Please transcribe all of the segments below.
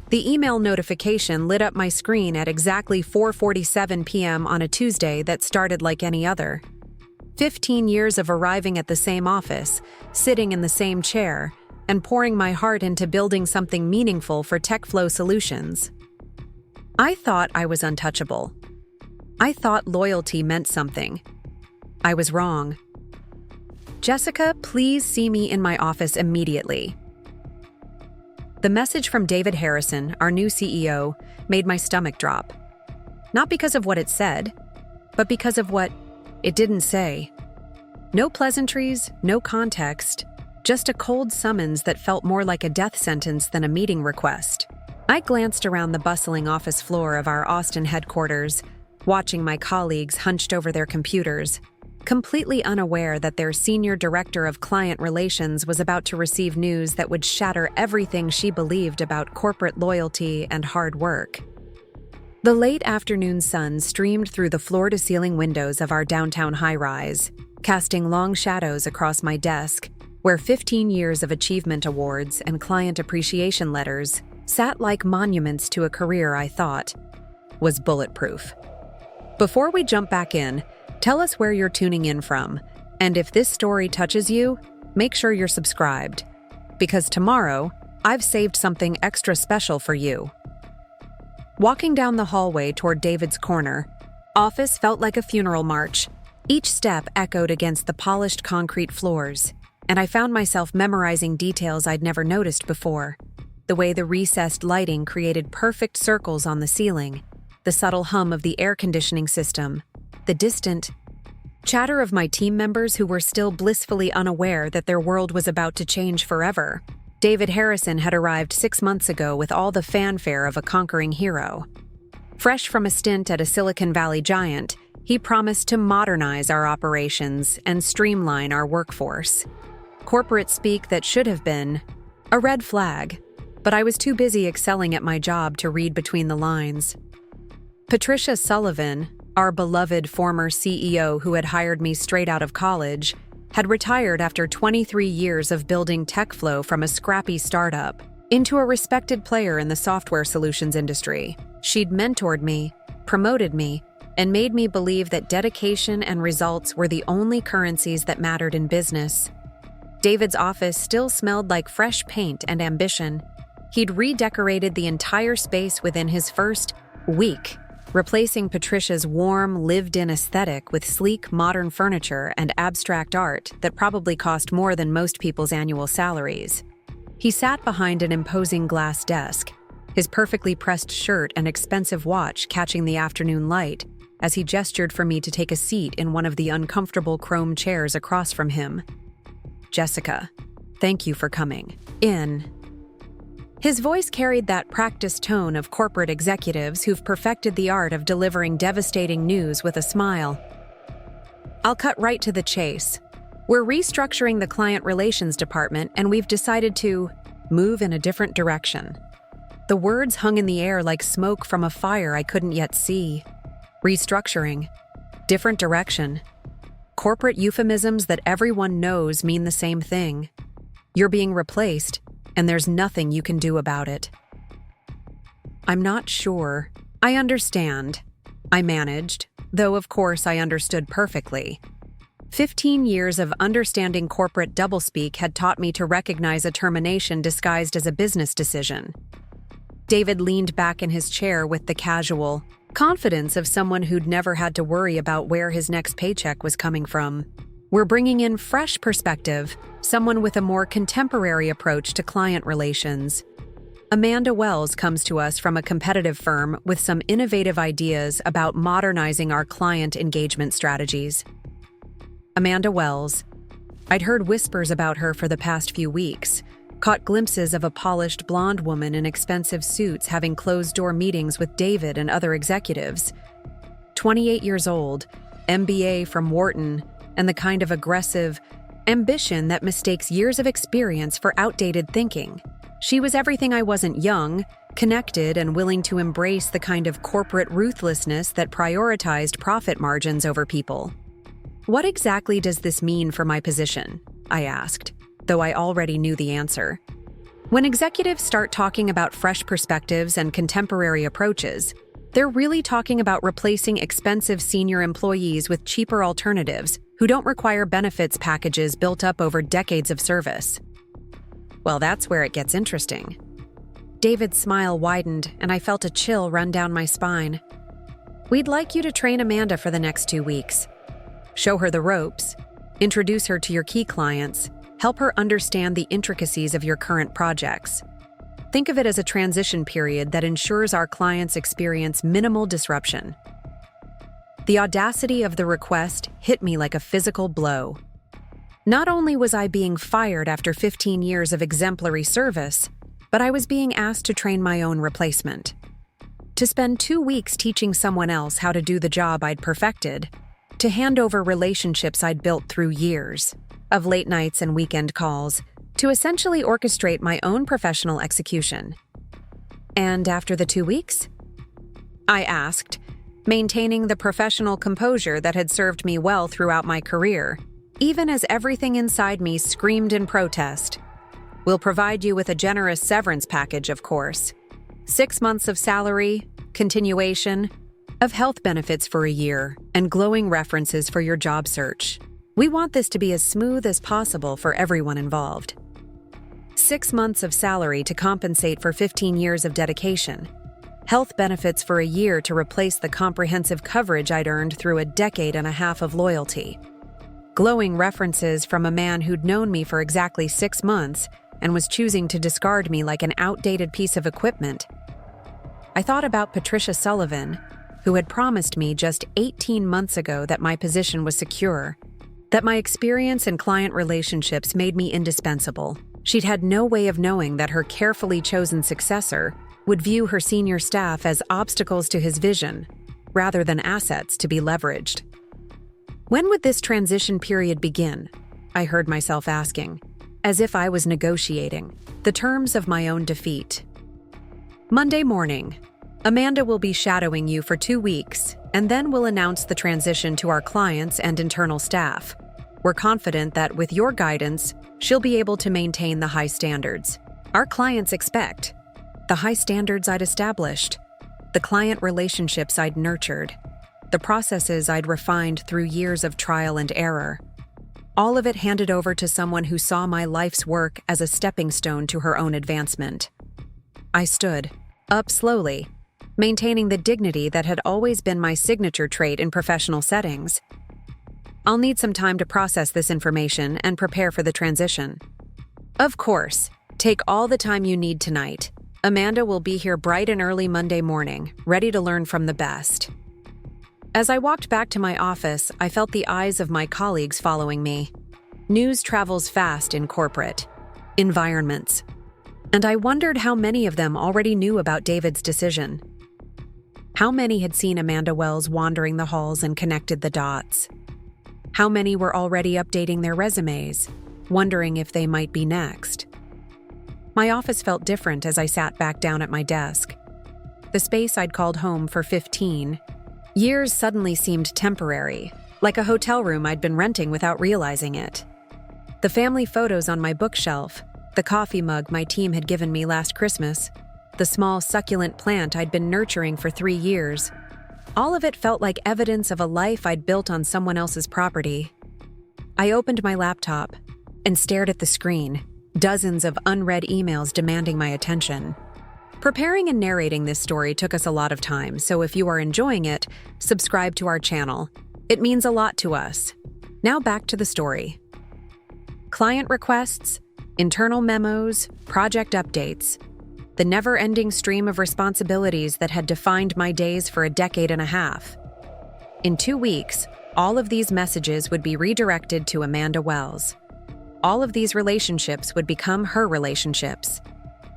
The email notification lit up my screen at exactly 4:47 p.m. on a Tuesday that started like any other. 15 years of arriving at the same office, sitting in the same chair, and pouring my heart into building something meaningful for TechFlow Solutions. I thought I was untouchable. I thought loyalty meant something. I was wrong. Jessica, please see me in my office immediately. The message from David Harrison, our new CEO, made my stomach drop. Not because of what it said, but because of what it didn't say. No pleasantries, no context, just a cold summons that felt more like a death sentence than a meeting request. I glanced around the bustling office floor of our Austin headquarters, watching my colleagues hunched over their computers, completely unaware that their senior director of client relations was about to receive news that would shatter everything she believed about corporate loyalty and hard work. The late afternoon sun streamed through the floor-to-ceiling windows of our downtown high-rise, casting long shadows across my desk, where 15 years of achievement awards and client appreciation letters sat like monuments to a career I thought was bulletproof. Before we jump back in, tell us where you're tuning in from, and if this story touches you, make sure you're subscribed, because tomorrow, I've saved something extra special for you. Walking down the hallway toward David's corner, office felt like a funeral march. Each step echoed against the polished concrete floors, and I found myself memorizing details I'd never noticed before. The way the recessed lighting created perfect circles on the ceiling, the subtle hum of the air conditioning system, the distant chatter of my team members who were still blissfully unaware that their world was about to change forever. David Harrison had arrived 6 months ago with all the fanfare of a conquering hero. Fresh from a stint at a Silicon Valley giant, he promised to modernize our operations and streamline our workforce. Corporate speak that should have been a red flag, but I was too busy excelling at my job to read between the lines. Patricia Sullivan, our beloved former CEO who had hired me straight out of college, had retired after 23 years of building TechFlow from a scrappy startup into a respected player in the software solutions industry. She'd mentored me, promoted me, and made me believe that dedication and results were the only currencies that mattered in business. David's office still smelled like fresh paint and ambition. He'd redecorated the entire space within his first week, replacing Patricia's warm, lived-in aesthetic with sleek, modern furniture and abstract art that probably cost more than most people's annual salaries. He sat behind an imposing glass desk, his perfectly pressed shirt and expensive watch catching the afternoon light as he gestured for me to take a seat in one of the uncomfortable chrome chairs across from him. "Jessica, thank you for coming in." His voice carried that practiced tone of corporate executives who've perfected the art of delivering devastating news with a smile. "I'll cut right to the chase. We're restructuring the client relations department, and we've decided to move in a different direction." The words hung in the air like smoke from a fire I couldn't yet see. Restructuring. Different direction. Corporate euphemisms that everyone knows mean the same thing. You're being replaced, and there's nothing you can do about it. "I'm not sure. I understand." I managed, though of course I understood perfectly. 15 years of understanding corporate doublespeak had taught me to recognize a termination disguised as a business decision. David leaned back in his chair with the casual confidence of someone who'd never had to worry about where his next paycheck was coming from. "We're bringing in fresh perspective, someone with a more contemporary approach to client relations. Amanda Wells comes to us from a competitive firm with some innovative ideas about modernizing our client engagement strategies." Amanda Wells. I'd heard whispers about her for the past few weeks, caught glimpses of a polished blonde woman in expensive suits having closed-door meetings with David and other executives. 28 years old, MBA from Wharton, and the kind of aggressive ambition that mistakes years of experience for outdated thinking. She was everything I wasn't: young, connected, and willing to embrace the kind of corporate ruthlessness that prioritized profit margins over people. "What exactly does this mean for my position?" I asked, though I already knew the answer. When executives start talking about fresh perspectives and contemporary approaches, they're really talking about replacing expensive senior employees with cheaper alternatives who don't require benefits packages built up over decades of service. Well, that's where it gets interesting. David's smile widened, and I felt a chill run down my spine. We'd like you to train Amanda for the next 2 weeks. Show her the ropes, introduce her to your key clients, help her understand the intricacies of your current projects. Think of it as a transition period that ensures our clients experience minimal disruption. The audacity of the request hit me like a physical blow. Not only was I being fired after 15 years of exemplary service, but I was being asked to train my own replacement. To spend 2 weeks teaching someone else how to do the job I'd perfected, to hand over relationships I'd built through years of late nights and weekend calls, to essentially orchestrate my own professional execution. And after the 2 weeks? I asked, maintaining the professional composure that had served me well throughout my career, even as everything inside me screamed in protest. We'll provide you with a generous severance package, of course. 6 months of salary, continuation, of health benefits for a year, and glowing references for your job search. We want this to be as smooth as possible for everyone involved. 6 months of salary to compensate for 15 years of dedication. Health benefits for a year to replace the comprehensive coverage I'd earned through a decade and a half of loyalty. Glowing references from a man who'd known me for exactly 6 months and was choosing to discard me like an outdated piece of equipment. I thought about Patricia Sullivan, who had promised me just 18 months ago that my position was secure, that my experience and client relationships made me indispensable. She'd had no way of knowing that her carefully chosen successor would view her senior staff as obstacles to his vision, rather than assets to be leveraged. When would this transition period begin? I heard myself asking, as if I was negotiating the terms of my own defeat. Monday morning. Amanda will be shadowing you for 2 weeks, and then we'll announce the transition to our clients and internal staff. We're confident that with your guidance, she'll be able to maintain the high standards our clients expect, the high standards I'd established, the client relationships I'd nurtured, the processes I'd refined through years of trial and error. All of it handed over to someone who saw my life's work as a stepping stone to her own advancement. I stood up slowly, maintaining the dignity that had always been my signature trait in professional settings. I'll need some time to process this information and prepare for the transition. Of course, take all the time you need tonight. Amanda will be here bright and early Monday morning, ready to learn from the best. As I walked back to my office, I felt the eyes of my colleagues following me. News travels fast in corporate environments, and I wondered how many of them already knew about David's decision. How many had seen Amanda Wells wandering the halls and connected the dots? How many were already updating their resumes, wondering if they might be next? My office felt different as I sat back down at my desk. The space I'd called home for 15 years suddenly seemed temporary, like a hotel room I'd been renting without realizing it. The family photos on my bookshelf, the coffee mug my team had given me last Christmas, the small succulent plant I'd been nurturing for 3 years, all of it felt like evidence of a life I'd built on someone else's property. I opened my laptop and stared at the screen, dozens of unread emails demanding my attention. Preparing and narrating this story took us a lot of time, so if you are enjoying it, subscribe to our channel. It means a lot to us. Now back to the story. Client requests, internal memos, project updates, the never-ending stream of responsibilities that had defined my days for a decade and a half. In 2 weeks, all of these messages would be redirected to Amanda Wells. All of these relationships would become her relationships.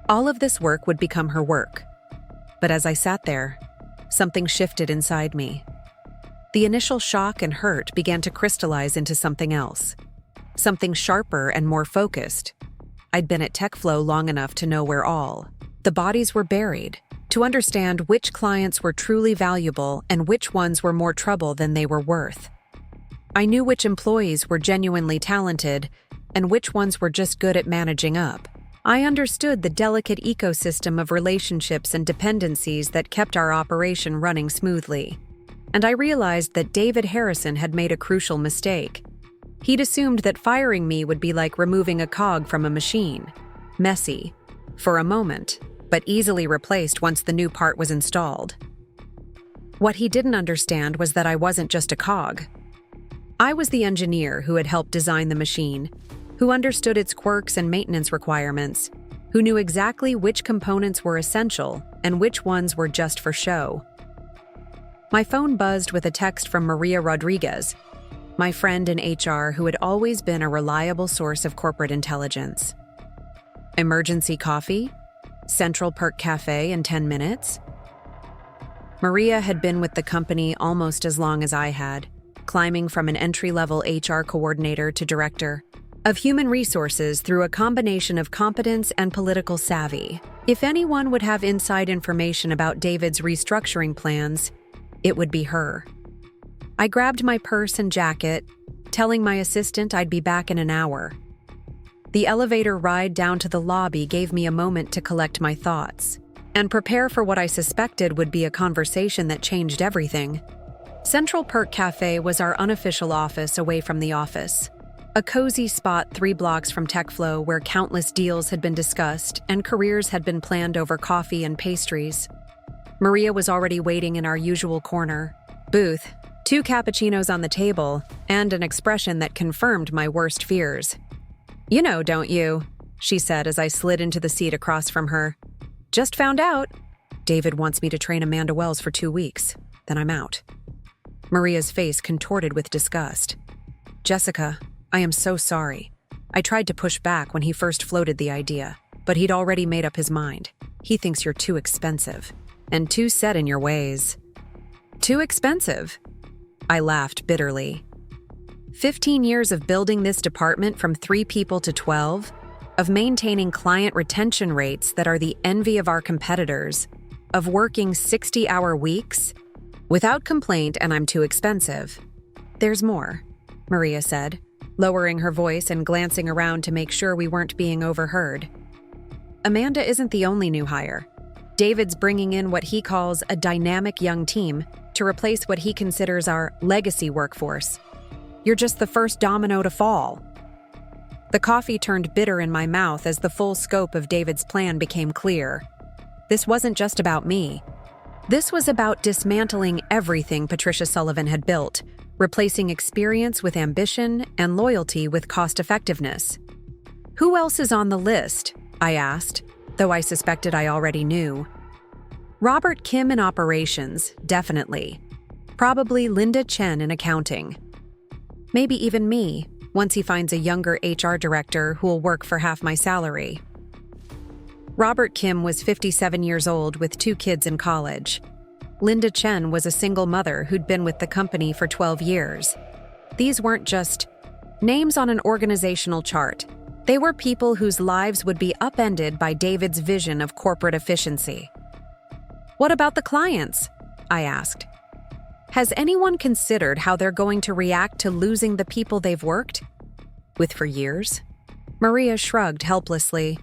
All of this work would become her work. But as I sat there, something shifted inside me. The initial shock and hurt began to crystallize into something else. Something sharper and more focused. I'd been at TechFlow long enough to know where all the bodies were buried, to understand which clients were truly valuable and which ones were more trouble than they were worth. I knew which employees were genuinely talented and which ones were just good at managing up. I understood the delicate ecosystem of relationships and dependencies that kept our operation running smoothly. And I realized that David Harrison had made a crucial mistake. He'd assumed that firing me would be like removing a cog from a machine. Messy, for a moment, but easily replaced once the new part was installed. What he didn't understand was that I wasn't just a cog. I was the engineer who had helped design the machine, who understood its quirks and maintenance requirements, who knew exactly which components were essential and which ones were just for show. My phone buzzed with a text from Maria Rodriguez, my friend in HR who had always been a reliable source of corporate intelligence. Emergency coffee? Central Perk Cafe in 10 minutes? Maria had been with the company almost as long as I had, climbing from an entry-level HR coordinator to director of human resources through a combination of competence and political savvy. If anyone would have inside information about David's restructuring plans, it would be her. I grabbed my purse and jacket, telling my assistant I'd be back in an hour. The elevator ride down to the lobby gave me a moment to collect my thoughts and prepare for what I suspected would be a conversation that changed everything. Central Perk Cafe was our unofficial office away from the office. A cozy spot 3 blocks from TechFlow where countless deals had been discussed and careers had been planned over coffee and pastries. Maria was already waiting in our usual corner booth, 2 cappuccinos on the table, and an expression that confirmed my worst fears. "You know, don't you?" she said as I slid into the seat across from her. "Just found out. David wants me to train Amanda Wells for 2 weeks. Then I'm out." Maria's face contorted with disgust. "Jessica, I am so sorry. I tried to push back when he first floated the idea, but he'd already made up his mind. He thinks you're too expensive, and too set in your ways." "Too expensive?" I laughed bitterly. 15 years of building this department from 3 people to 12, of maintaining client retention rates that are the envy of our competitors, of working 60-hour weeks, without complaint, and I'm too expensive. "There's more," Maria said, lowering her voice and glancing around to make sure we weren't being overheard. "Amanda isn't the only new hire. David's bringing in what he calls a dynamic young team to replace what he considers our legacy workforce. You're just the first domino to fall." The coffee turned bitter in my mouth as the full scope of David's plan became clear. This wasn't just about me. This was about dismantling everything Patricia Sullivan had built, replacing experience with ambition and loyalty with cost-effectiveness. "Who else is on the list?" I asked, though I suspected I already knew. Robert Kim in operations, definitely. Probably Linda Chen in accounting. Maybe even me, once he finds a younger HR director who'll work for half my salary. Robert Kim was 57 years old with 2 kids in college. Linda Chen was a single mother who'd been with the company for 12 years. These weren't just names on an organizational chart. They were people whose lives would be upended by David's vision of corporate efficiency. "What about the clients?" I asked. "Has anyone considered how they're going to react to losing the people they've worked with for years?" Maria shrugged helplessly.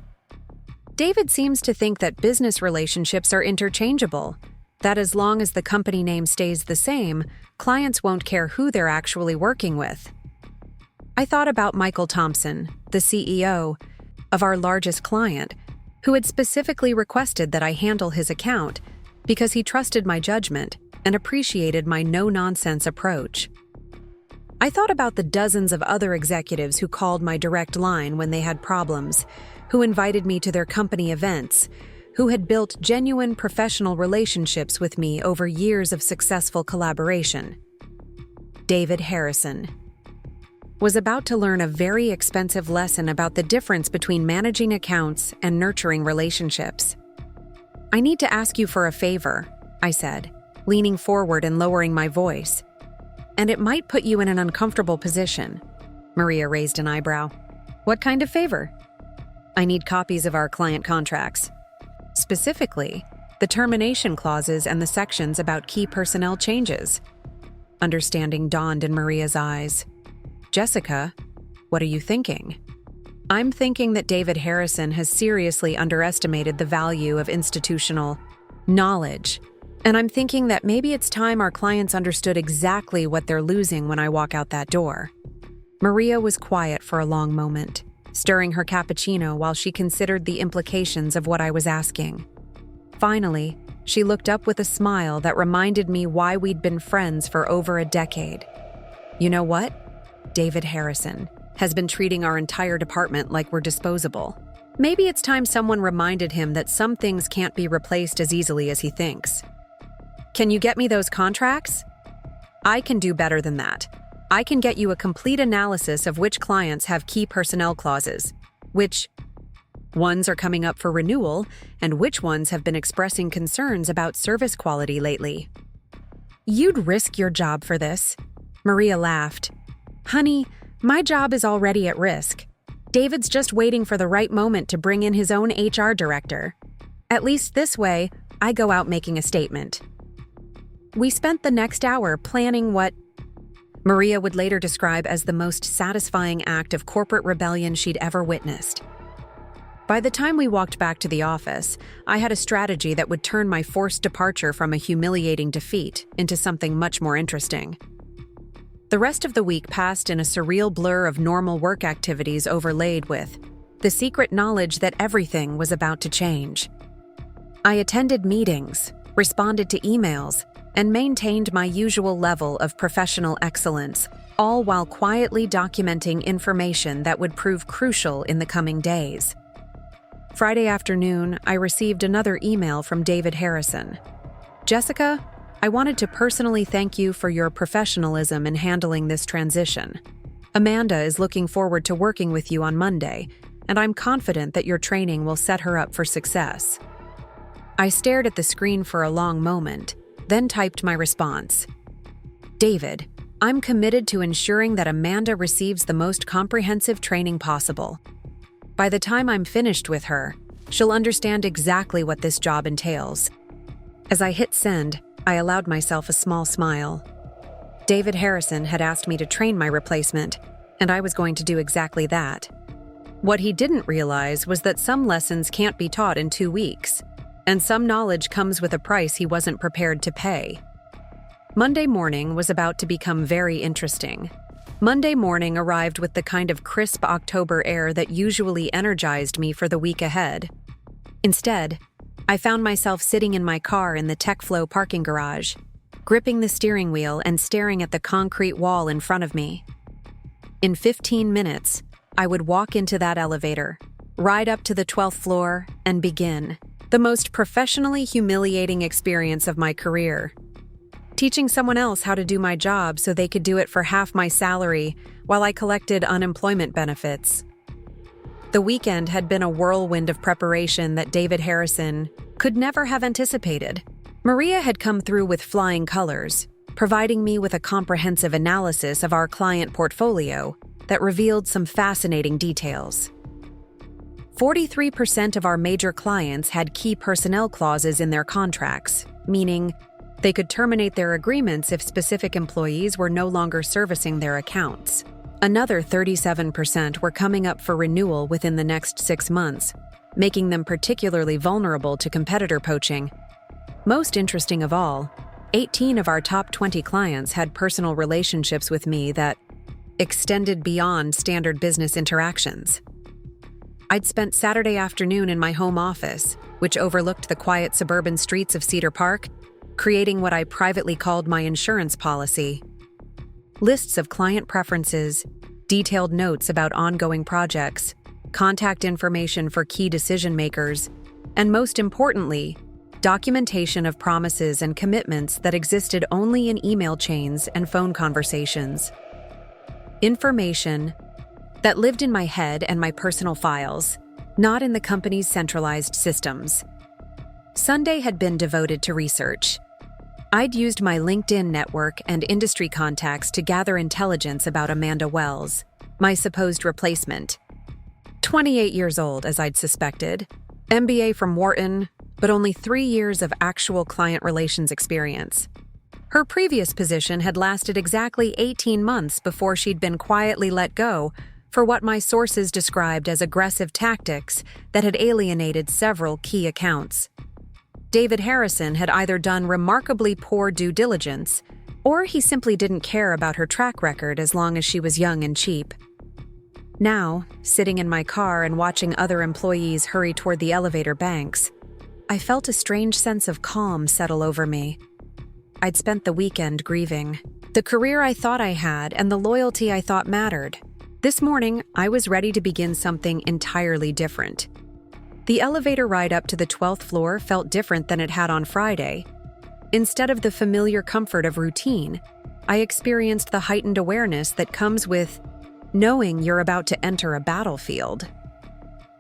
"David seems to think that business relationships are interchangeable, that as long as the company name stays the same, clients won't care who they're actually working with." I thought about Michael Thompson, the CEO of our largest client, who had specifically requested that I handle his account because he trusted my judgment and appreciated my no-nonsense approach. I thought about the dozens of other executives who called my direct line when they had problems, who invited me to their company events, who had built genuine professional relationships with me over years of successful collaboration. David Harrison was about to learn a very expensive lesson about the difference between managing accounts and nurturing relationships. "I need to ask you for a favor," I said, leaning forward and lowering my voice. "And it might put you in an uncomfortable position." Maria raised an eyebrow. "What kind of favor?" "I need copies of our client contracts. Specifically, the termination clauses and the sections about key personnel changes." Understanding dawned in Maria's eyes. "Jessica, what are you thinking?" I'm thinking that David Harrison has seriously underestimated the value of institutional knowledge. And I'm thinking that maybe it's time our clients understood exactly what they're losing when I walk out that door. Maria was quiet for a long moment, stirring her cappuccino while she considered the implications of what I was asking. Finally, she looked up with a smile that reminded me why we'd been friends for over a decade. You know what? David Harrison has been treating our entire department like we're disposable. Maybe it's time someone reminded him that some things can't be replaced as easily as he thinks. Can you get me those contracts? I can do better than that. I can get you a complete analysis of which clients have key personnel clauses, which ones are coming up for renewal, and which ones have been expressing concerns about service quality lately. You'd risk your job for this. Maria laughed. Honey, my job is already at risk. David's just waiting for the right moment to bring in his own HR director. At least this way, I go out making a statement. We spent the next hour planning what Maria would later describe as the most satisfying act of corporate rebellion she'd ever witnessed. By the time we walked back to the office, I had a strategy that would turn my forced departure from a humiliating defeat into something much more interesting. The rest of the week passed in a surreal blur of normal work activities overlaid with the secret knowledge that everything was about to change. I attended meetings, responded to emails, and maintained my usual level of professional excellence, all while quietly documenting information that would prove crucial in the coming days. Friday afternoon, I received another email from David Harrison. Jessica, I wanted to personally thank you for your professionalism in handling this transition. Amanda is looking forward to working with you on Monday, and I'm confident that your training will set her up for success. I stared at the screen for a long moment, then typed my response. David, I'm committed to ensuring that Amanda receives the most comprehensive training possible. By the time I'm finished with her, she'll understand exactly what this job entails. As I hit send, I allowed myself a small smile. David Harrison had asked me to train my replacement, and I was going to do exactly that. What he didn't realize was that some lessons can't be taught in 2 weeks, and some knowledge comes with a price he wasn't prepared to pay. Monday morning was about to become very interesting. Monday morning arrived with the kind of crisp October air that usually energized me for the week ahead. Instead, I found myself sitting in my car in the TechFlow parking garage, gripping the steering wheel and staring at the concrete wall in front of me. In 15 minutes, I would walk into that elevator, ride up to the 12th floor, and begin the most professionally humiliating experience of my career. Teaching someone else how to do my job so they could do it for half my salary while I collected unemployment benefits. The weekend had been a whirlwind of preparation that David Harrison could never have anticipated. Maria had come through with flying colors, providing me with a comprehensive analysis of our client portfolio that revealed some fascinating details. 43% of our major clients had key personnel clauses in their contracts, meaning they could terminate their agreements if specific employees were no longer servicing their accounts. Another 37% were coming up for renewal within the next 6 months, making them particularly vulnerable to competitor poaching. Most interesting of all, 18 of our top 20 clients had personal relationships with me that extended beyond standard business interactions. I'd spent Saturday afternoon in my home office, which overlooked the quiet suburban streets of Cedar Park, creating what I privately called my insurance policy. Lists of client preferences, detailed notes about ongoing projects, contact information for key decision makers, and most importantly, documentation of promises and commitments that existed only in email chains and phone conversations. Information that lived in my head and my personal files, not in the company's centralized systems. Sunday had been devoted to research. I'd used my LinkedIn network and industry contacts to gather intelligence about Amanda Wells, my supposed replacement. 28 years old, as I'd suspected, MBA from Wharton, but only 3 years of actual client relations experience. Her previous position had lasted exactly 18 months before she'd been quietly let go for what my sources described as aggressive tactics that had alienated several key accounts. David Harrison had either done remarkably poor due diligence, or he simply didn't care about her track record as long as she was young and cheap. Now, sitting in my car and watching other employees hurry toward the elevator banks, I felt a strange sense of calm settle over me. I'd spent the weekend grieving the career I thought I had and the loyalty I thought mattered. This morning, I was ready to begin something entirely different. The elevator ride up to the 12th floor felt different than it had on Friday. Instead of the familiar comfort of routine, I experienced the heightened awareness that comes with knowing you're about to enter a battlefield.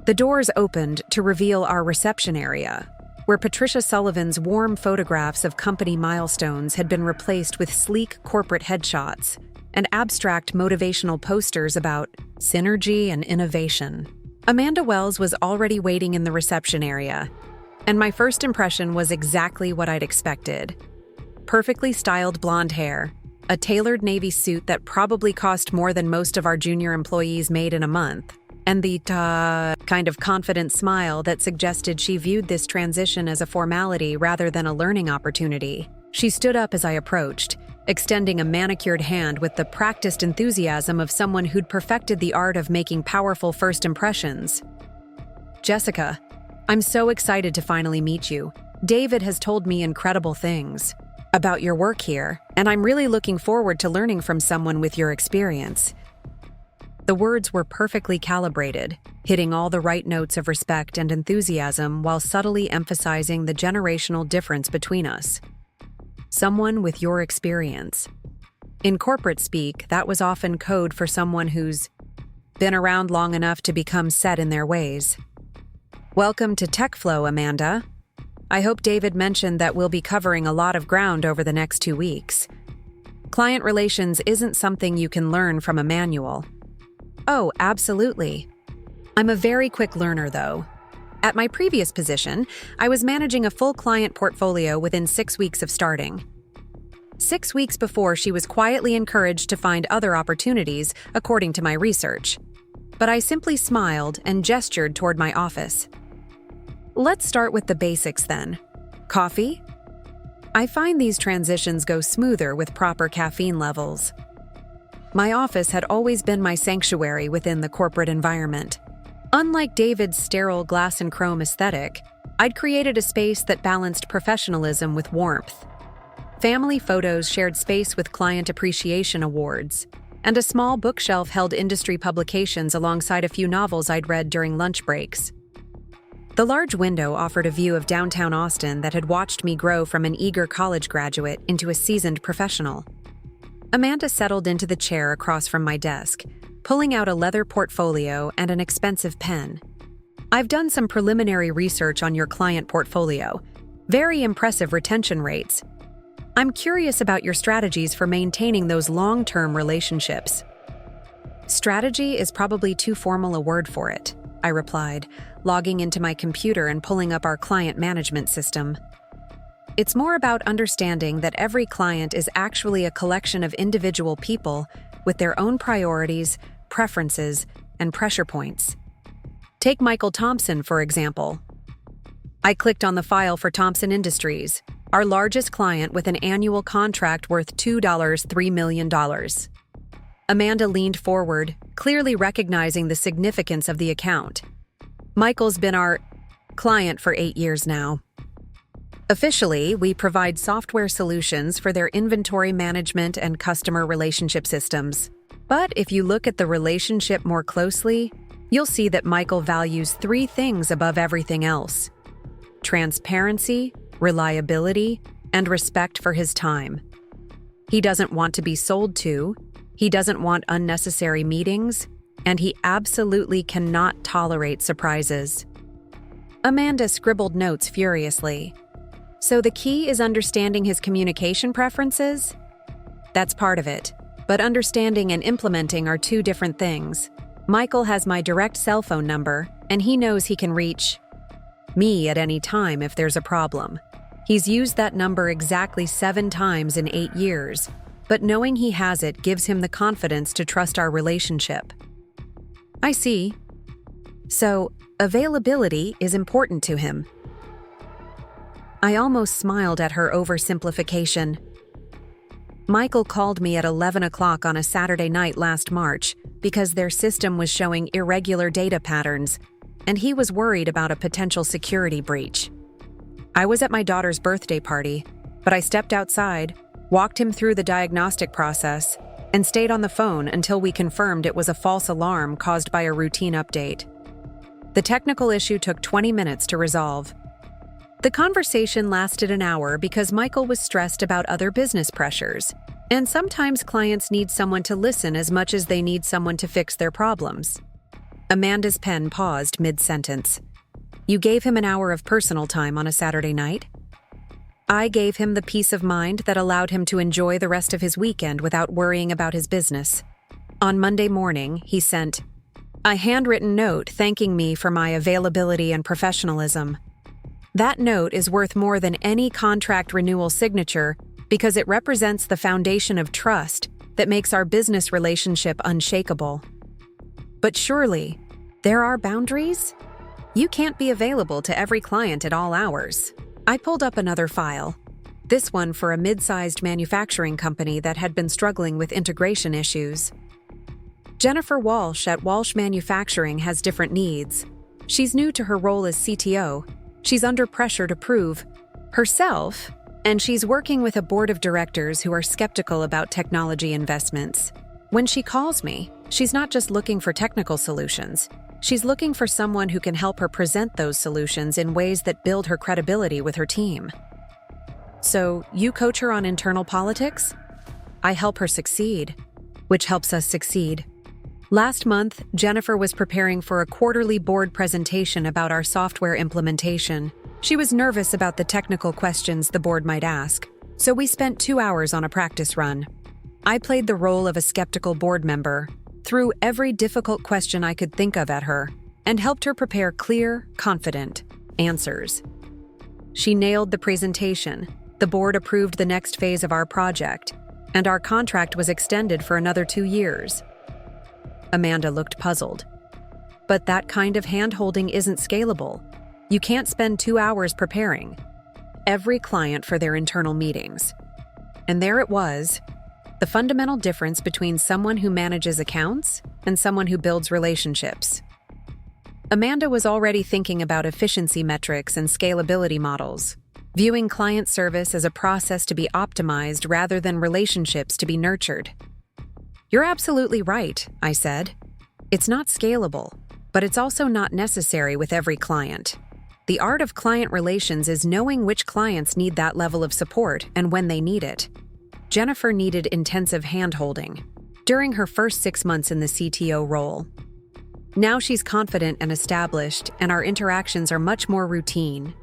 The doors opened to reveal our reception area, where Patricia Sullivan's warm photographs of company milestones had been replaced with sleek corporate headshots and abstract motivational posters about synergy and innovation. Amanda Wells was already waiting in the reception area, and my first impression was exactly what I'd expected. Perfectly styled blonde hair, a tailored navy suit that probably cost more than most of our junior employees made in a month, and the kind of confident smile that suggested she viewed this transition as a formality rather than a learning opportunity. She stood up as I approached, extending a manicured hand with the practiced enthusiasm of someone who'd perfected the art of making powerful first impressions. "Jessica, I'm so excited to finally meet you. David has told me incredible things about your work here, and I'm really looking forward to learning from someone with your experience." The words were perfectly calibrated, hitting all the right notes of respect and enthusiasm while subtly emphasizing the generational difference between us. Someone with your experience. In corporate speak, that was often code for someone who's been around long enough to become set in their ways. "Welcome to TechFlow, Amanda. I hope David mentioned that we'll be covering a lot of ground over the next 2 weeks. Client relations isn't something you can learn from a manual." "Oh, absolutely. I'm a very quick learner, though. At my previous position, I was managing a full client portfolio within 6 weeks of starting. 6 weeks before she was quietly encouraged to find other opportunities, according to my research. But I simply smiled and gestured toward my office. "Let's start with the basics then. Coffee?" I find these transitions go smoother with proper caffeine levels. My office had always been my sanctuary within the corporate environment. Unlike David's sterile glass and chrome aesthetic, I'd created a space that balanced professionalism with warmth. Family photos shared space with client appreciation awards, and a small bookshelf held industry publications alongside a few novels I'd read during lunch breaks. The large window offered a view of downtown Austin that had watched me grow from an eager college graduate into a seasoned professional. Amanda settled into the chair across from my desk, pulling out a leather portfolio and an expensive pen. "I've done some preliminary research on your client portfolio. Very impressive retention rates. I'm curious about your strategies for maintaining those long-term relationships." "Strategy is probably too formal a word for it," I replied, logging into my computer and pulling up our client management system. "It's more about understanding that every client is actually a collection of individual people with their own priorities, preferences, and pressure points. Take Michael Thompson, for example." I clicked on the file for Thompson Industries, our largest client with an annual contract worth $3 million. Amanda leaned forward, clearly recognizing the significance of the account. "Michael's been our client for 8 years now. Officially, we provide software solutions for their inventory management and customer relationship systems. But if you look at the relationship more closely, you'll see that Michael values 3 things above everything else: transparency, reliability, and respect for his time. He doesn't want to be sold to, he doesn't want unnecessary meetings, and he absolutely cannot tolerate surprises." Amanda scribbled notes furiously. "So the key is understanding his communication preferences?" "That's part of it, but understanding and implementing are 2 different things. Michael has my direct cell phone number, and he knows he can reach me at any time if there's a problem. He's used that number exactly 7 times in 8 years, but knowing he has it gives him the confidence to trust our relationship." I see. So, availability is important to him. I almost smiled at her oversimplification. Michael called me at 11 o'clock on a Saturday night last March because their system was showing irregular data patterns, and he was worried about a potential security breach. I was at my daughter's birthday party, but I stepped outside, walked him through the diagnostic process, and stayed on the phone until we confirmed it was a false alarm caused by a routine update. The technical issue took 20 minutes to resolve. The conversation lasted an hour because Michael was stressed about other business pressures, and sometimes clients need someone to listen as much as they need someone to fix their problems. Amanda's pen paused mid-sentence. You gave him an hour of personal time on a Saturday night? I gave him the peace of mind that allowed him to enjoy the rest of his weekend without worrying about his business. On Monday morning, he sent a handwritten note thanking me for my availability and professionalism. That note is worth more than any contract renewal signature because it represents the foundation of trust that makes our business relationship unshakable. But surely, there are boundaries? You can't be available to every client at all hours. I pulled up another file, this one for a mid-sized manufacturing company that had been struggling with integration issues. Jennifer Walsh at Walsh Manufacturing has different needs. She's new to her role as CTO. She's under pressure to prove herself, and she's working with a board of directors who are skeptical about technology investments. When she calls me, she's not just looking for technical solutions. She's looking for someone who can help her present those solutions in ways that build her credibility with her team. So, you coach her on internal politics? I help her succeed, which helps us succeed. Last month, Jennifer was preparing for a quarterly board presentation about our software implementation. She was nervous about the technical questions the board might ask, so we spent 2 hours on a practice run. I played the role of a skeptical board member, threw every difficult question I could think of at her, and helped her prepare clear, confident answers. She nailed the presentation. The board approved the next phase of our project, and our contract was extended for another 2 years. Amanda looked puzzled. But that kind of hand-holding isn't scalable. You can't spend 2 hours preparing every client for their internal meetings. And there it was, the fundamental difference between someone who manages accounts and someone who builds relationships. Amanda was already thinking about efficiency metrics and scalability models, viewing client service as a process to be optimized rather than relationships to be nurtured. You're absolutely right, I said. It's not scalable, but it's also not necessary with every client. The art of client relations is knowing which clients need that level of support and when they need it. Jennifer needed intensive hand-holding during her first 6 months in the CTO role. Now she's confident and established, and our interactions are much more routine.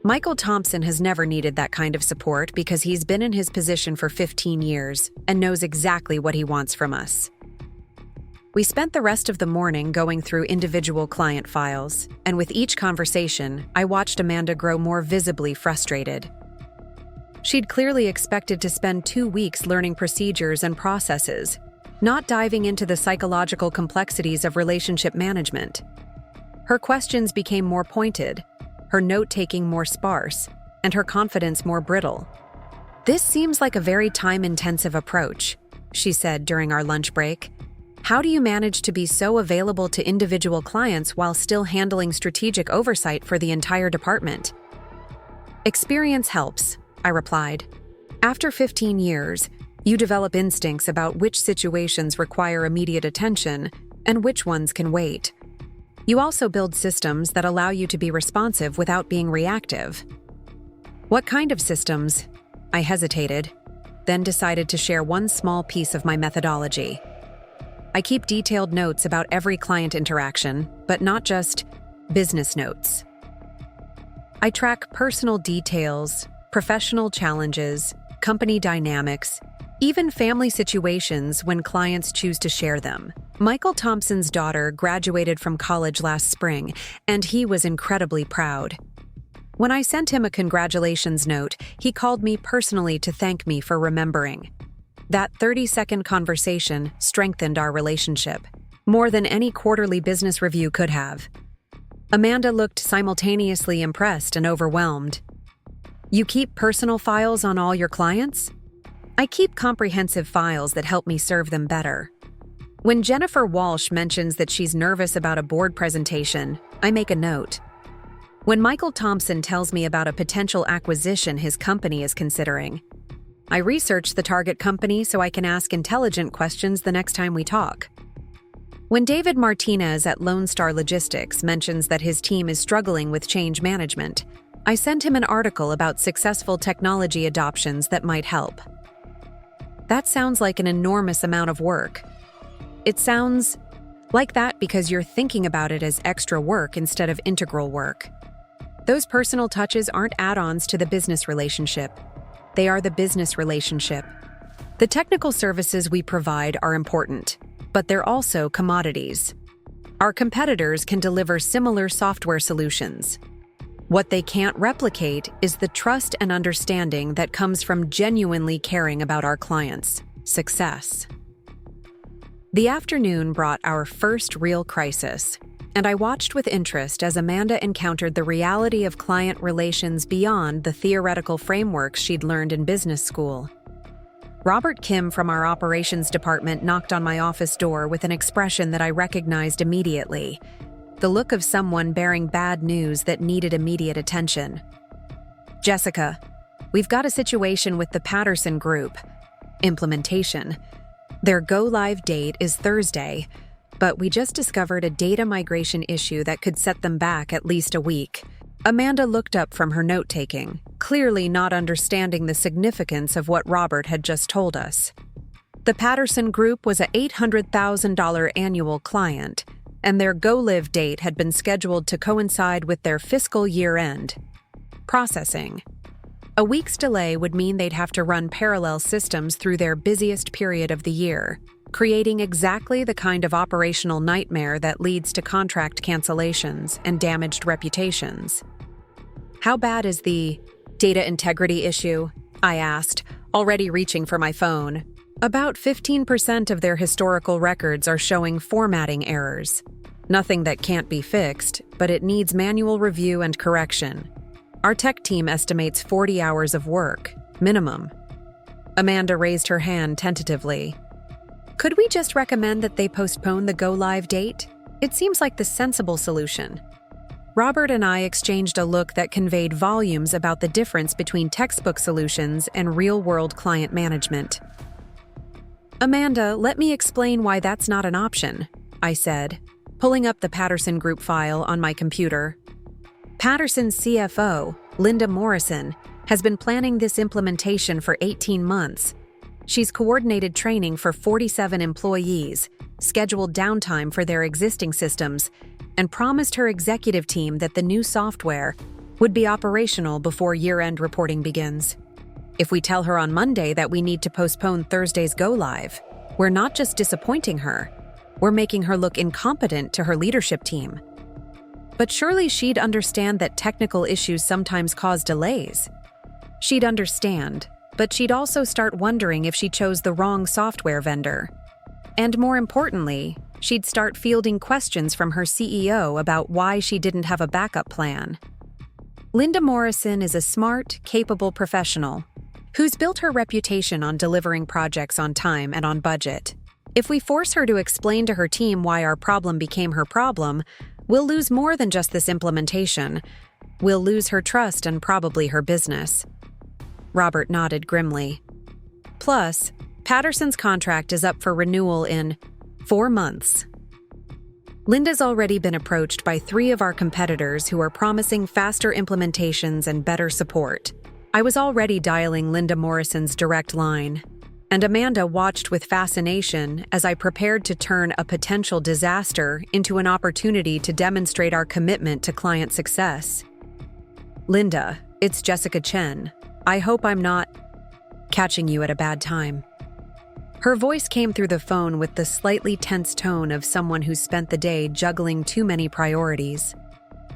Michael Thompson has never needed that kind of support because he's been in his position for 15 years and knows exactly what he wants from us. We spent the rest of the morning going through individual client files, and with each conversation, I watched Amanda grow more visibly frustrated. She'd clearly expected to spend 2 weeks learning procedures and processes, not diving into the psychological complexities of relationship management. Her questions became more pointed, her note-taking more sparse, and her confidence more brittle. This seems like a very time-intensive approach, she said during our lunch break. How do you manage to be so available to individual clients while still handling strategic oversight for the entire department? Experience helps, I replied. After 15 years, you develop instincts about which situations require immediate attention and which ones can wait. You also build systems that allow you to be responsive without being reactive. What kind of systems? I hesitated, then decided to share one small piece of my methodology. I keep detailed notes about every client interaction, but not just business notes. I track personal details, professional challenges, company dynamics, even family situations when clients choose to share them. Michael Thompson's daughter graduated from college last spring, and he was incredibly proud. When I sent him a congratulations note, he called me personally to thank me for remembering. That 30-second conversation strengthened our relationship. more than any quarterly business review could have. Amanda looked simultaneously impressed and overwhelmed. You keep personal files on all your clients? I keep comprehensive files that help me serve them better. When Jennifer Walsh mentions that she's nervous about a board presentation, I make a note. When Michael Thompson tells me about a potential acquisition his company is considering, I research the target company so I can ask intelligent questions the next time we talk. When David Martinez at Lone Star Logistics mentions that his team is struggling with change management, I send him an article about successful technology adoptions that might help. That sounds like an enormous amount of work. It sounds like that because you're thinking about it as extra work instead of integral work. Those personal touches aren't add-ons to the business relationship. They are the business relationship. The technical services we provide are important, but they're also commodities. Our competitors can deliver similar software solutions. What they can't replicate is the trust and understanding that comes from genuinely caring about our clients' success. The afternoon brought our first real crisis, and I watched with interest as Amanda encountered the reality of client relations beyond the theoretical frameworks she'd learned in business school. Robert Kim from our operations department knocked on my office door with an expression that I recognized immediately, the look of someone bearing bad news that needed immediate attention. Jessica, we've got a situation with the Patterson Group. Implementation. Their go-live date is Thursday, but we just discovered a data migration issue that could set them back at least a week. Amanda looked up from her note-taking, clearly not understanding the significance of what Robert had just told us. The Patterson Group was a $800,000 annual client, and their go-live date had been scheduled to coincide with their fiscal year-end. Processing. A week's delay would mean they'd have to run parallel systems through their busiest period of the year, creating exactly the kind of operational nightmare that leads to contract cancellations and damaged reputations. How bad is the data integrity issue? I asked, already reaching for my phone. About 15% of their historical records are showing formatting errors. Nothing that can't be fixed, but it needs manual review and correction. Our tech team estimates 40 hours of work, minimum. Amanda raised her hand tentatively. Could we just recommend that they postpone the go-live date? It seems like the sensible solution. Robert and I exchanged a look that conveyed volumes about the difference between textbook solutions and real-world client management. Amanda, let me explain why that's not an option, I said, pulling up the Patterson Group file on my computer. Patterson's CFO, Linda Morrison, has been planning this implementation for 18 months. She's coordinated training for 47 employees, scheduled downtime for their existing systems, and promised her executive team that the new software would be operational before year-end reporting begins. If we tell her on Monday that we need to postpone Thursday's go-live, we're not just disappointing her, we're making her look incompetent to her leadership team. But surely she'd understand that technical issues sometimes cause delays. She'd understand, but she'd also start wondering if she chose the wrong software vendor. And more importantly, she'd start fielding questions from her CEO about why she didn't have a backup plan. Linda Morrison is a smart, capable professional who's built her reputation on delivering projects on time and on budget. If we force her to explain to her team why our problem became her problem, we'll lose more than just this implementation. We'll lose her trust and probably her business. Robert nodded grimly. Plus, Patterson's contract is up for renewal in 4 months. Linda's already been approached by 3 of our competitors who are promising faster implementations and better support. I was already dialing Linda Morrison's direct line, and Amanda watched with fascination as I prepared to turn a potential disaster into an opportunity to demonstrate our commitment to client success. Linda, it's Jessica Chen. I hope I'm not catching you at a bad time. Her voice came through the phone with the slightly tense tone of someone who spent the day juggling too many priorities.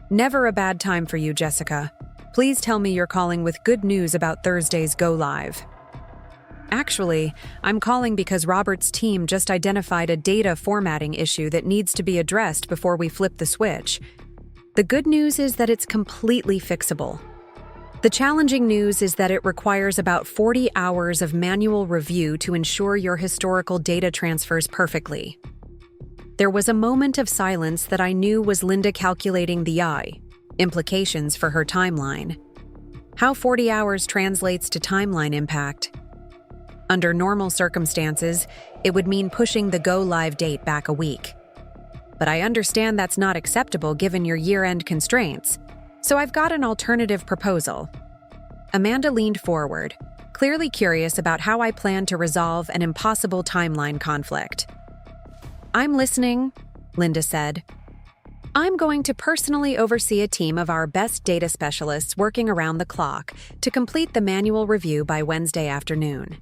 Never a bad time for you, Jessica. Please tell me you're calling with good news about Thursday's go-live. Actually, I'm calling because Robert's team just identified a data formatting issue that needs to be addressed before we flip the switch. The good news is that it's completely fixable. The challenging news is that it requires about 40 hours of manual review to ensure your historical data transfers perfectly. There was a moment of silence that I knew was Linda calculating the implications for her timeline. How 40 hours translates to timeline impact. Under normal circumstances, it would mean pushing the go-live date back a week. But I understand that's not acceptable given your year-end constraints, so I've got an alternative proposal. Amanda leaned forward, clearly curious about how I plan to resolve an impossible timeline conflict. I'm listening, Linda said. I'm going to personally oversee a team of our best data specialists working around the clock to complete the manual review by Wednesday afternoon.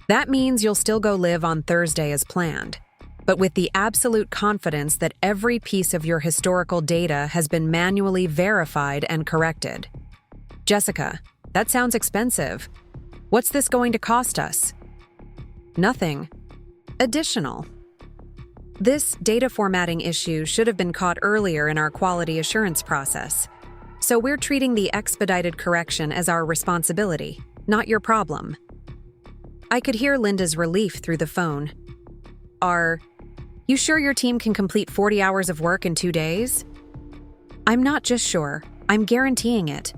That means you'll still go live on Thursday as planned, but with the absolute confidence that every piece of your historical data has been manually verified and corrected. Jessica, that sounds expensive. What's this going to cost us? Nothing. Additional. This data formatting issue should have been caught earlier in our quality assurance process, so we're treating the expedited correction as our responsibility, not your problem. I could hear Linda's relief through the phone. Are you sure your team can complete 40 hours of work in 2 days? I'm not just sure, I'm guaranteeing it.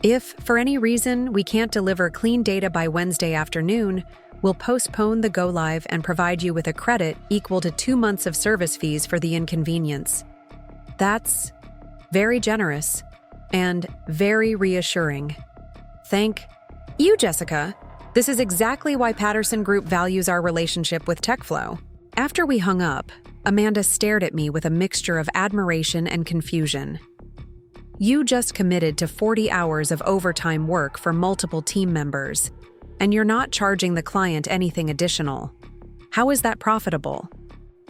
If, for any reason, we can't deliver clean data by Wednesday afternoon, we'll postpone the go-live and provide you with a credit equal to 2 months of service fees for the inconvenience. That's very generous and very reassuring. Thank you, Jessica. This is exactly why Patterson Group values our relationship with TechFlow. After we hung up, Amanda stared at me with a mixture of admiration and confusion. You just committed to 40 hours of overtime work for multiple team members, and you're not charging the client anything additional. How is that profitable?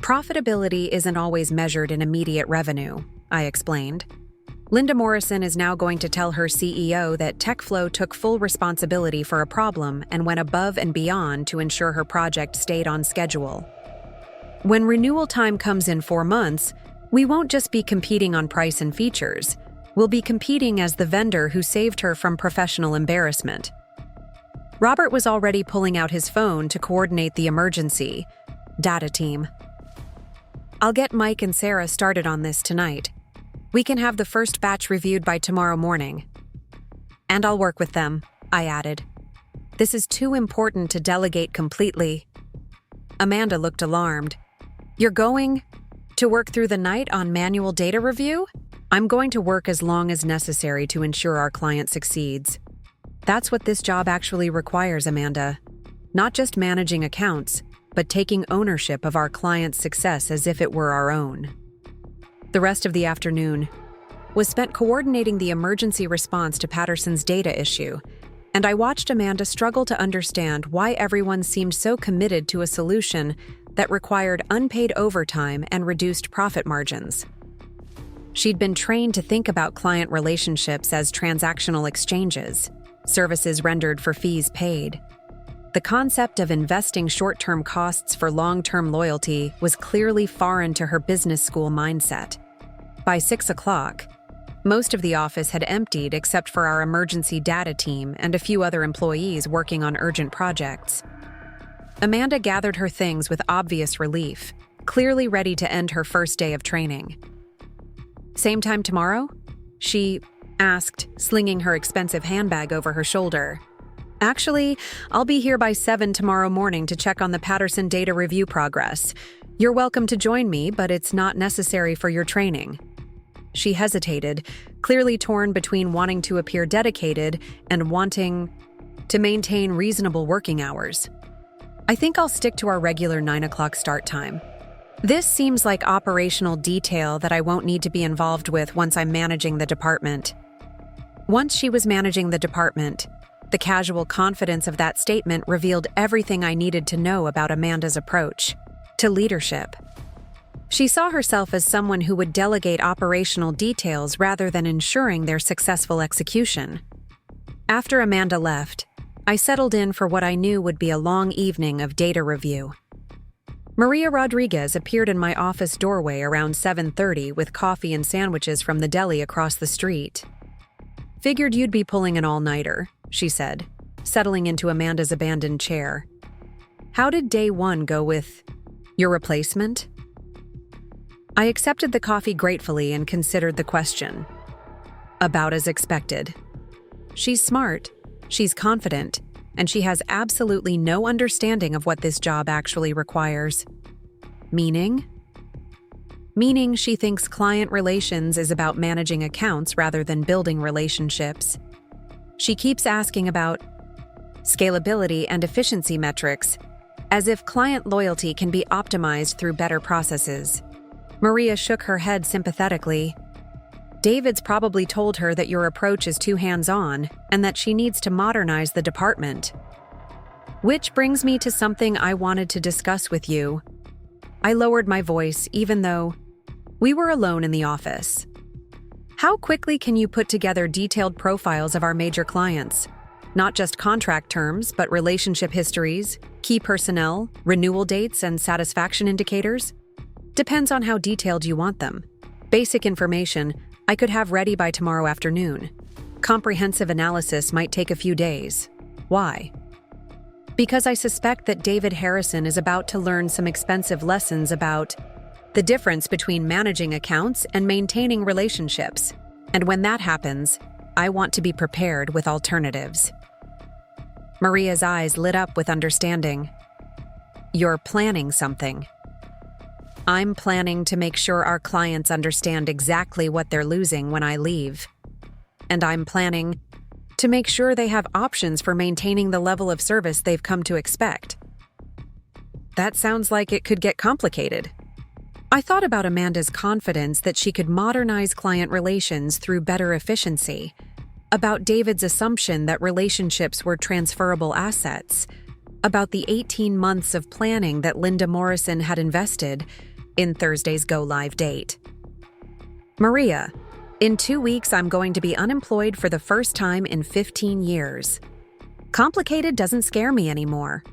Profitability isn't always measured in immediate revenue, I explained. Linda Morrison is now going to tell her CEO that TechFlow took full responsibility for a problem and went above and beyond to ensure her project stayed on schedule. When renewal time comes in 4 months, we won't just be competing on price and features. We'll be competing as the vendor who saved her from professional embarrassment. Robert was already pulling out his phone to coordinate the emergency data team. I'll get Mike and Sarah started on this tonight. We can have the first batch reviewed by tomorrow morning. And I'll work with them, I added. This is too important to delegate completely. Amanda looked alarmed. You're going to work through the night on manual data review? I'm going to work as long as necessary to ensure our client succeeds. That's what this job actually requires, Amanda. Not just managing accounts, but taking ownership of our client's success as if it were our own. The rest of the afternoon was spent coordinating the emergency response to Patterson's data issue, and I watched Amanda struggle to understand why everyone seemed so committed to a solution that required unpaid overtime and reduced profit margins. She'd been trained to think about client relationships as transactional exchanges, services rendered for fees paid. The concept of investing short-term costs for long-term loyalty was clearly foreign to her business school mindset. By 6 o'clock, most of the office had emptied except for our emergency data team and a few other employees working on urgent projects. Amanda gathered her things with obvious relief, clearly ready to end her first day of training. Same time tomorrow? She asked, slinging her expensive handbag over her shoulder. Actually, I'll be here by 7 tomorrow morning to check on the Patterson data review progress. You're welcome to join me, but it's not necessary for your training. She hesitated, clearly torn between wanting to appear dedicated and wanting to maintain reasonable working hours. I think I'll stick to our regular 9 o'clock start time. This seems like operational detail that I won't need to be involved with once I'm managing the department. Once she was managing the department, the casual confidence of that statement revealed everything I needed to know about Amanda's approach to leadership. She saw herself as someone who would delegate operational details rather than ensuring their successful execution. After Amanda left, I settled in for what I knew would be a long evening of data review. Maria Rodriguez appeared in my office doorway around 7:30 with coffee and sandwiches from the deli across the street. "Figured you'd be pulling an all-nighter," she said, settling into Amanda's abandoned chair. "How did day one go with your replacement?" I accepted the coffee gratefully and considered the question. About as expected. She's smart, she's confident, and she has absolutely no understanding of what this job actually requires. Meaning? Meaning she thinks client relations is about managing accounts rather than building relationships. She keeps asking about scalability and efficiency metrics, as if client loyalty can be optimized through better processes. Maria shook her head sympathetically. "David's probably told her that your approach is too hands-on and that she needs to modernize the department. Which brings me to something I wanted to discuss with you." I lowered my voice even though we were alone in the office. "How quickly can you put together detailed profiles of our major clients? Not just contract terms, but relationship histories, key personnel, renewal dates, and satisfaction indicators? Depends on how detailed you want them. Basic information I could have ready by tomorrow afternoon. Comprehensive analysis might take a few days. Why? Because I suspect that David Harrison is about to learn some expensive lessons about the difference between managing accounts and maintaining relationships. And when that happens, I want to be prepared with alternatives." Maria's eyes lit up with understanding. "You're planning something." "I'm planning to make sure our clients understand exactly what they're losing when I leave. And I'm planning to make sure they have options for maintaining the level of service they've come to expect." That sounds like it could get complicated. I thought about Amanda's confidence that she could modernize client relations through better efficiency, about David's assumption that relationships were transferable assets, about the 18 months of planning that Linda Morrison had invested in Thursday's go-live date. "Maria, in 2 weeks I'm going to be unemployed for the first time in 15 years. Complicated doesn't scare me anymore.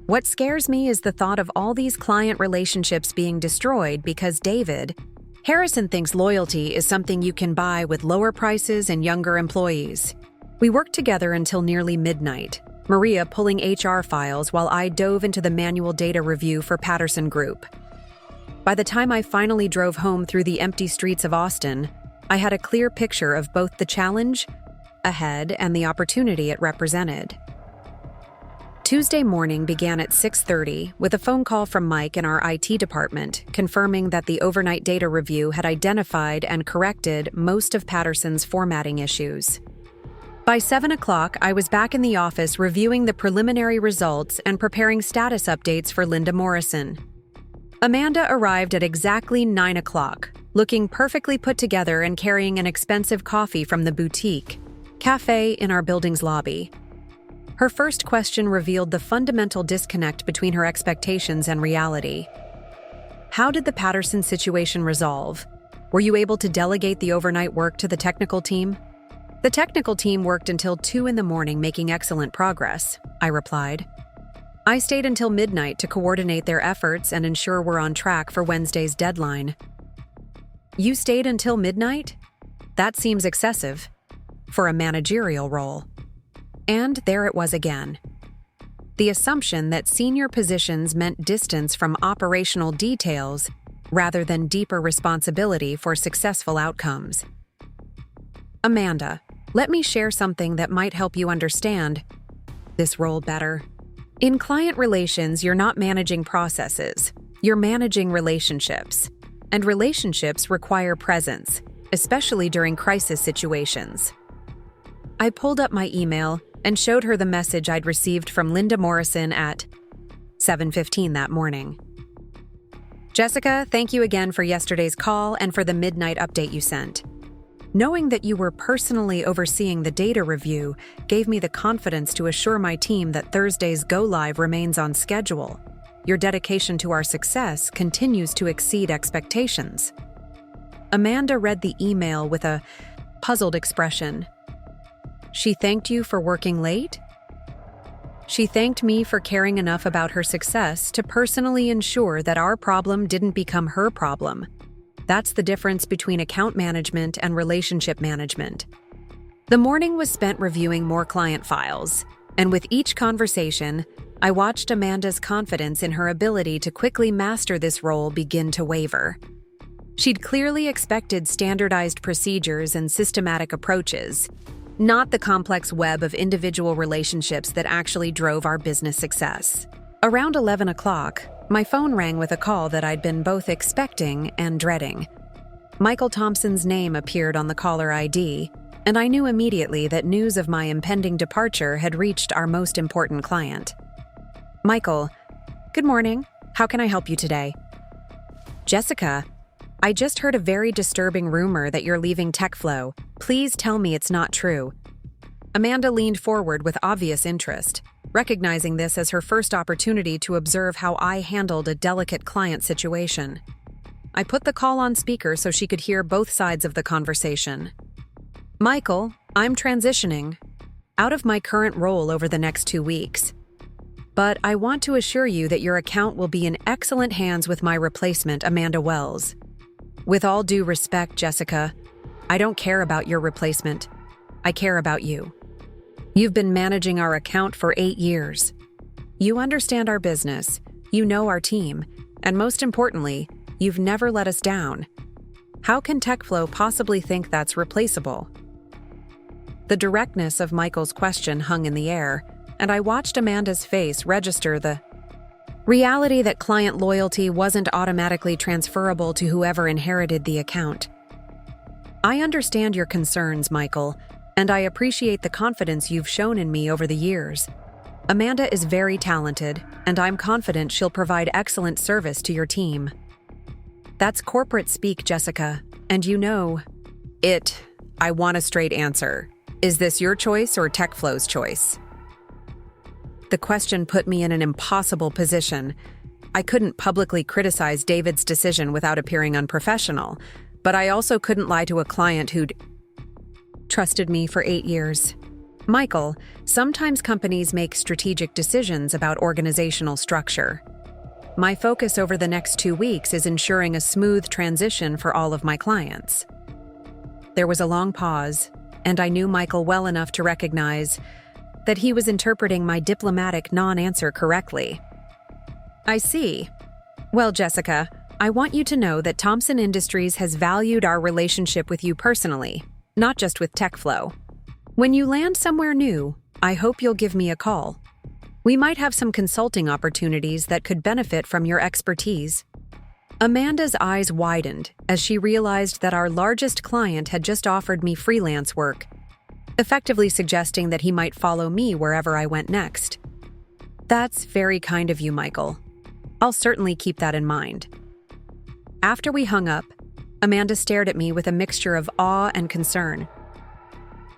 What scares me is the thought of all these client relationships being destroyed because David Harrison thinks loyalty is something you can buy with lower prices and younger employees." We worked together until nearly midnight, Maria pulling HR files while I dove into the manual data review for Patterson Group. By the time I finally drove home through the empty streets of Austin, I had a clear picture of both the challenge ahead and the opportunity it represented. Tuesday morning began at 6:30 with a phone call from Mike in our IT department confirming that the overnight data review had identified and corrected most of Patterson's formatting issues. By 7 o'clock, I was back in the office reviewing the preliminary results and preparing status updates for Linda Morrison. Amanda arrived at exactly 9 o'clock, looking perfectly put together and carrying an expensive coffee from the boutique cafe in our building's lobby. Her first question revealed the fundamental disconnect between her expectations and reality. "How did the Patterson situation resolve? Were you able to delegate the overnight work to the technical team?" "The technical team worked until 2 in the morning, making excellent progress," I replied. "I stayed until midnight to coordinate their efforts and ensure we're on track for Wednesday's deadline." "You stayed until midnight? That seems excessive for a managerial role." And there it was again. The assumption that senior positions meant distance from operational details rather than deeper responsibility for successful outcomes. "Amanda, let me share something that might help you understand this role better. In client relations, you're not managing processes, you're managing relationships. And relationships require presence, especially during crisis situations." I pulled up my email and showed her the message I'd received from Linda Morrison at 7:15 that morning. "Jessica, thank you again for yesterday's call and for the midnight update you sent. Knowing that you were personally overseeing the data review gave me the confidence to assure my team that Thursday's go-live remains on schedule. Your dedication to our success continues to exceed expectations." Amanda read the email with a puzzled expression. "She thanked you for working late?" She thanked me for caring enough about her success to personally ensure that our problem didn't become her problem. That's the difference between account management and relationship management. The morning was spent reviewing more client files, and with each conversation, I watched Amanda's confidence in her ability to quickly master this role begin to waver. She'd clearly expected standardized procedures and systematic approaches, not the complex web of individual relationships that actually drove our business success. Around 11 o'clock, my phone rang with a call that I'd been both expecting and dreading. Michael Thompson's name appeared on the caller ID, and I knew immediately that news of my impending departure had reached our most important client. Michael, good morning. How can I help you today? Jessica, I just heard a very disturbing rumor that you're leaving TechFlow. Please tell me it's not true. Amanda leaned forward with obvious interest, recognizing this as her first opportunity to observe how I handled a delicate client situation. I put the call on speaker so she could hear both sides of the conversation. Michael, I'm transitioning out of my current role over the next 2 weeks. But I want to assure you that your account will be in excellent hands with my replacement, Amanda Wells. With all due respect, Jessica, I don't care about your replacement. I care about you. You've been managing our account for 8 years. You understand our business, you know our team, and most importantly, you've never let us down. How can TechFlow possibly think that's replaceable? The directness of Michael's question hung in the air, and I watched Amanda's face register the reality that client loyalty wasn't automatically transferable to whoever inherited the account. I understand your concerns, Michael, and I appreciate the confidence you've shown in me over the years. Amanda is very talented, and I'm confident she'll provide excellent service to your team. That's corporate speak, Jessica, and you know it. I want a straight answer. Is this your choice or TechFlow's choice? The question put me in an impossible position. I couldn't publicly criticize David's decision without appearing unprofessional, but I also couldn't lie to a client who'd trusted me for 8 years. Michael, sometimes companies make strategic decisions about organizational structure. My focus over the next 2 weeks is ensuring a smooth transition for all of my clients. There was a long pause, and I knew Michael well enough to recognize that he was interpreting my diplomatic non-answer correctly. I see. Well, Jessica, I want you to know that Thompson Industries has valued our relationship with you personally, not just with TechFlow. When you land somewhere new, I hope you'll give me a call. We might have some consulting opportunities that could benefit from your expertise. Amanda's eyes widened as she realized that our largest client had just offered me freelance work, effectively suggesting that he might follow me wherever I went next. That's very kind of you, Michael. I'll certainly keep that in mind. After we hung up, Amanda stared at me with a mixture of awe and concern.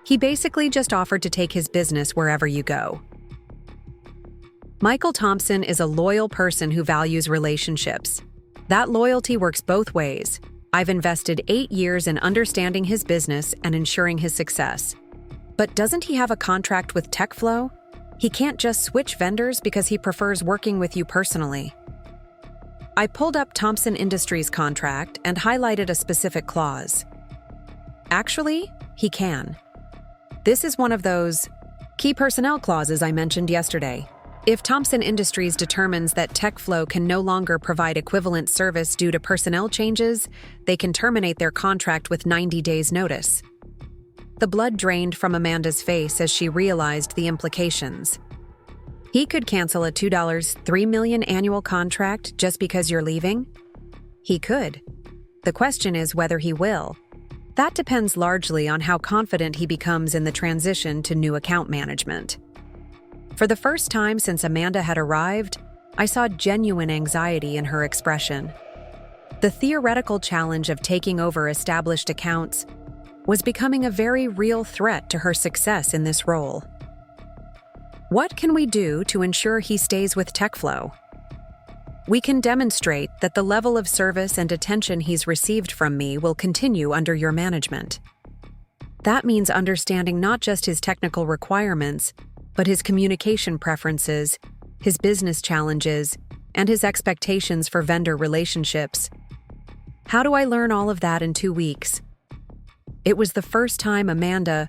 He basically just offered to take his business wherever you go. Michael Thompson is a loyal person who values relationships. That loyalty works both ways. I've invested 8 years in understanding his business and ensuring his success. But doesn't he have a contract with TechFlow? He can't just switch vendors because he prefers working with you personally. I pulled up Thompson Industries' contract and highlighted a specific clause. Actually, he can. This is one of those key personnel clauses I mentioned yesterday. If Thompson Industries determines that TechFlow can no longer provide equivalent service due to personnel changes, they can terminate their contract with 90 days' notice. The blood drained from Amanda's face as she realized the implications. He could cancel a $3 million annual contract just because you're leaving? He could. The question is whether he will. That depends largely on how confident he becomes in the transition to new account management. For the first time since Amanda had arrived, I saw genuine anxiety in her expression. The theoretical challenge of taking over established accounts was becoming a very real threat to her success in this role. What can we do to ensure he stays with TechFlow? We can demonstrate that the level of service and attention he's received from me will continue under your management. That means understanding not just his technical requirements, but his communication preferences, his business challenges, and his expectations for vendor relationships. How do I learn all of that in 2 weeks? It was the first time Amanda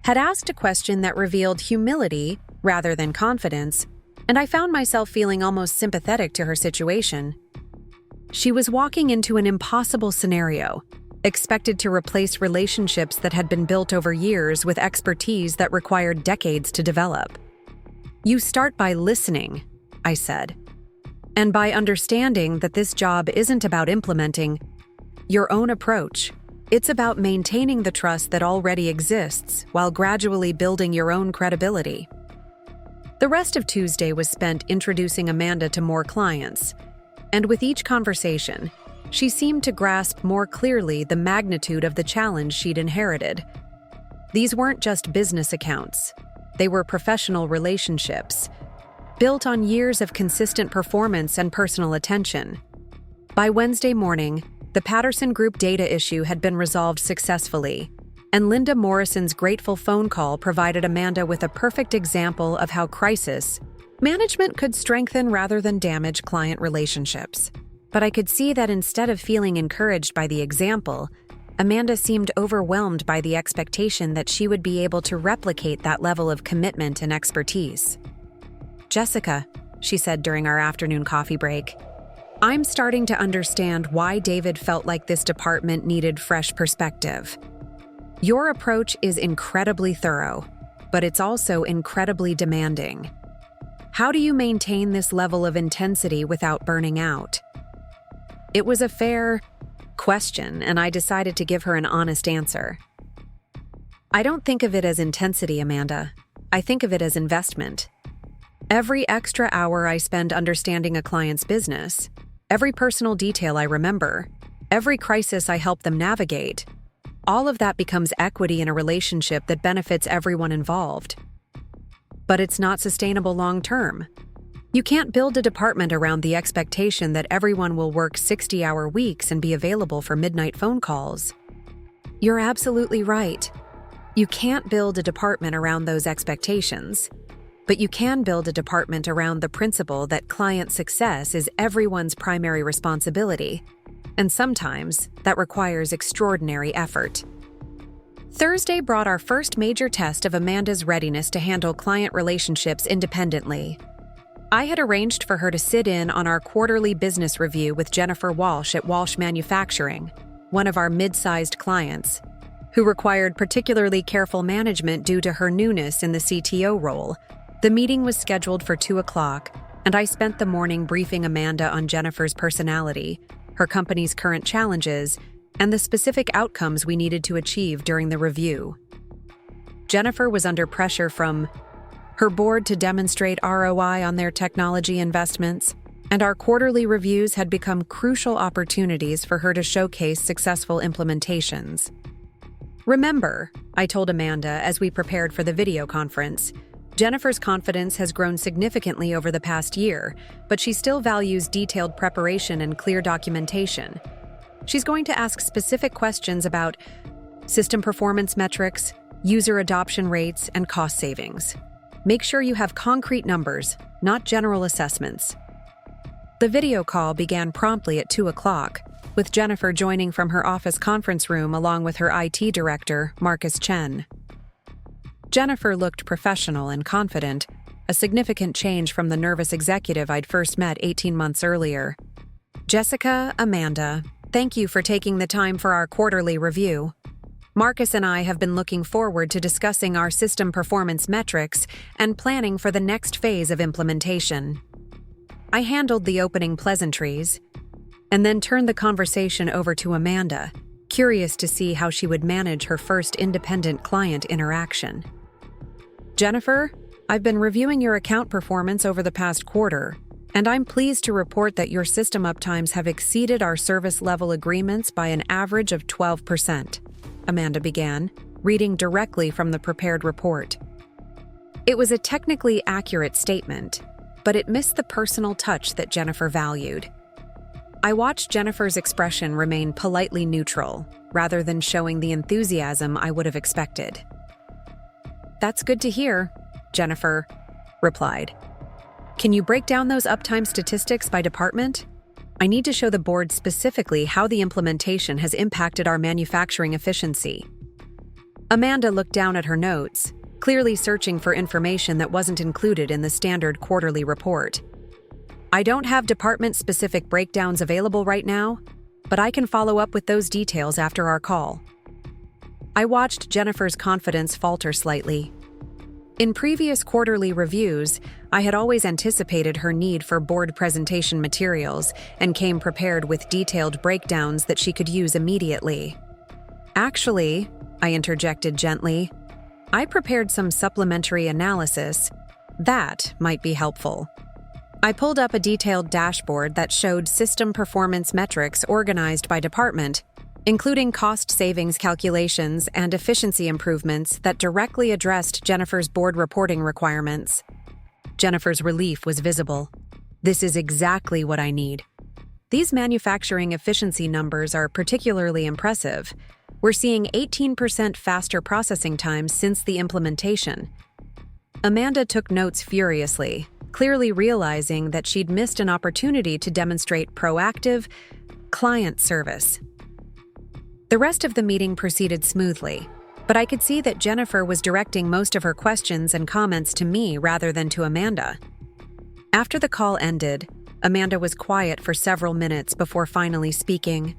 had asked a question that revealed humility rather than confidence, and I found myself feeling almost sympathetic to her situation. She was walking into an impossible scenario, expected to replace relationships that had been built over years with expertise that required decades to develop. "You start by listening," I said, "and by understanding that this job isn't about implementing your own approach. It's about maintaining the trust that already exists while gradually building your own credibility." The rest of Tuesday was spent introducing Amanda to more clients, and with each conversation, she seemed to grasp more clearly the magnitude of the challenge she'd inherited. These weren't just business accounts. They were professional relationships, built on years of consistent performance and personal attention. By Wednesday morning, the Patterson Group data issue had been resolved successfully, and Linda Morrison's grateful phone call provided Amanda with a perfect example of how crisis management could strengthen rather than damage client relationships. But I could see that instead of feeling encouraged by the example, Amanda seemed overwhelmed by the expectation that she would be able to replicate that level of commitment and expertise. "Jessica," she said during our afternoon coffee break, "I'm starting to understand why David felt like this department needed fresh perspective. Your approach is incredibly thorough, but it's also incredibly demanding. How do you maintain this level of intensity without burning out?" It was a fair question, and I decided to give her an honest answer. "I don't think of it as intensity, Amanda. I think of it as investment. Every extra hour I spend understanding a client's business, every personal detail I remember, every crisis I help them navigate, all of that becomes equity in a relationship that benefits everyone involved. But it's not sustainable long-term. You can't build a department around the expectation that everyone will work 60-hour weeks and be available for midnight phone calls." "You're absolutely right. You can't build a department around those expectations, but you can build a department around the principle that client success is everyone's primary responsibility, and sometimes that requires extraordinary effort." Thursday brought our first major test of Amanda's readiness to handle client relationships independently. I had arranged for her to sit in on our quarterly business review with Jennifer Walsh at Walsh Manufacturing, one of our mid-sized clients, who required particularly careful management due to her newness in the CTO role. The meeting was scheduled for 2 o'clock, and I spent the morning briefing Amanda on Jennifer's personality, her company's current challenges, and the specific outcomes we needed to achieve during the review. Jennifer was under pressure from her board to demonstrate ROI on their technology investments, and our quarterly reviews had become crucial opportunities for her to showcase successful implementations. "Remember," I told Amanda as we prepared for the video conference, "Jennifer's confidence has grown significantly over the past year, but she still values detailed preparation and clear documentation. She's going to ask specific questions about system performance metrics, user adoption rates, and cost savings. Make sure you have concrete numbers, not general assessments." The video call began promptly at 2 o'clock, with Jennifer joining from her office conference room along with her IT director, Marcus Chen. Jennifer looked professional and confident, a significant change from the nervous executive I'd first met 18 months earlier. "Jessica, Amanda, thank you for taking the time for our quarterly review. Marcus and I have been looking forward to discussing our system performance metrics and planning for the next phase of implementation." I handled the opening pleasantries, and then turned the conversation over to Amanda, curious to see how she would manage her first independent client interaction. "Jennifer, I've been reviewing your account performance over the past quarter, and I'm pleased to report that your system uptimes have exceeded our service level agreements by an average of 12%. Amanda began, reading directly from the prepared report. It was a technically accurate statement, but it missed the personal touch that Jennifer valued. I watched Jennifer's expression remain politely neutral, rather than showing the enthusiasm I would have expected. "That's good to hear. Jennifer replied. "Can you break down those uptime statistics by department? I need to show the board specifically how the implementation has impacted our manufacturing efficiency." Amanda looked down at her notes, clearly searching for information that wasn't included in the standard quarterly report. "I don't have department-specific breakdowns available right now, but I can follow up with those details after our call." I watched Jennifer's confidence falter slightly. In previous quarterly reviews, I had always anticipated her need for board presentation materials and came prepared with detailed breakdowns that she could use immediately. "Actually," I interjected gently, "I prepared some supplementary analysis. That might be helpful." I pulled up a detailed dashboard that showed system performance metrics organized by department, including cost savings calculations and efficiency improvements that directly addressed Jennifer's board reporting requirements. Jennifer's relief was visible. "This is exactly what I need. These manufacturing efficiency numbers are particularly impressive. We're seeing 18% faster processing times since the implementation." Amanda took notes furiously, clearly realizing that she'd missed an opportunity to demonstrate proactive client service. The rest of the meeting proceeded smoothly, but I could see that Jennifer was directing most of her questions and comments to me rather than to Amanda. After the call ended, Amanda was quiet for several minutes before finally speaking.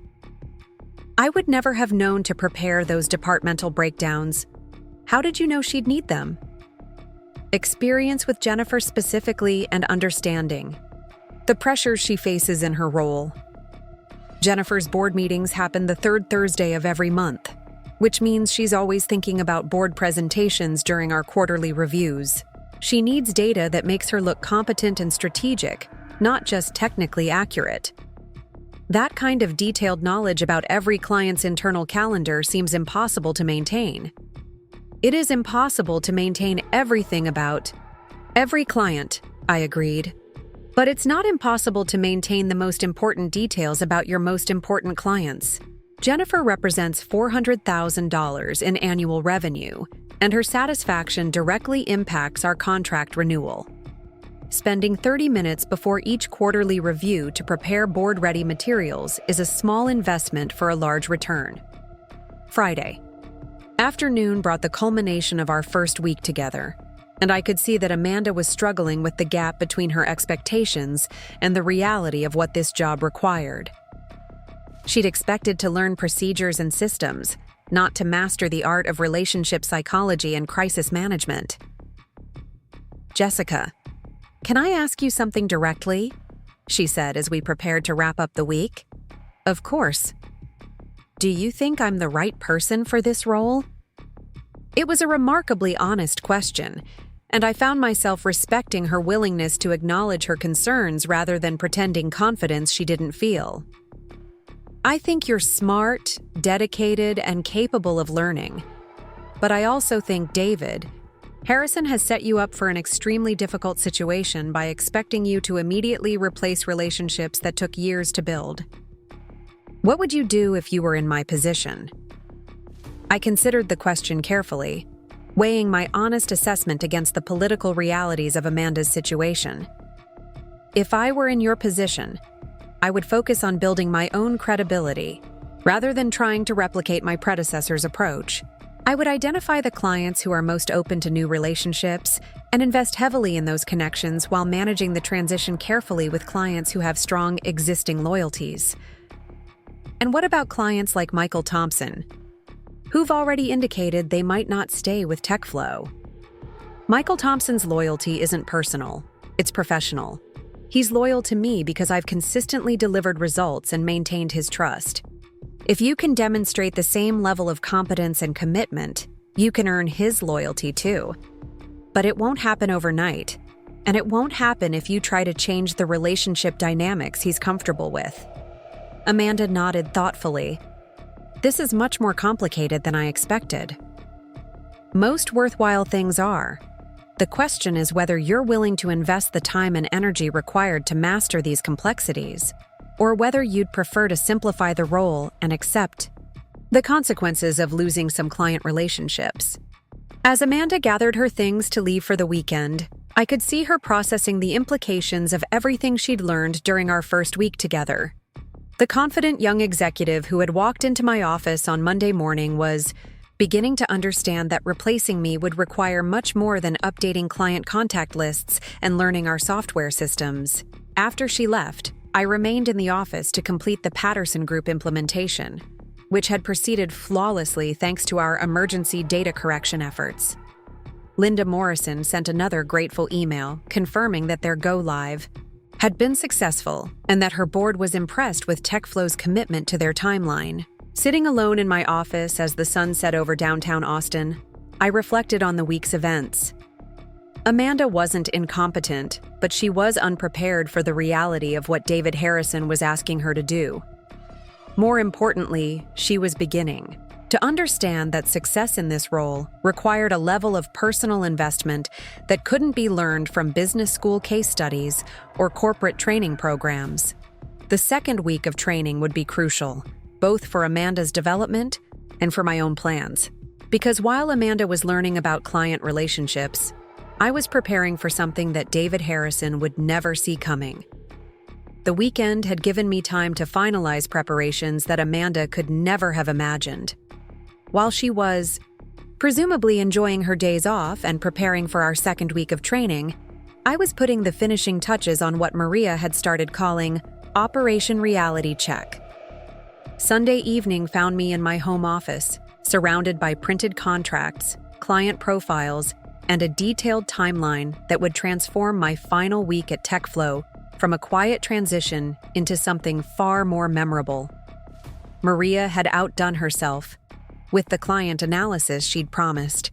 "I would never have known to prepare those departmental breakdowns. How did you know she'd need them?" "Experience with Jennifer specifically and understanding the pressures she faces in her role. Jennifer's board meetings happen the third Thursday of every month, which means she's always thinking about board presentations during our quarterly reviews. She needs data that makes her look competent and strategic, not just technically accurate. That kind of detailed knowledge about every client's internal calendar seems impossible to maintain. It is impossible to maintain everything about every client," I agreed. "But it's not impossible to maintain the most important details about your most important clients. Jennifer represents $400,000 in annual revenue, and her satisfaction directly impacts our contract renewal. Spending 30 minutes before each quarterly review to prepare board-ready materials is a small investment for a large return." Friday. Afternoon brought the culmination of our first week together, and I could see that Amanda was struggling with the gap between her expectations and the reality of what this job required. She'd expected to learn procedures and systems, not to master the art of relationship psychology and crisis management. "Jessica, can I ask you something directly?" she said as we prepared to wrap up the week. "Of course. Do you think I'm the right person for this role?" It was a remarkably honest question, and I found myself respecting her willingness to acknowledge her concerns rather than pretending confidence she didn't feel. "I think you're smart, dedicated, and capable of learning. But I also think Harrison has set you up for an extremely difficult situation by expecting you to immediately replace relationships that took years to build. What would you do if you were in my position?" I considered the question carefully, weighing my honest assessment against the political realities of Amanda's situation. "If I were in your position, I would focus on building my own credibility, rather than trying to replicate my predecessor's approach. I would identify the clients who are most open to new relationships and invest heavily in those connections while managing the transition carefully with clients who have strong existing loyalties. And what about clients like Michael Thompson, who've already indicated they might not stay with TechFlow? Michael Thompson's loyalty isn't personal, it's professional. He's loyal to me because I've consistently delivered results and maintained his trust. If you can demonstrate the same level of competence and commitment, you can earn his loyalty too. But it won't happen overnight, and it won't happen if you try to change the relationship dynamics he's comfortable with." Amanda nodded thoughtfully. "This is much more complicated than I expected." "Most worthwhile things are. The question is whether you're willing to invest the time and energy required to master these complexities, or whether you'd prefer to simplify the role and accept the consequences of losing some client relationships." As Amanda gathered her things to leave for the weekend, I could see her processing the implications of everything she'd learned during our first week together. The confident young executive who had walked into my office on Monday morning was beginning to understand that replacing me would require much more than updating client contact lists and learning our software systems. After she left, I remained in the office to complete the Patterson Group implementation, which had proceeded flawlessly thanks to our emergency data correction efforts. Linda Morrison sent another grateful email confirming that their go-live had been successful and that her board was impressed with TechFlow's commitment to their timeline. Sitting alone in my office as the sun set over downtown Austin, I reflected on the week's events. Amanda wasn't incompetent, but she was unprepared for the reality of what David Harrison was asking her to do. More importantly, she was beginning to understand that success in this role required a level of personal investment that couldn't be learned from business school case studies or corporate training programs. The second week of training would be crucial, both for Amanda's development and for my own plans. Because while Amanda was learning about client relationships, I was preparing for something that David Harrison would never see coming. The weekend had given me time to finalize preparations that Amanda could never have imagined. While she was, presumably enjoying her days off and preparing for our second week of training, I was putting the finishing touches on what Maria had started calling Operation Reality Check. Sunday evening found me in my home office, surrounded by printed contracts, client profiles, and a detailed timeline that would transform my final week at TechFlow from a quiet transition into something far more memorable. Maria had outdone herself with the client analysis she'd promised.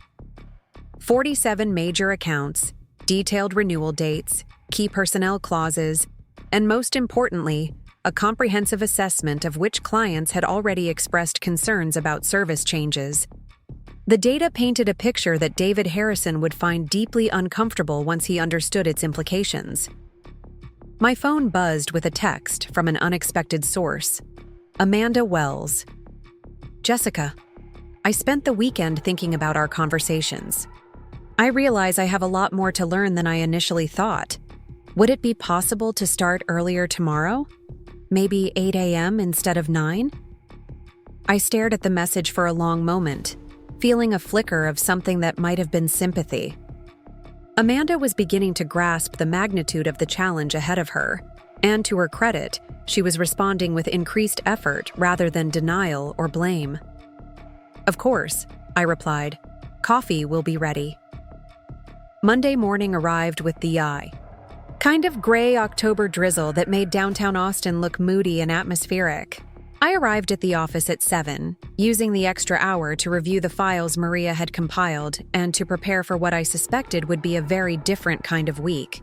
47 major accounts, detailed renewal dates, key personnel clauses, and most importantly, a comprehensive assessment of which clients had already expressed concerns about service changes. The data painted a picture that David Harrison would find deeply uncomfortable once he understood its implications. My phone buzzed with a text from an unexpected source. Amanda Wells. Jessica, I spent the weekend thinking about our conversations. I realize I have a lot more to learn than I initially thought. Would it be possible to start earlier tomorrow? Maybe 8 a.m. instead of 9? I stared at the message for a long moment, feeling a flicker of something that might have been sympathy. Amanda was beginning to grasp the magnitude of the challenge ahead of her, and to her credit, she was responding with increased effort rather than denial or blame. Of course, I replied. Coffee will be ready. Monday morning arrived with the kind of gray October drizzle that made downtown Austin look moody and atmospheric. I arrived at the office at 7, using the extra hour to review the files Maria had compiled and to prepare for what I suspected would be a very different kind of week.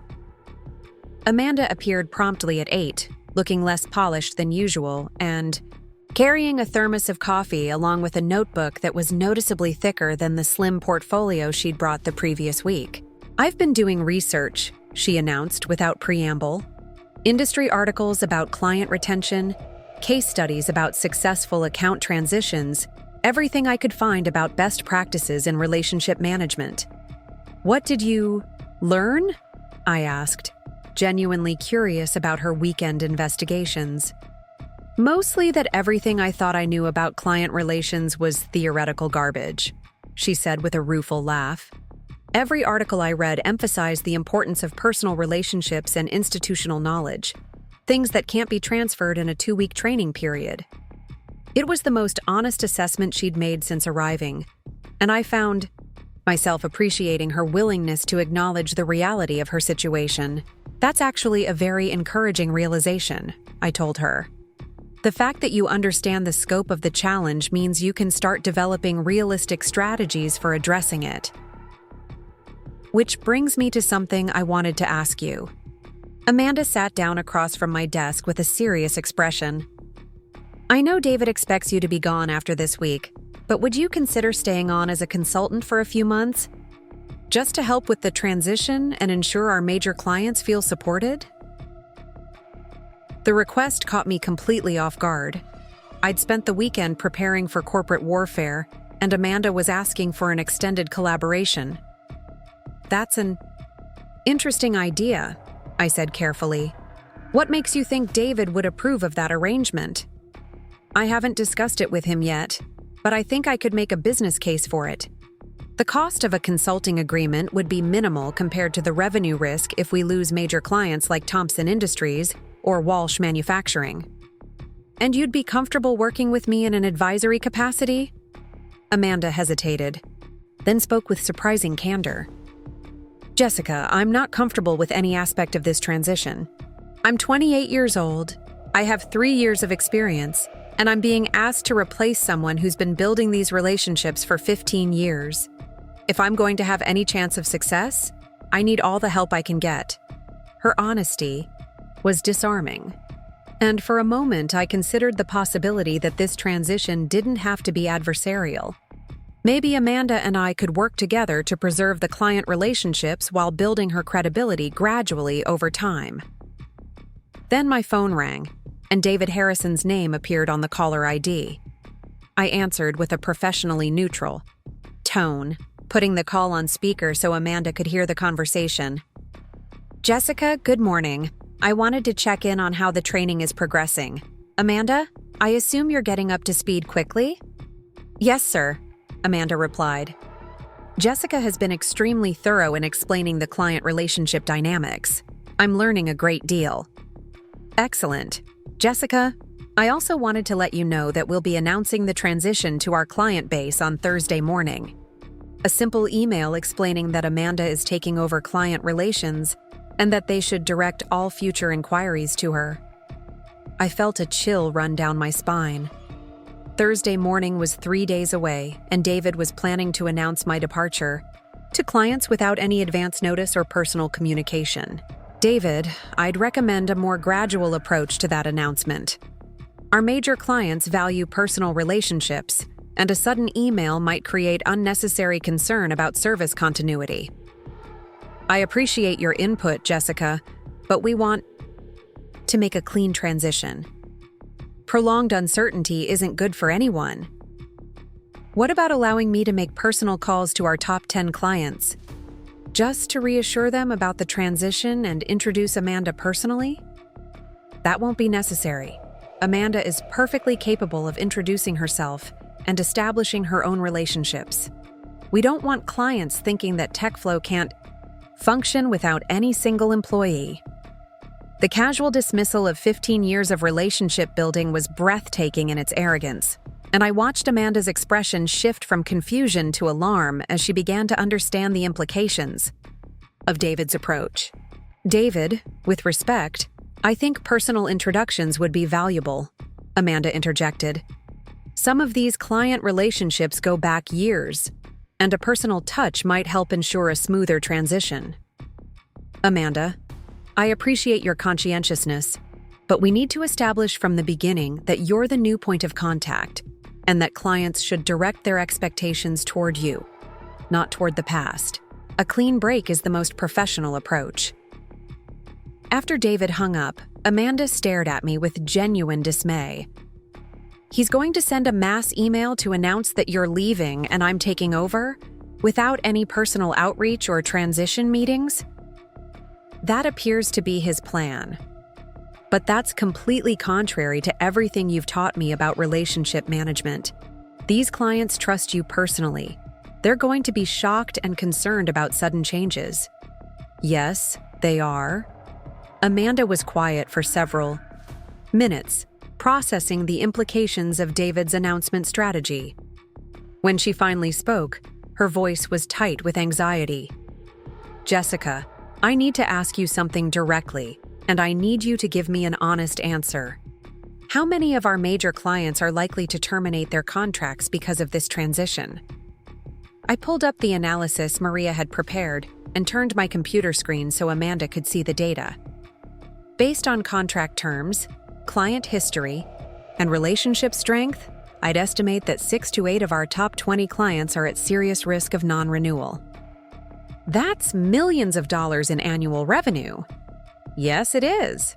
Amanda appeared promptly at 8, looking less polished than usual and carrying a thermos of coffee along with a notebook that was noticeably thicker than the slim portfolio she'd brought the previous week. I've been doing research, she announced without preamble. Industry articles about client retention, case studies about successful account transitions, everything I could find about best practices in relationship management. What did you learn? I asked, genuinely curious about her weekend investigations. Mostly that everything I thought I knew about client relations was theoretical garbage, she said with a rueful laugh. Every article I read emphasized the importance of personal relationships and institutional knowledge, things that can't be transferred in a 2-week training period. It was the most honest assessment she'd made since arriving, and I found myself appreciating her willingness to acknowledge the reality of her situation. That's actually a very encouraging realization, I told her. The fact that you understand the scope of the challenge means you can start developing realistic strategies for addressing it. Which brings me to something I wanted to ask you. Amanda sat down across from my desk with a serious expression. I know David expects you to be gone after this week, but would you consider staying on as a consultant for a few months? Just to help with the transition and ensure our major clients feel supported? The request caught me completely off guard. I'd spent the weekend preparing for corporate warfare, and Amanda was asking for an extended collaboration. That's an interesting idea, I said carefully. What makes you think David would approve of that arrangement? I haven't discussed it with him yet, but I think I could make a business case for it. The cost of a consulting agreement would be minimal compared to the revenue risk if we lose major clients like Thompson Industries or Walsh Manufacturing. And you'd be comfortable working with me in an advisory capacity? Amanda hesitated, then spoke with surprising candor. Jessica, I'm not comfortable with any aspect of this transition. I'm 28 years old, I have 3 years of experience, and I'm being asked to replace someone who's been building these relationships for 15 years. If I'm going to have any chance of success, I need all the help I can get. Her honesty was disarming. And for a moment, I considered the possibility that this transition didn't have to be adversarial. Maybe Amanda and I could work together to preserve the client relationships while building her credibility gradually over time. Then my phone rang, and David Harrison's name appeared on the caller ID. I answered with a professionally neutral tone, putting the call on speaker so Amanda could hear the conversation. Jessica, good morning. I wanted to check in on how the training is progressing. Amanda, I assume you're getting up to speed quickly? Yes, sir, Amanda replied. Jessica has been extremely thorough in explaining the client relationship dynamics. I'm learning a great deal. Excellent. Jessica, I also wanted to let you know that we'll be announcing the transition to our client base on Thursday morning. A simple email explaining that Amanda is taking over client relations and that they should direct all future inquiries to her. I felt a chill run down my spine. Thursday morning was 3 days away, and David was planning to announce my departure to clients without any advance notice or personal communication. David, I'd recommend a more gradual approach to that announcement. Our major clients value personal relationships, and a sudden email might create unnecessary concern about service continuity. I appreciate your input, Jessica, but we want to make a clean transition. Prolonged uncertainty isn't good for anyone. What about allowing me to make personal calls to our top 10 clients, just to reassure them about the transition and introduce Amanda personally? That won't be necessary. Amanda is perfectly capable of introducing herself and establishing her own relationships. We don't want clients thinking that TechFlow can't function without any single employee. The casual dismissal of 15 years of relationship building was breathtaking in its arrogance, and I watched Amanda's expression shift from confusion to alarm as she began to understand the implications of David's approach. David, with respect, I think personal introductions would be valuable, Amanda interjected. Some of these client relationships go back years, and a personal touch might help ensure a smoother transition. Amanda, I appreciate your conscientiousness, but we need to establish from the beginning that you're the new point of contact and that clients should direct their expectations toward you, not toward the past. A clean break is the most professional approach. After David hung up, Amanda stared at me with genuine dismay. He's going to send a mass email to announce that you're leaving and I'm taking over, without any personal outreach or transition meetings? That appears to be his plan. But that's completely contrary to everything you've taught me about relationship management. These clients trust you personally. They're going to be shocked and concerned about sudden changes. Yes, they are. Amanda was quiet for several minutes, processing the implications of David's announcement strategy. When she finally spoke, her voice was tight with anxiety. Jessica, I need to ask you something directly, and I need you to give me an honest answer. How many of our major clients are likely to terminate their contracts because of this transition? I pulled up the analysis Maria had prepared and turned my computer screen so Amanda could see the data. Based on contract terms, client history, and relationship strength, I'd estimate that 6 to 8 of our top 20 clients are at serious risk of non-renewal. That's millions of dollars in annual revenue. Yes, it is.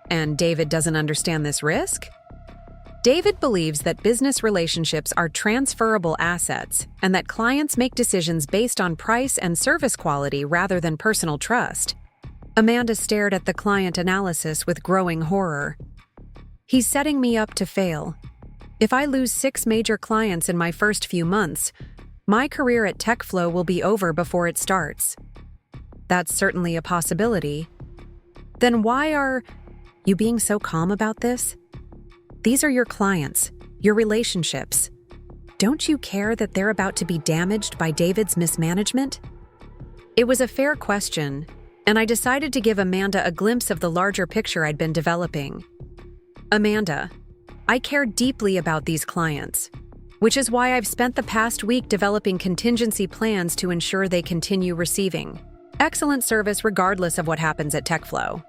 And David doesn't understand this risk? David believes that business relationships are transferable assets and that clients make decisions based on price and service quality rather than personal trust. Amanda stared at the client analysis with growing horror. He's setting me up to fail. If I lose 6 major clients in my first few months, my career at TechFlow will be over before it starts. That's certainly a possibility. Then why are you being so calm about this? These are your clients, your relationships. Don't you care that they're about to be damaged by David's mismanagement? It was a fair question, and I decided to give Amanda a glimpse of the larger picture I'd been developing. Amanda, I care deeply about these clients, which is why I've spent the past week developing contingency plans to ensure they continue receiving excellent service regardless of what happens at TechFlow.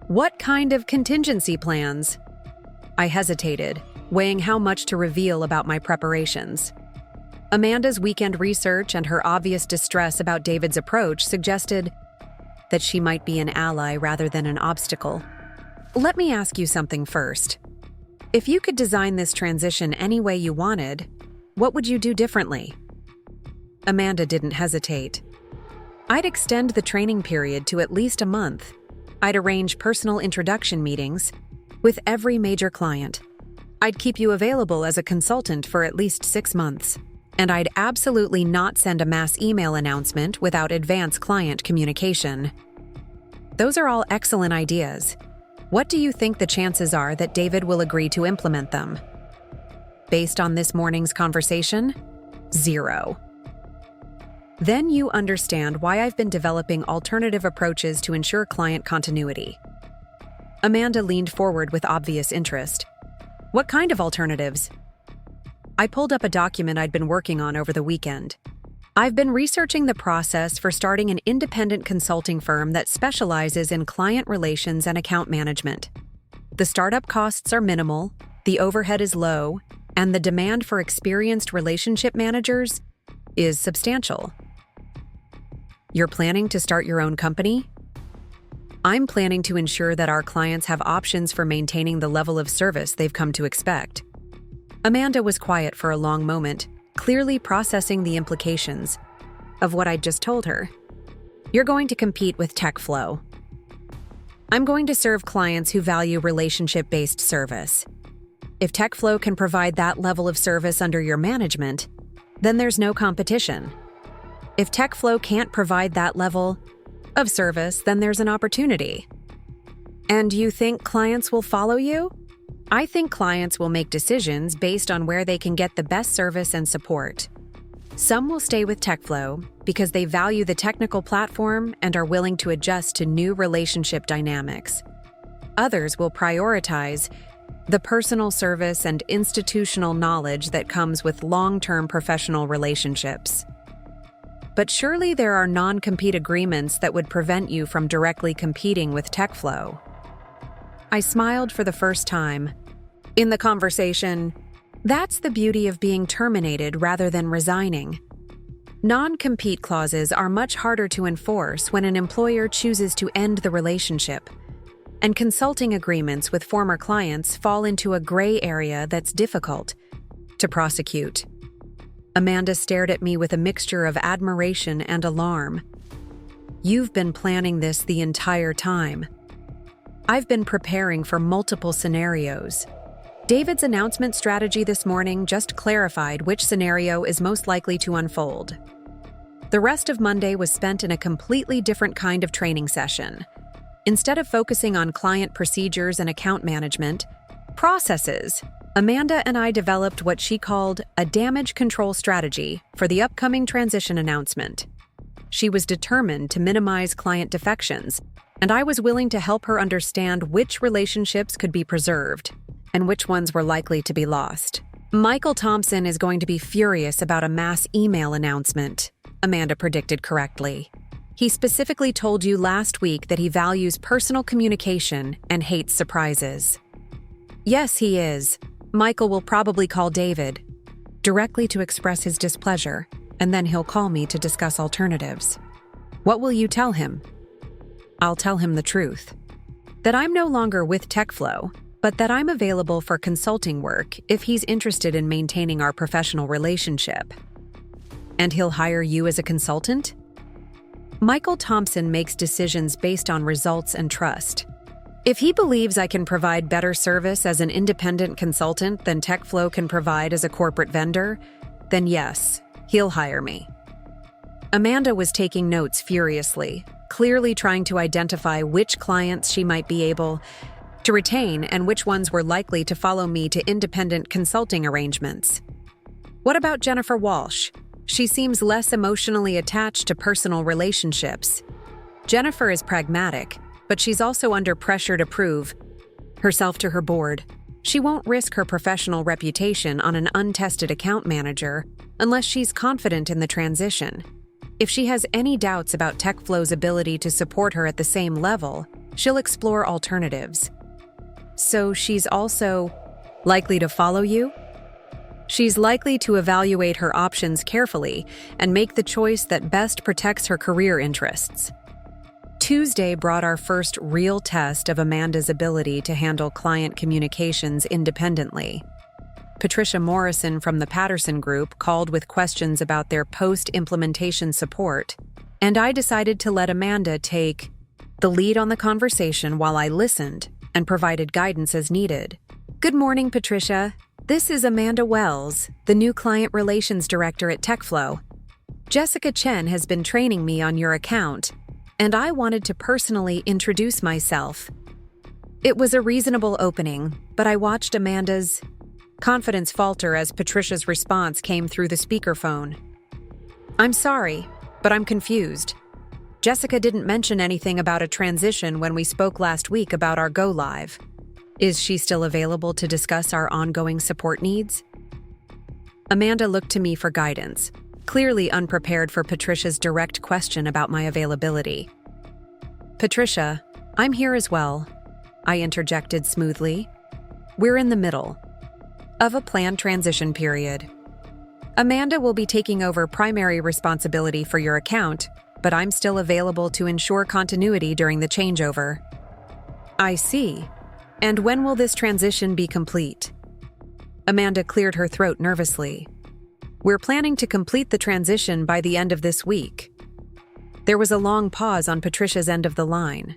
What kind of contingency plans? I hesitated, weighing how much to reveal about my preparations. Amanda's weekend research and her obvious distress about David's approach suggested that she might be an ally rather than an obstacle. Let me ask you something first. If you could design this transition any way you wanted, what would you do differently? Amanda didn't hesitate. I'd extend the training period to at least a month. I'd arrange personal introduction meetings with every major client. I'd keep you available as a consultant for at least 6 months. And I'd absolutely not send a mass email announcement without advance client communication. Those are all excellent ideas. What do you think the chances are that David will agree to implement them? Based on this morning's conversation, 0. Then you understand why I've been developing alternative approaches to ensure client continuity. Amanda leaned forward with obvious interest. What kind of alternatives? I pulled up a document I'd been working on over the weekend. I've been researching the process for starting an independent consulting firm that specializes in client relations and account management. The startup costs are minimal, the overhead is low, and the demand for experienced relationship managers is substantial. You're planning to start your own company? I'm planning to ensure that our clients have options for maintaining the level of service they've come to expect. Amanda was quiet for a long moment, clearly processing the implications of what I'd just told her. You're going to compete with TechFlow. I'm going to serve clients who value relationship-based service. If TechFlow can provide that level of service under your management, then there's no competition. If TechFlow can't provide that level of service, then there's an opportunity. And you think clients will follow you? I think clients will make decisions based on where they can get the best service and support. Some will stay with TechFlow because they value the technical platform and are willing to adjust to new relationship dynamics. Others will prioritize the personal service and institutional knowledge that comes with long-term professional relationships. But surely there are non-compete agreements that would prevent you from directly competing with TechFlow. I smiled for the first time. In the conversation, that's the beauty of being terminated rather than resigning. Non-compete clauses are much harder to enforce when an employer chooses to end the relationship, and consulting agreements with former clients fall into a gray area that's difficult to prosecute. Amanda stared at me with a mixture of admiration and alarm. You've been planning this the entire time. I've been preparing for multiple scenarios. David's announcement strategy this morning just clarified which scenario is most likely to unfold. The rest of Monday was spent in a completely different kind of training session. Instead of focusing on client procedures and account management, processes, Amanda and I developed what she called a damage control strategy for the upcoming transition announcement. She was determined to minimize client defections, and I was willing to help her understand which relationships could be preserved and which ones were likely to be lost. Michael Thompson is going to be furious about a mass email announcement, Amanda predicted correctly. He specifically told you last week that he values personal communication and hates surprises. Yes, he is. Michael will probably call David directly to express his displeasure, and then he'll call me to discuss alternatives. What will you tell him? I'll tell him the truth. That I'm no longer with TechFlow, but that I'm available for consulting work if he's interested in maintaining our professional relationship. And he'll hire you as a consultant? Michael Thompson makes decisions based on results and trust. If he believes I can provide better service as an independent consultant than TechFlow can provide as a corporate vendor, then yes, he'll hire me. Amanda was taking notes furiously, clearly trying to identify which clients she might be able to retain and which ones were likely to follow me to independent consulting arrangements. What about Jennifer Walsh? She seems less emotionally attached to personal relationships. Jennifer is pragmatic, but she's also under pressure to prove herself to her board. She won't risk her professional reputation on an untested account manager unless she's confident in the transition. If she has any doubts about TechFlow's ability to support her at the same level, she'll explore alternatives. So she's also likely to follow you? She's likely to evaluate her options carefully and make the choice that best protects her career interests. Tuesday brought our first real test of Amanda's ability to handle client communications independently. Patricia Morrison from the Patterson Group called with questions about their post-implementation support, and I decided to let Amanda take the lead on the conversation while I listened and provided guidance as needed. Good morning, Patricia. This is Amanda Wells, the new Client Relations Director at TechFlow. Jessica Chen has been training me on your account, and I wanted to personally introduce myself. It was a reasonable opening, but I watched Amanda's confidence falter as Patricia's response came through the speakerphone. I'm sorry, but I'm confused. Jessica didn't mention anything about a transition when we spoke last week about our go-live. Is she still available to discuss our ongoing support needs? Amanda looked to me for guidance, clearly unprepared for Patricia's direct question about my availability. Patricia, I'm here as well, I interjected smoothly. We're in the middle of a planned transition period. Amanda will be taking over primary responsibility for your account, but I'm still available to ensure continuity during the changeover. I see. And when will this transition be complete? Amanda cleared her throat nervously. We're planning to complete the transition by the end of this week. There was a long pause on Patricia's end of the line.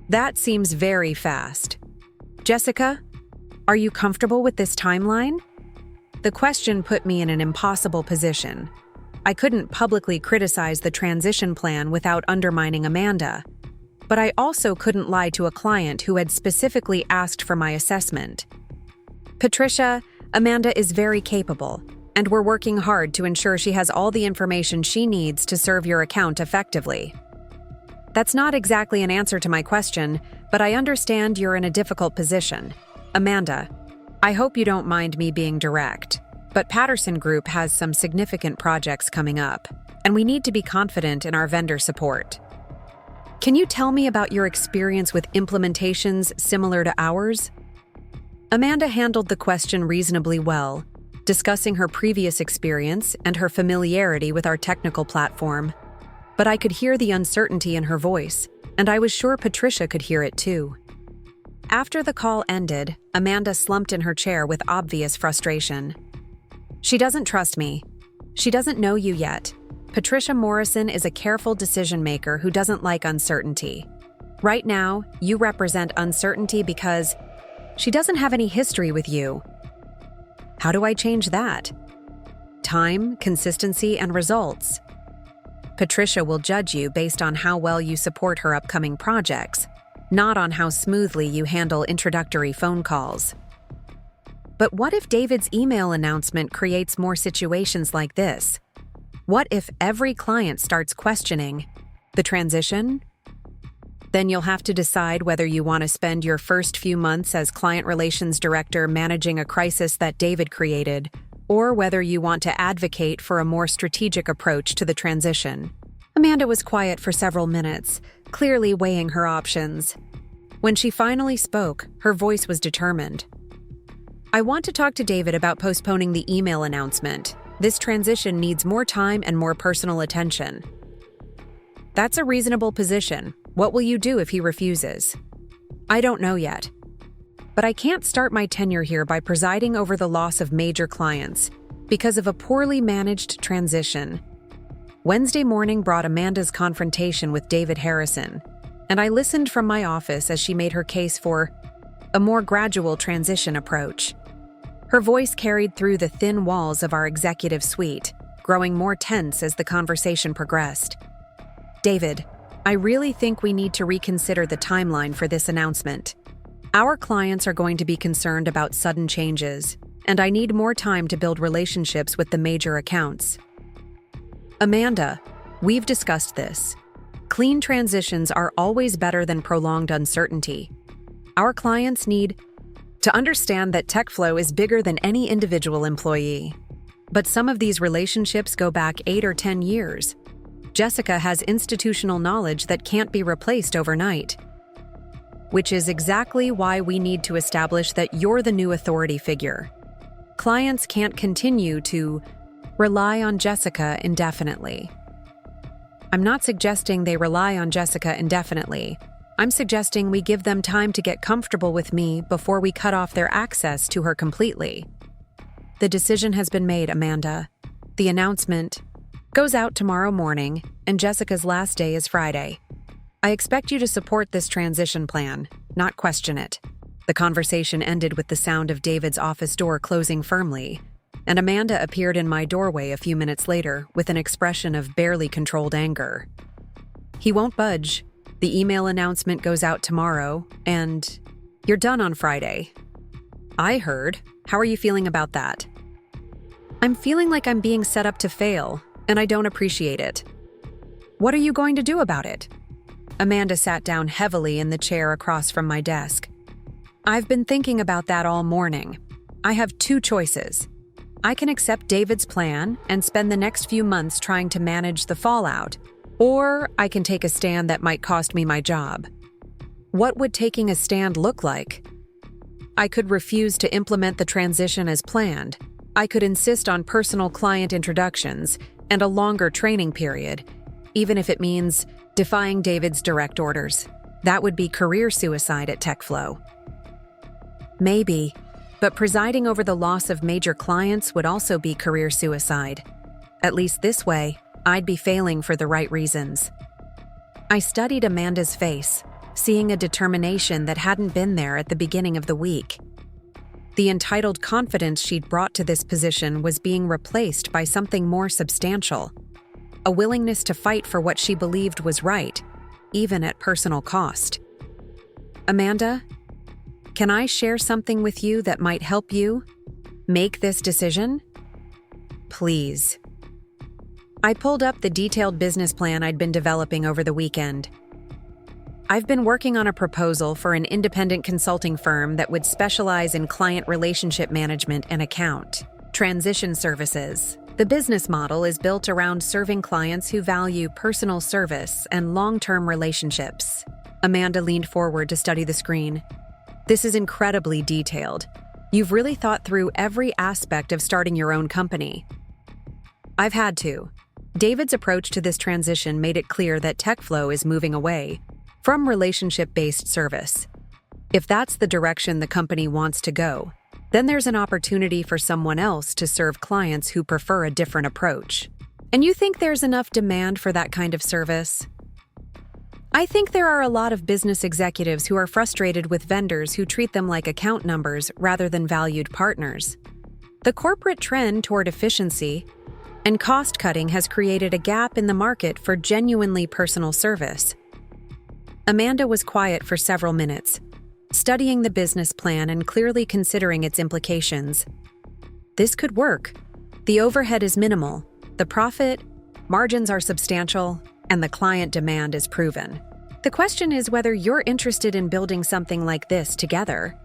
That seems very fast. Jessica, are you comfortable with this timeline? The question put me in an impossible position. I couldn't publicly criticize the transition plan without undermining Amanda, but I also couldn't lie to a client who had specifically asked for my assessment. Patricia, Amanda is very capable, and we're working hard to ensure she has all the information she needs to serve your account effectively. That's not exactly an answer to my question, but I understand you're in a difficult position. Amanda, I hope you don't mind me being direct, but Patterson Group has some significant projects coming up, and we need to be confident in our vendor support. Can you tell me about your experience with implementations similar to ours? Amanda handled the question reasonably well, discussing her previous experience and her familiarity with our technical platform. But I could hear the uncertainty in her voice, and I was sure Patricia could hear it too. After the call ended, Amanda slumped in her chair with obvious frustration. She doesn't trust me. She doesn't know you yet. Patricia Morrison is a careful decision-maker who doesn't like uncertainty. Right now, you represent uncertainty because she doesn't have any history with you. How do I change that? Time, consistency, and results. Patricia will judge you based on how well you support her upcoming projects, not on how smoothly you handle introductory phone calls. But what if David's email announcement creates more situations like this? What if every client starts questioning the transition? Then you'll have to decide whether you want to spend your first few months as Client Relations Director managing a crisis that David created, or whether you want to advocate for a more strategic approach to the transition. Amanda was quiet for several minutes, clearly weighing her options. When she finally spoke, her voice was determined. I want to talk to David about postponing the email announcement. This transition needs more time and more personal attention. That's a reasonable position. What will you do if he refuses? I don't know yet. but I can't start my tenure here by presiding over the loss of major clients because of a poorly managed transition. Wednesday morning brought Amanda's confrontation with David Harrison, and I listened from my office as she made her case for a more gradual transition approach. Her voice carried through the thin walls of our executive suite, growing more tense as the conversation progressed. David, I really think we need to reconsider the timeline for this announcement. Our clients are going to be concerned about sudden changes, and I need more time to build relationships with the major accounts. Amanda, we've discussed this. Clean transitions are always better than prolonged uncertainty. Our clients need to understand that TechFlow is bigger than any individual employee. But some of these relationships go back 8 or 10 years. Jessica has institutional knowledge that can't be replaced overnight. Which is exactly why we need to establish that you're the new authority figure. Clients can't continue to rely on Jessica indefinitely. I'm not suggesting they rely on Jessica indefinitely. I'm suggesting we give them time to get comfortable with me before we cut off their access to her completely. The decision has been made, Amanda. The announcement goes out tomorrow morning, and Jessica's last day is Friday. I expect you to support this transition plan, not question it. The conversation ended with the sound of David's office door closing firmly, and Amanda appeared in my doorway a few minutes later with an expression of barely controlled anger. He won't budge. The email announcement goes out tomorrow, and you're done on Friday. I heard. How are you feeling about that? I'm feeling like I'm being set up to fail, and I don't appreciate it. What are you going to do about it? Amanda sat down heavily in the chair across from my desk. I've been thinking about that all morning. I have 2 choices. I can accept David's plan and spend the next few months trying to manage the fallout, or I can take a stand that might cost me my job. What would taking a stand look like? I could refuse to implement the transition as planned. I could insist on personal client introductions and a longer training period, even if it means defying David's direct orders. That would be career suicide at TechFlow. Maybe, but presiding over the loss of major clients would also be career suicide. At least this way, I'd be failing for the right reasons. I studied Amanda's face, seeing a determination that hadn't been there at the beginning of the week. The entitled confidence she'd brought to this position was being replaced by something more substantial. A willingness to fight for what she believed was right, even at personal cost. Amanda, can I share something with you that might help you make this decision? Please. I pulled up the detailed business plan I'd been developing over the weekend. I've been working on a proposal for an independent consulting firm that would specialize in client relationship management and account transition services. The business model is built around serving clients who value personal service and long-term relationships. Amanda leaned forward to study the screen. This is incredibly detailed. You've really thought through every aspect of starting your own company. I've had to. David's approach to this transition made it clear that TechFlow is moving away from relationship-based service. If that's the direction the company wants to go, then there's an opportunity for someone else to serve clients who prefer a different approach. And you think there's enough demand for that kind of service? I think there are a lot of business executives who are frustrated with vendors who treat them like account numbers rather than valued partners. The corporate trend toward efficiency and cost-cutting has created a gap in the market for genuinely personal service. Amanda was quiet for several minutes, studying the business plan and clearly considering its implications. This could work. The overhead is minimal, the profit margins are substantial, and the client demand is proven. The question is whether you're interested in building something like this together.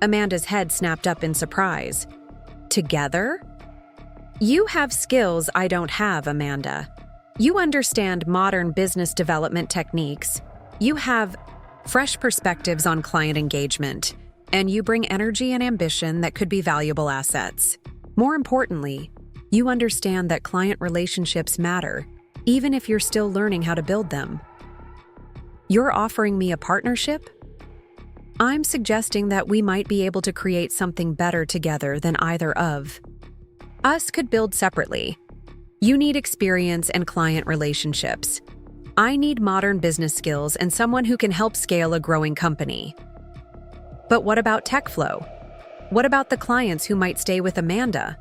Amanda's head snapped up in surprise. Together? You have skills I don't have, Amanda. You understand modern business development techniques. You have fresh perspectives on client engagement, and you bring energy and ambition that could be valuable assets. More importantly, you understand that client relationships matter, even if you're still learning how to build them. You're offering me a partnership? I'm suggesting that we might be able to create something better together than either of us could build separately. You need experience and client relationships. I need modern business skills and someone who can help scale a growing company. But what about tech flow? What about the clients who might stay with Amanda?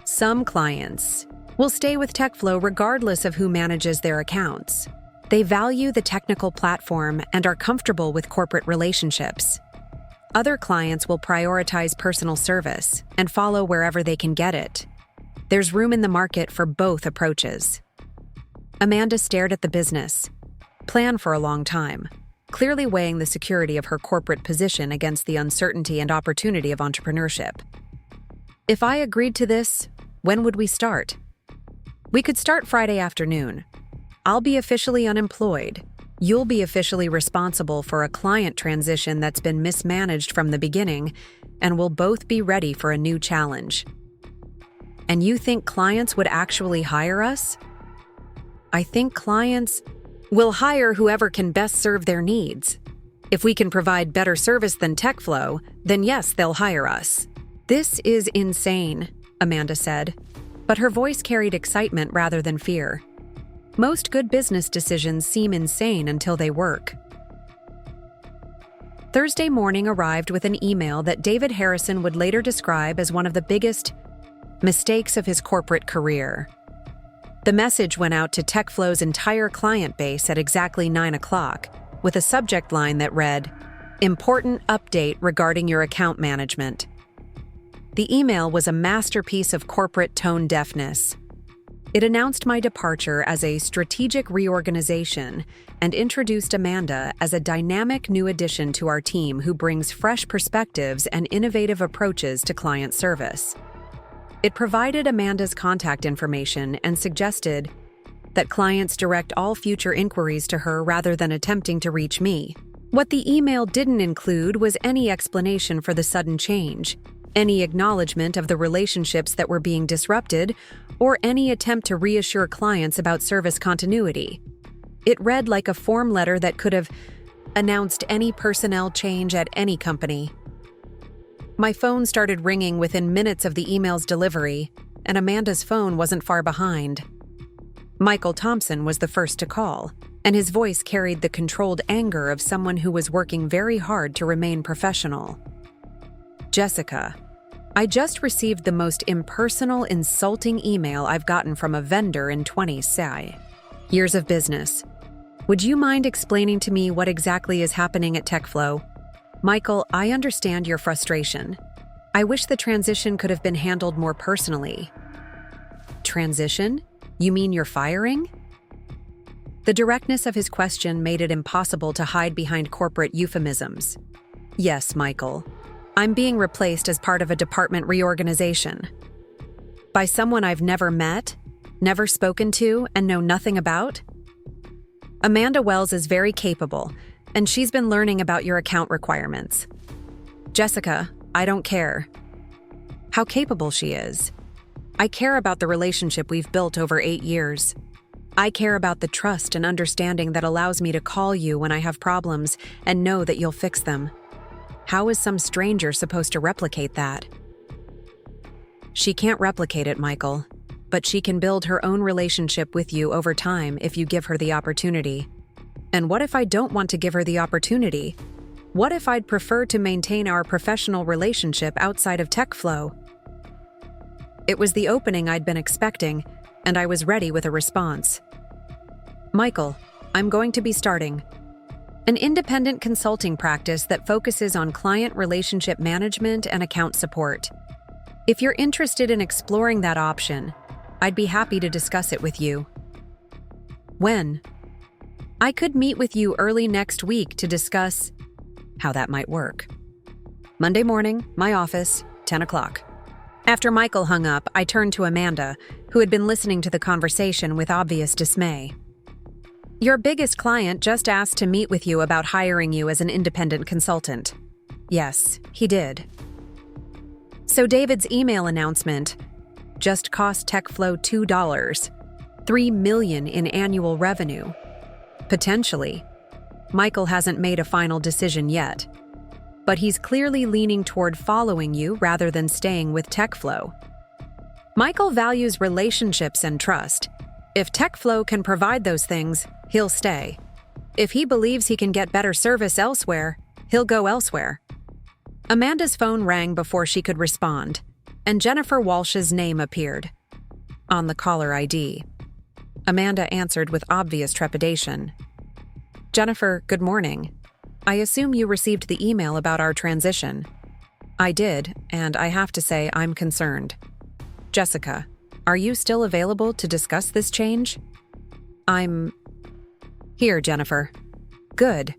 Some clients will stay with TechFlow regardless of who manages their accounts. They value the technical platform and are comfortable with corporate relationships. Other clients will prioritize personal service and follow wherever they can get it. There's room in the market for both approaches. Amanda stared at the business plan for a long time, clearly weighing the security of her corporate position against the uncertainty and opportunity of entrepreneurship. If I agreed to this, when would we start? We could start Friday afternoon. I'll be officially unemployed. You'll be officially responsible for a client transition that's been mismanaged from the beginning, and we'll both be ready for a new challenge. And you think clients would actually hire us? I think clients will hire whoever can best serve their needs. If we can provide better service than TechFlow, then yes, they'll hire us. This is insane, Amanda said, but her voice carried excitement rather than fear. Most good business decisions seem insane until they work. Thursday morning arrived with an email that David Harrison would later describe as one of the biggest mistakes of his corporate career. The message went out to TechFlow's entire client base at exactly 9 o'clock, with a subject line that read, "Important update regarding your account management." The email was a masterpiece of corporate tone deafness. It announced my departure as a strategic reorganization and introduced Amanda as a dynamic new addition to our team who brings fresh perspectives and innovative approaches to client service. It provided Amanda's contact information and suggested that clients direct all future inquiries to her rather than attempting to reach me. What the email didn't include was any explanation for the sudden change, any acknowledgement of the relationships that were being disrupted, or any attempt to reassure clients about service continuity. It read like a form letter that could have announced any personnel change at any company. My phone started ringing within minutes of the email's delivery, and Amanda's phone wasn't far behind. Michael Thompson was the first to call, and his voice carried the controlled anger of someone who was working very hard to remain professional. "Jessica, I just received the most impersonal, insulting email I've gotten from a vendor in 20 years of business. Would you mind explaining to me what exactly is happening at TechFlow? Michael, I understand your frustration. I wish the transition could have been handled more personally." Transition? You mean you're firing? The directness of his question made it impossible to hide behind corporate euphemisms. "Yes, Michael. I'm being replaced as part of a department reorganization. By someone I've never met, never spoken to, and know nothing about? Amanda Wells is very capable, and she's been learning about your account requirements. Jessica, I don't care how capable she is. I care about the relationship we've built over 8 years. I care about the trust and understanding that allows me to call you when I have problems and know that you'll fix them. How is some stranger supposed to replicate that?" She can't replicate it, Michael, but she can build her own relationship with you over time if you give her the opportunity. And what if I don't want to give her the opportunity? What if I'd prefer to maintain our professional relationship outside of TechFlow? It was the opening I'd been expecting, and I was ready with a response. "Michael, I'm going to be starting an independent consulting practice that focuses on client relationship management and account support. If you're interested in exploring that option, I'd be happy to discuss it with you." "When?" "I could meet with you early next week to discuss how that might work." "Monday morning, my office, 10 o'clock. After Michael hung up, I turned to Amanda, who had been listening to the conversation with obvious dismay. "Your biggest client just asked to meet with you about hiring you as an independent consultant." "Yes, he did." "So David's email announcement just cost TechFlow $2, $3 million in annual revenue. Potentially. Michael hasn't made a final decision yet. but he's clearly leaning toward following you rather than staying with TechFlow. Michael values relationships and trust. If TechFlow can provide those things, he'll stay. If he believes he can get better service elsewhere, he'll go elsewhere. Amanda's phone rang before she could respond, and Jennifer Walsh's name appeared on the caller ID. Amanda answered with obvious trepidation. "Jennifer, good morning. I assume you received the email about our transition." "I did, and I have to say I'm concerned." "Jessica, are you still available to discuss this change?" "I'm here, Jennifer." "Good.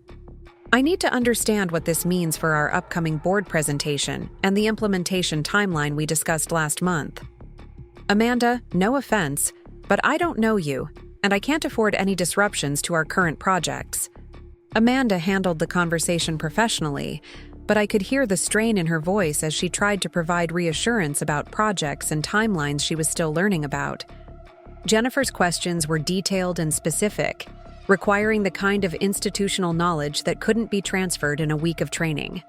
I need to understand what this means for our upcoming board presentation and the implementation timeline we discussed last month." "Amanda, no offense, but I don't know you, and I can't afford any disruptions to our current projects." Amanda handled the conversation professionally, but I could hear the strain in her voice as she tried to provide reassurance about projects and timelines she was still learning about. Jennifer's questions were detailed and specific, requiring the kind of institutional knowledge that couldn't be transferred in a week of training.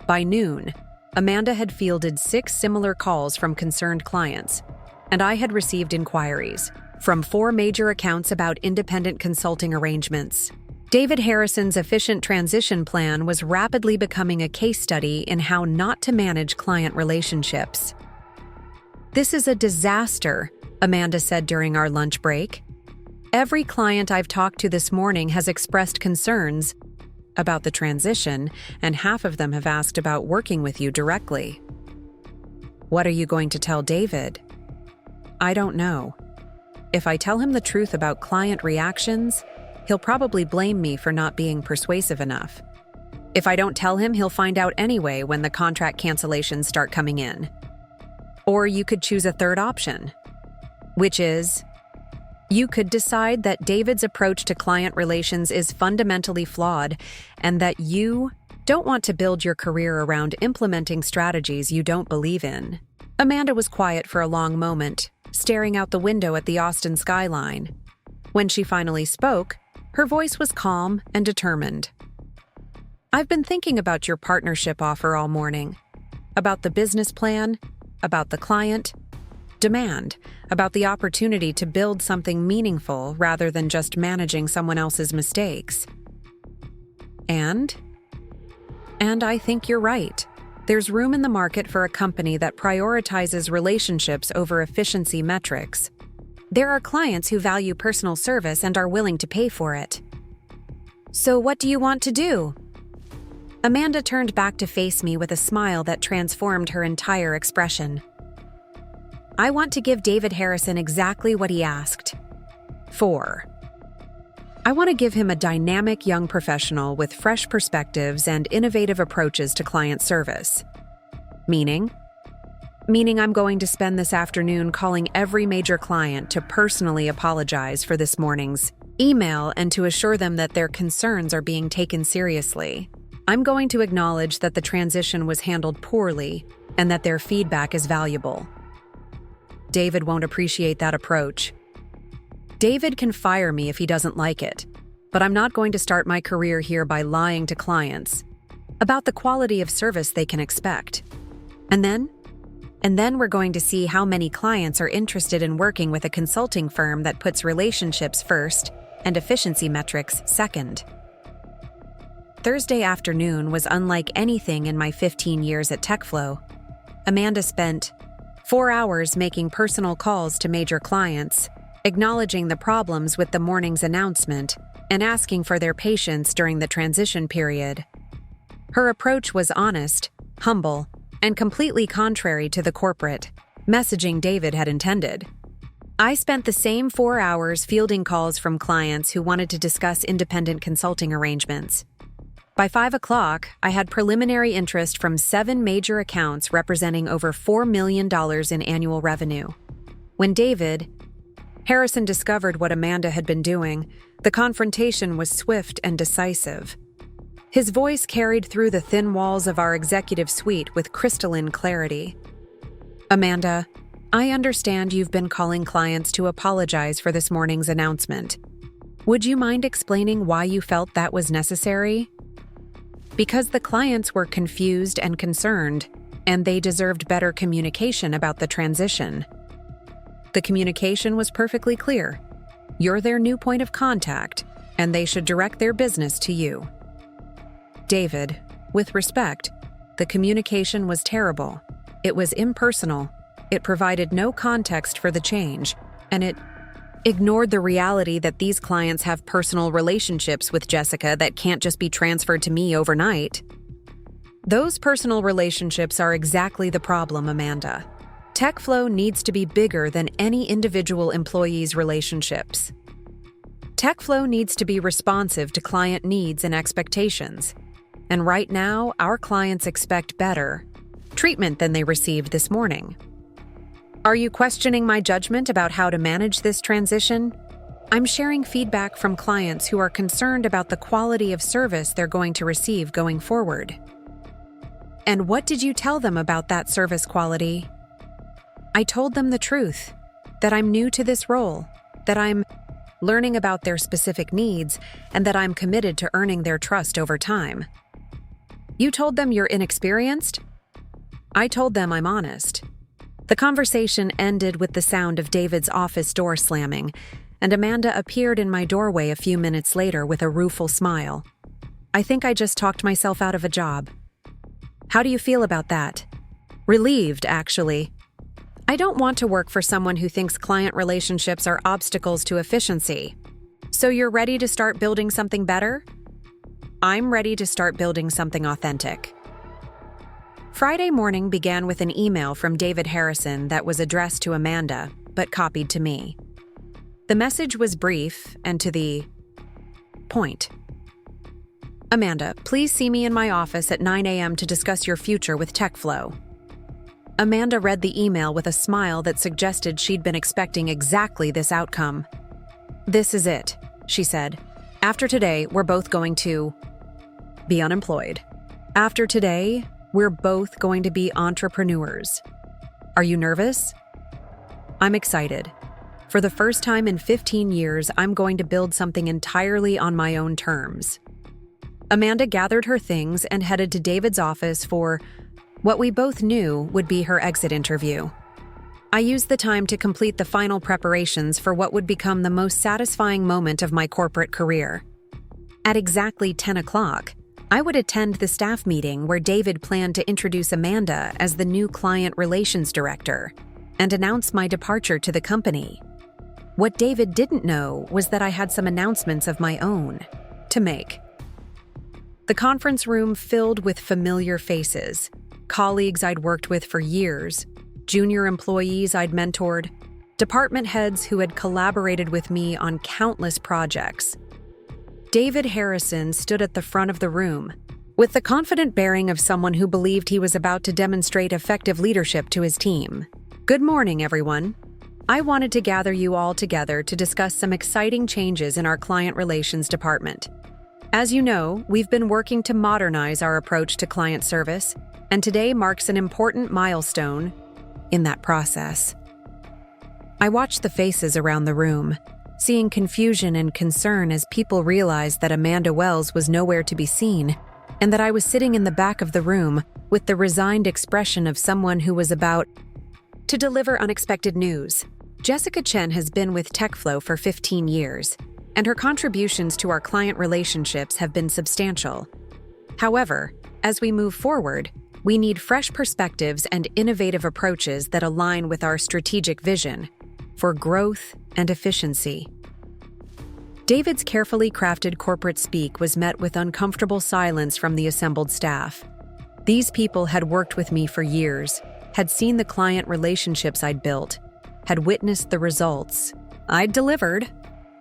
By noon, Amanda had fielded 6 similar calls from concerned clients, and I had received inquiries from 4 major accounts about independent consulting arrangements. David Harrison's efficient transition plan was rapidly becoming a case study in how not to manage client relationships. "This is a disaster," Amanda said during our lunch break. "Every client I've talked to this morning has expressed concerns about the transition, and half of them have asked about working with you directly." "What are you going to tell David?" "I don't know. If I tell him the truth about client reactions, he'll probably blame me for not being persuasive enough. If I don't tell him, he'll find out anyway when the contract cancellations start coming in. Or you could choose a third option, which is, you could decide that David's approach to client relations is fundamentally flawed and that you don't want to build your career around implementing strategies you don't believe in." Amanda was quiet for a long moment, staring out the window at the Austin skyline. When she finally spoke, her voice was calm and determined. "I've been thinking about your partnership offer all morning, about the business plan, about the client demand, about the opportunity to build something meaningful rather than just managing someone else's mistakes. And I think you're right. There's room in the market for a company that prioritizes relationships over efficiency metrics. There are clients who value personal service and are willing to pay for it." "So what do you want to do?" Amanda turned back to face me with a smile that transformed her entire expression. "I want to give David Harrison exactly what he asked for. I want to give him a dynamic young professional with fresh perspectives and innovative approaches to client service. Meaning I'm going to spend this afternoon calling every major client to personally apologize for this morning's email and to assure them that their concerns are being taken seriously. I'm going to acknowledge that the transition was handled poorly and that their feedback is valuable. David won't appreciate that approach. David can fire me if he doesn't like it, but I'm not going to start my career here by lying to clients about the quality of service they can expect. And then we're going to see how many clients are interested in working with a consulting firm that puts relationships first and efficiency metrics second." Thursday afternoon was unlike anything in my 15 years at TechFlow. Amanda spent 4 hours making personal calls to major clients, acknowledging the problems with the morning's announcement and asking for their patience during the transition period. Her approach was honest, humble, and completely contrary to the corporate messaging David had intended. I spent the same 4 hours fielding calls from clients who wanted to discuss independent consulting arrangements. By 5 o'clock, I had preliminary interest from 7 major accounts representing over $4 million in annual revenue. When David Harrison discovered what Amanda had been doing, the confrontation was swift and decisive. His voice carried through the thin walls of our executive suite with crystalline clarity. "Amanda, I understand you've been calling clients to apologize for this morning's announcement. Would you mind explaining why you felt that was necessary?" Because the clients were confused and concerned, and they deserved better communication about the transition. The communication was perfectly clear. You're their new point of contact, and they should direct their business to you. David, with respect, the communication was terrible. It was impersonal. It provided no context for the change, and it ignored the reality that these clients have personal relationships with Jessica that can't just be transferred to me overnight. Those personal relationships are exactly the problem, Amanda. TechFlow needs to be bigger than any individual employee's relationships. TechFlow needs to be responsive to client needs and expectations. And right now, our clients expect better treatment than they received this morning. Are you questioning my judgment about how to manage this transition? I'm sharing feedback from clients who are concerned about the quality of service they're going to receive going forward. And what did you tell them about that service quality? I told them the truth, that I'm new to this role, that I'm learning about their specific needs, and that I'm committed to earning their trust over time. You told them you're inexperienced? I told them I'm honest. The conversation ended with the sound of David's office door slamming, and Amanda appeared in my doorway a few minutes later with a rueful smile. I think I just talked myself out of a job. How do you feel about that? Relieved, actually. I don't want to work for someone who thinks client relationships are obstacles to efficiency. So you're ready to start building something better? I'm ready to start building something authentic. Friday morning began with an email from David Harrison that was addressed to Amanda, but copied to me. The message was brief and to the point. Amanda, please see me in my office at 9 a.m. to discuss your future with TechFlow. Amanda read the email with a smile that suggested she'd been expecting exactly this outcome. This is it, she said. After today, we're both going to be unemployed. After today, we're both going to be entrepreneurs. Are you nervous? I'm excited. For the first time in 15 years, I'm going to build something entirely on my own terms. Amanda gathered her things and headed to David's office for what we both knew would be her exit interview. I used the time to complete the final preparations for what would become the most satisfying moment of my corporate career. At exactly 10 o'clock, I would attend the staff meeting where David planned to introduce Amanda as the new client relations director and announce my departure to the company. What David didn't know was that I had some announcements of my own to make. The conference room filled with familiar faces, colleagues I'd worked with for years, junior employees I'd mentored, department heads who had collaborated with me on countless projects. David Harrison stood at the front of the room, with the confident bearing of someone who believed he was about to demonstrate effective leadership to his team. Good morning, everyone. I wanted to gather you all together to discuss some exciting changes in our client relations department. As you know, we've been working to modernize our approach to client service, and today marks an important milestone in that process. I watched the faces around the room, seeing confusion and concern as people realized that Amanda Wells was nowhere to be seen, and that I was sitting in the back of the room with the resigned expression of someone who was about to deliver unexpected news. Jessica Chen has been with TechFlow for 15 years, and her contributions to our client relationships have been substantial. However, as we move forward, we need fresh perspectives and innovative approaches that align with our strategic vision for growth and efficiency. David's carefully crafted corporate speak was met with uncomfortable silence from the assembled staff. These people had worked with me for years, had seen the client relationships I'd built, had witnessed the results I'd delivered.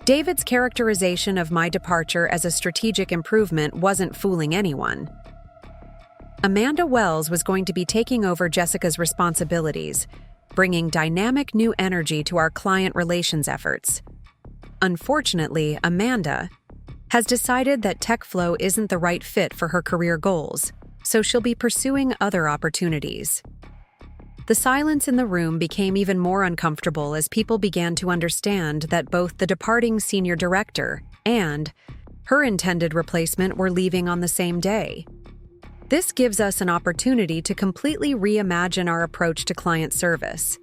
David's characterization of my departure as a strategic improvement wasn't fooling anyone. Amanda Wells was going to be taking over Jessica's responsibilities, bringing dynamic new energy to our client relations efforts. Unfortunately, Amanda has decided that TechFlow isn't the right fit for her career goals, so she'll be pursuing other opportunities. The silence in the room became even more uncomfortable as people began to understand that both the departing senior director and her intended replacement were leaving on the same day. This gives us an opportunity to completely reimagine our approach to client service.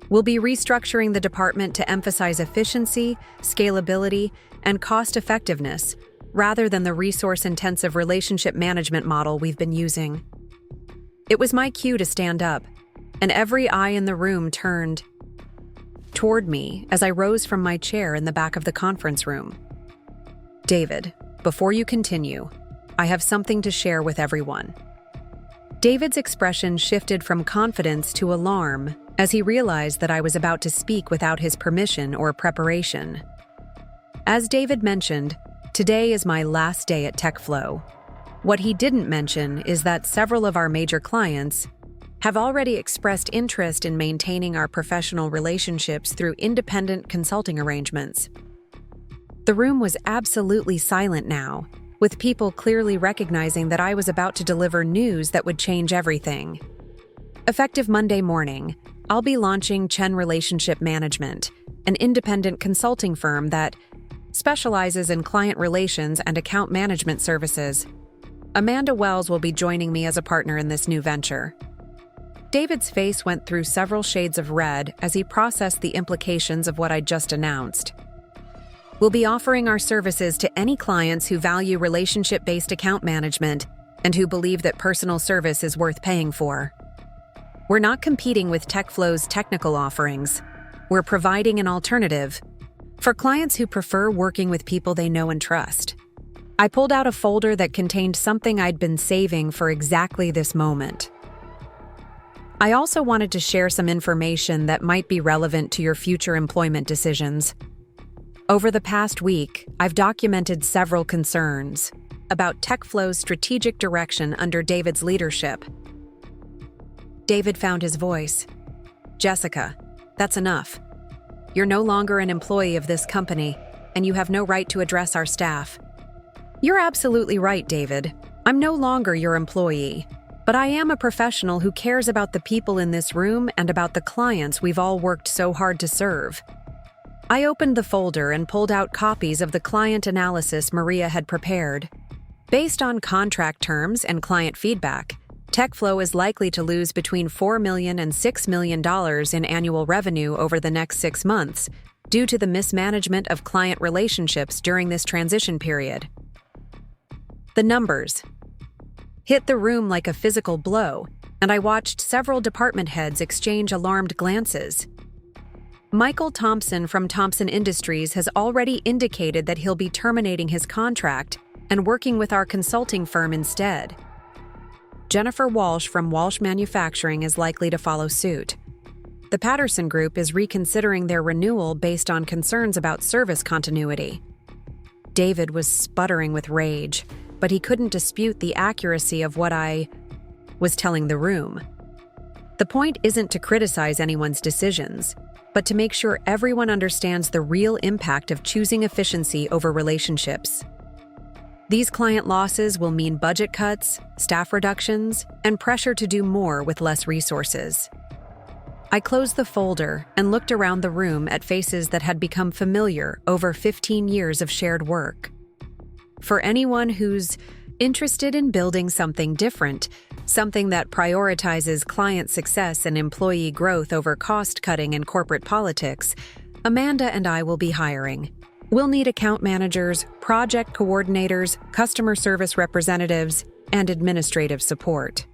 We'll be restructuring the department to emphasize efficiency, scalability, and cost-effectiveness, rather than the resource-intensive relationship management model we've been using. It was my cue to stand up, and every eye in the room turned toward me as I rose from my chair in the back of the conference room. David, before you continue, I have something to share with everyone. David's expression shifted from confidence to alarm as he realized that I was about to speak without his permission or preparation. As David mentioned, today is my last day at TechFlow. What he didn't mention is that several of our major clients have already expressed interest in maintaining our professional relationships through independent consulting arrangements. The room was absolutely silent now, with people clearly recognizing that I was about to deliver news that would change everything. Effective Monday morning, I'll be launching Chen Relationship Management, an independent consulting firm that specializes in client relations and account management services. Amanda Wells will be joining me as a partner in this new venture. David's face went through several shades of red as he processed the implications of what I'd just announced. We'll be offering our services to any clients who value relationship-based account management and who believe that personal service is worth paying for. We're not competing with TechFlow's technical offerings. We're providing an alternative for clients who prefer working with people they know and trust. I pulled out a folder that contained something I'd been saving for exactly this moment. I also wanted to share some information that might be relevant to your future employment decisions. Over the past week, I've documented several concerns about TechFlow's strategic direction under David's leadership. David found his voice. Jessica, that's enough. You're no longer an employee of this company, and you have no right to address our staff. You're absolutely right, David. I'm no longer your employee, but I am a professional who cares about the people in this room and about the clients we've all worked so hard to serve. I opened the folder and pulled out copies of the client analysis Maria had prepared. Based on contract terms and client feedback, TechFlow is likely to lose between $4 million and $6 million in annual revenue over the next 6 months due to the mismanagement of client relationships during this transition period. The numbers hit the room like a physical blow, and I watched several department heads exchange alarmed glances. Michael Thompson from Thompson Industries has already indicated that he'll be terminating his contract and working with our consulting firm instead. Jennifer Walsh from Walsh Manufacturing is likely to follow suit. The Patterson Group is reconsidering their renewal based on concerns about service continuity. David was sputtering with rage, but he couldn't dispute the accuracy of what I was telling the room. The point isn't to criticize anyone's decisions, but to make sure everyone understands the real impact of choosing efficiency over relationships. These client losses will mean budget cuts, staff reductions, and pressure to do more with less resources. I closed the folder and looked around the room at faces that had become familiar over 15 years of shared work. For anyone who's interested in building something different, something that prioritizes client success and employee growth over cost-cutting and corporate politics, Amanda and I will be hiring. We'll need account managers, project coordinators, customer service representatives, and administrative support.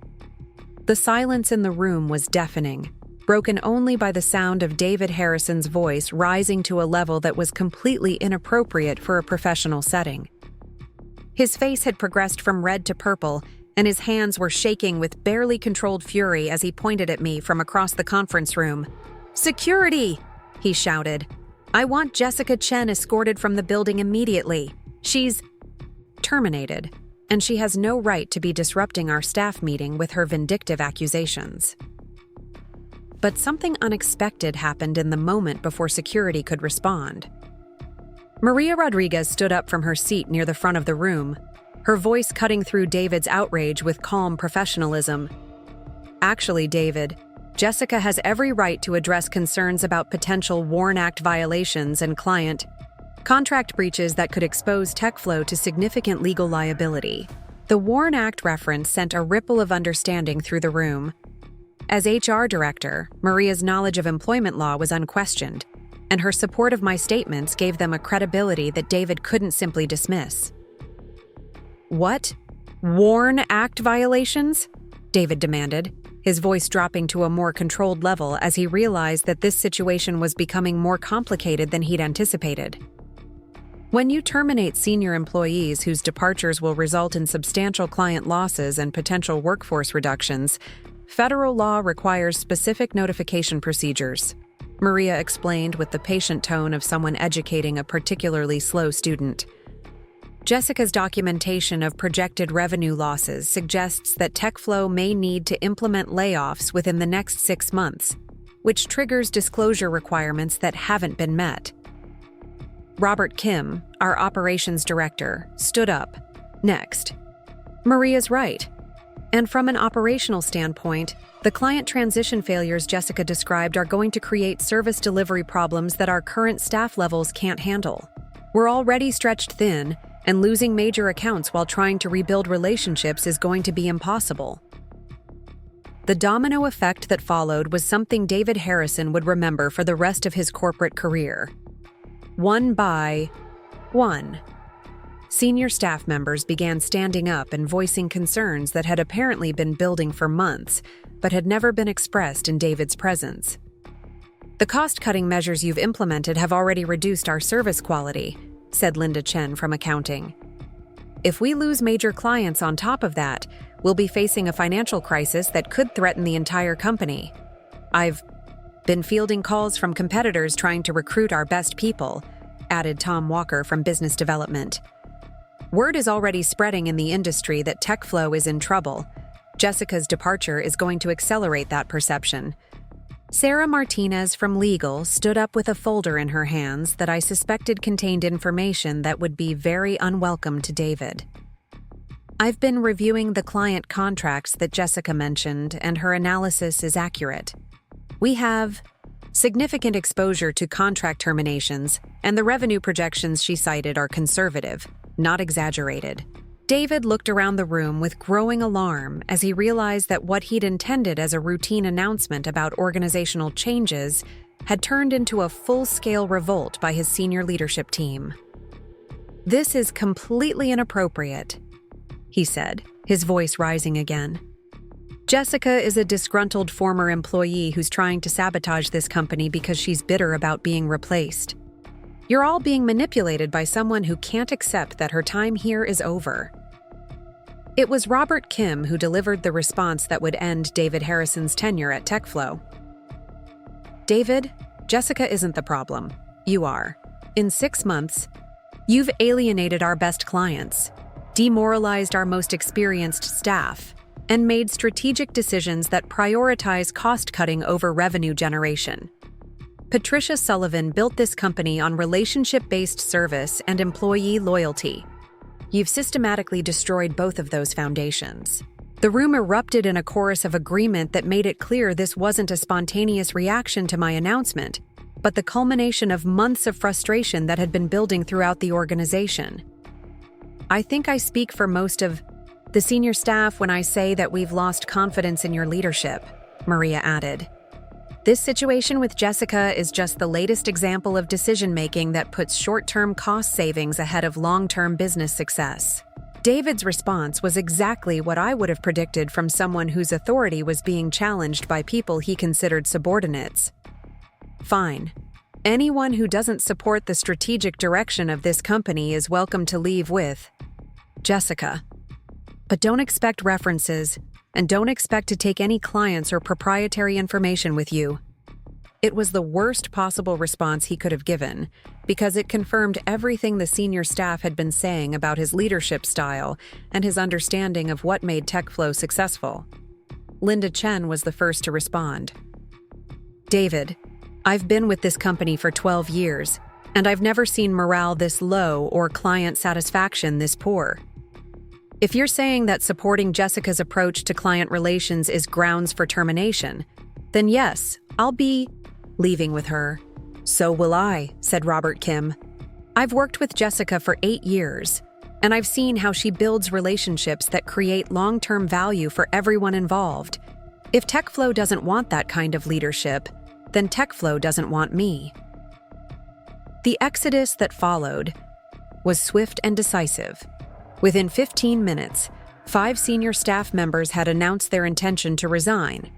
The silence in the room was deafening, broken only by the sound of David Harrison's voice rising to a level that was completely inappropriate for a professional setting. His face had progressed from red to purple, and his hands were shaking with barely controlled fury as he pointed at me from across the conference room. "Security!" he shouted. "I want Jessica Chen escorted from the building immediately. She's terminated, and she has no right to be disrupting our staff meeting with her vindictive accusations." But something unexpected happened in the moment before security could respond. Maria Rodriguez stood up from her seat near the front of the room, her voice cutting through David's outrage with calm professionalism. "Actually, David, Jessica has every right to address concerns about potential WARN Act violations and client contract breaches that could expose TechFlow to significant legal liability. The WARN Act reference sent a ripple of understanding through the room. As HR director, Maria's knowledge of employment law was unquestioned, and her support of my statements gave them a credibility that David couldn't simply dismiss. "What? WARN Act violations?" David demanded, his voice dropping to a more controlled level as he realized that this situation was becoming more complicated than he'd anticipated. When you terminate senior employees whose departures will result in substantial client losses and potential workforce reductions, federal law requires specific notification procedures, Maria explained with the patient tone of someone educating a particularly slow student. Jessica's documentation of projected revenue losses suggests that TechFlow may need to implement layoffs within the next 6 months, which triggers disclosure requirements that haven't been met. Robert Kim, our operations director, stood up. Next. "Maria's right. And from an operational standpoint, the client transition failures Jessica described are going to create service delivery problems that our current staff levels can't handle. We're already stretched thin, and losing major accounts while trying to rebuild relationships is going to be impossible." The domino effect that followed was something David Harrison would remember for the rest of his corporate career. One by one, senior staff members began standing up and voicing concerns that had apparently been building for months, but had never been expressed in David's presence. "The cost-cutting measures you've implemented have already reduced our service quality," said Linda Chen from accounting. "If we lose major clients on top of that, we'll be facing a financial crisis that could threaten the entire company. I've been fielding calls from competitors trying to recruit our best people," added Tom Walker from Business Development. "Word is already spreading in the industry that TechFlow is in trouble. Jessica's departure is going to accelerate that perception." Sarah Martinez from Legal stood up with a folder in her hands that I suspected contained information that would be very unwelcome to David. "I've been reviewing the client contracts that Jessica mentioned, and her analysis is accurate. We have significant exposure to contract terminations, and the revenue projections she cited are conservative, not exaggerated." David looked around the room with growing alarm as he realized that what he'd intended as a routine announcement about organizational changes had turned into a full-scale revolt by his senior leadership team. "This is completely inappropriate," he said, his voice rising again. "Jessica is a disgruntled former employee who's trying to sabotage this company because she's bitter about being replaced. You're all being manipulated by someone who can't accept that her time here is over." It was Robert Kim who delivered the response that would end David Harrison's tenure at TechFlow. "David, Jessica isn't the problem. You are. In 6 months, you've alienated our best clients, demoralized our most experienced staff, and made strategic decisions that prioritize cost-cutting over revenue generation. Patricia Sullivan built this company on relationship-based service and employee loyalty. You've systematically destroyed both of those foundations." The room erupted in a chorus of agreement that made it clear this wasn't a spontaneous reaction to my announcement, but the culmination of months of frustration that had been building throughout the organization. "I think I speak for most of the senior staff when I say that we've lost confidence in your leadership," Maria added. "This situation with Jessica is just the latest example of decision-making that puts short-term cost savings ahead of long-term business success." David's response was exactly what I would have predicted from someone whose authority was being challenged by people he considered subordinates. "Fine. Anyone who doesn't support the strategic direction of this company is welcome to leave with Jessica. But don't expect references, and don't expect to take any clients or proprietary information with you." It was the worst possible response he could have given, because it confirmed everything the senior staff had been saying about his leadership style and his understanding of what made TechFlow successful. Linda Chen was the first to respond. "David, I've been with this company for 12 years, and I've never seen morale this low or client satisfaction this poor. If you're saying that supporting Jessica's approach to client relations is grounds for termination, then yes, I'll be leaving with her." "So will I," said Robert Kim. "I've worked with Jessica for 8 years. And I've seen how she builds relationships that create long-term value for everyone involved. If TechFlow doesn't want that kind of leadership, then TechFlow doesn't want me. The exodus that followed was swift and decisive. Within 15 minutes, 5 senior staff members had announced their intention to resign.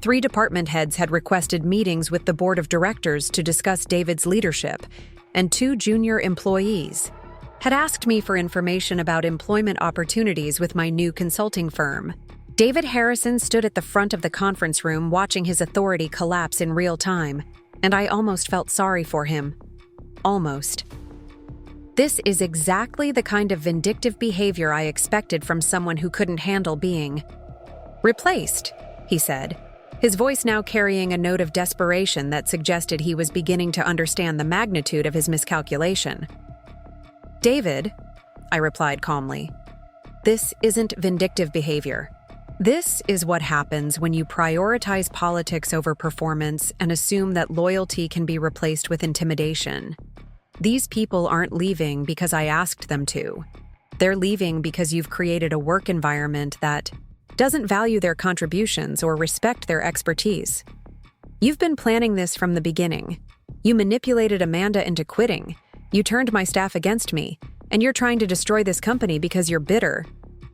3 department heads had requested meetings with the board of directors to discuss David's leadership, and 2 junior employees had asked me for information about employment opportunities with my new consulting firm. David Harrison stood at the front of the conference room watching his authority collapse in real time, and I almost felt sorry for him. Almost. This is exactly the kind of vindictive behavior I expected from someone who couldn't handle being replaced, he said, his voice now carrying a note of desperation that suggested he was beginning to understand the magnitude of his miscalculation. David, I replied calmly, this isn't vindictive behavior. This is what happens when you prioritize politics over performance and assume that loyalty can be replaced with intimidation. These people aren't leaving because I asked them to. They're leaving because you've created a work environment that doesn't value their contributions or respect their expertise. You've been planning this from the beginning. You manipulated Amanda into quitting. You turned my staff against me, and you're trying to destroy this company because you're bitter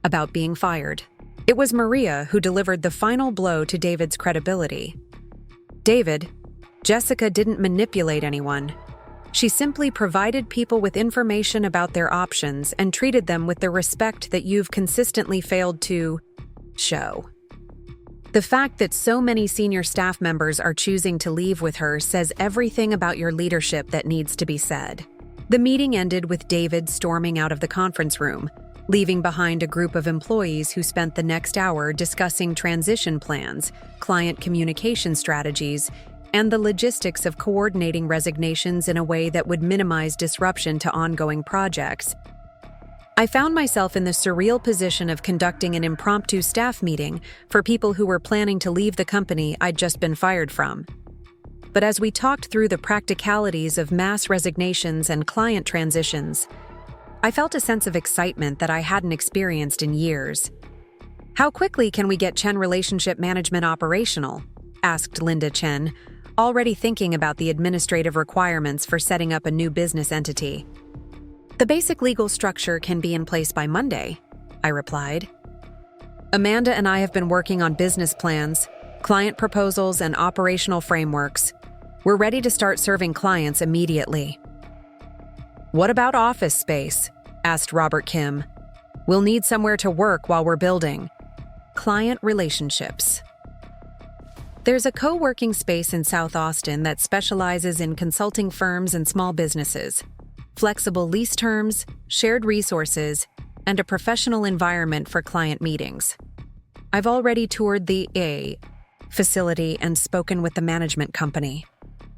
about being fired. It was Maria who delivered the final blow to David's credibility. David, Jessica didn't manipulate anyone. She simply provided people with information about their options and treated them with the respect that you've consistently failed to show. The fact that so many senior staff members are choosing to leave with her says everything about your leadership that needs to be said. The meeting ended with David storming out of the conference room, leaving behind a group of employees who spent the next hour discussing transition plans, client communication strategies, and the logistics of coordinating resignations in a way that would minimize disruption to ongoing projects. I found myself in the surreal position of conducting an impromptu staff meeting for people who were planning to leave the company I'd just been fired from. But as we talked through the practicalities of mass resignations and client transitions, I felt a sense of excitement that I hadn't experienced in years. How quickly can we get Chen Relationship Management operational? Asked Linda Chen, already thinking about the administrative requirements for setting up a new business entity. The basic legal structure can be in place by Monday, I replied. Amanda and I have been working on business plans, client proposals, and operational frameworks. We're ready to start serving clients immediately. What about office space? Asked Robert Kim. We'll need somewhere to work while we're building client relationships. There's a co-working space in South Austin that specializes in consulting firms and small businesses, flexible lease terms, shared resources, and a professional environment for client meetings. I've already toured the facility and spoken with the management company.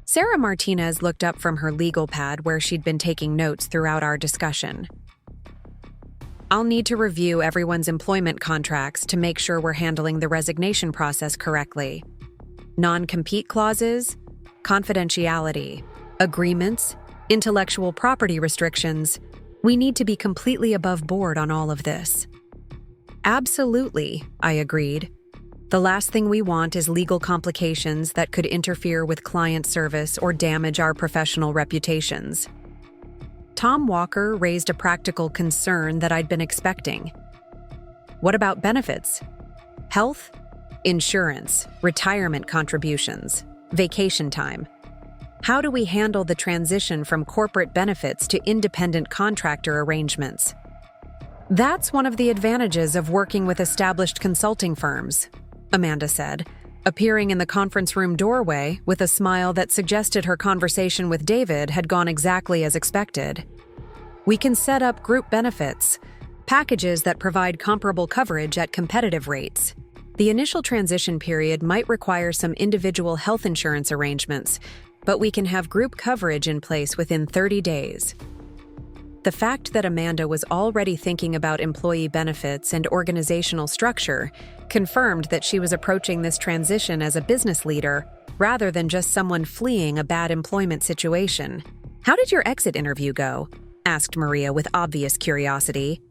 Sarah Martinez looked up from her legal pad where she'd been taking notes throughout our discussion. I'll need to review everyone's employment contracts to make sure we're handling the resignation process correctly. Non-compete clauses, confidentiality, agreements, intellectual property restrictions. We need to be completely above board on all of this. Absolutely, I agreed. The last thing we want is legal complications that could interfere with client service or damage our professional reputations. Tom Walker raised a practical concern that I'd been expecting. What about benefits? Health, insurance, retirement contributions, vacation time. How do we handle the transition from corporate benefits to independent contractor arrangements? That's one of the advantages of working with established consulting firms, Amanda said, appearing in the conference room doorway with a smile that suggested her conversation with David had gone exactly as expected. We can set up group benefits, packages that provide comparable coverage at competitive rates. The initial transition period might require some individual health insurance arrangements, but we can have group coverage in place within 30 days. The fact that Amanda was already thinking about employee benefits and organizational structure confirmed that she was approaching this transition as a business leader rather than just someone fleeing a bad employment situation. How did your exit interview go? asked Maria with obvious curiosity.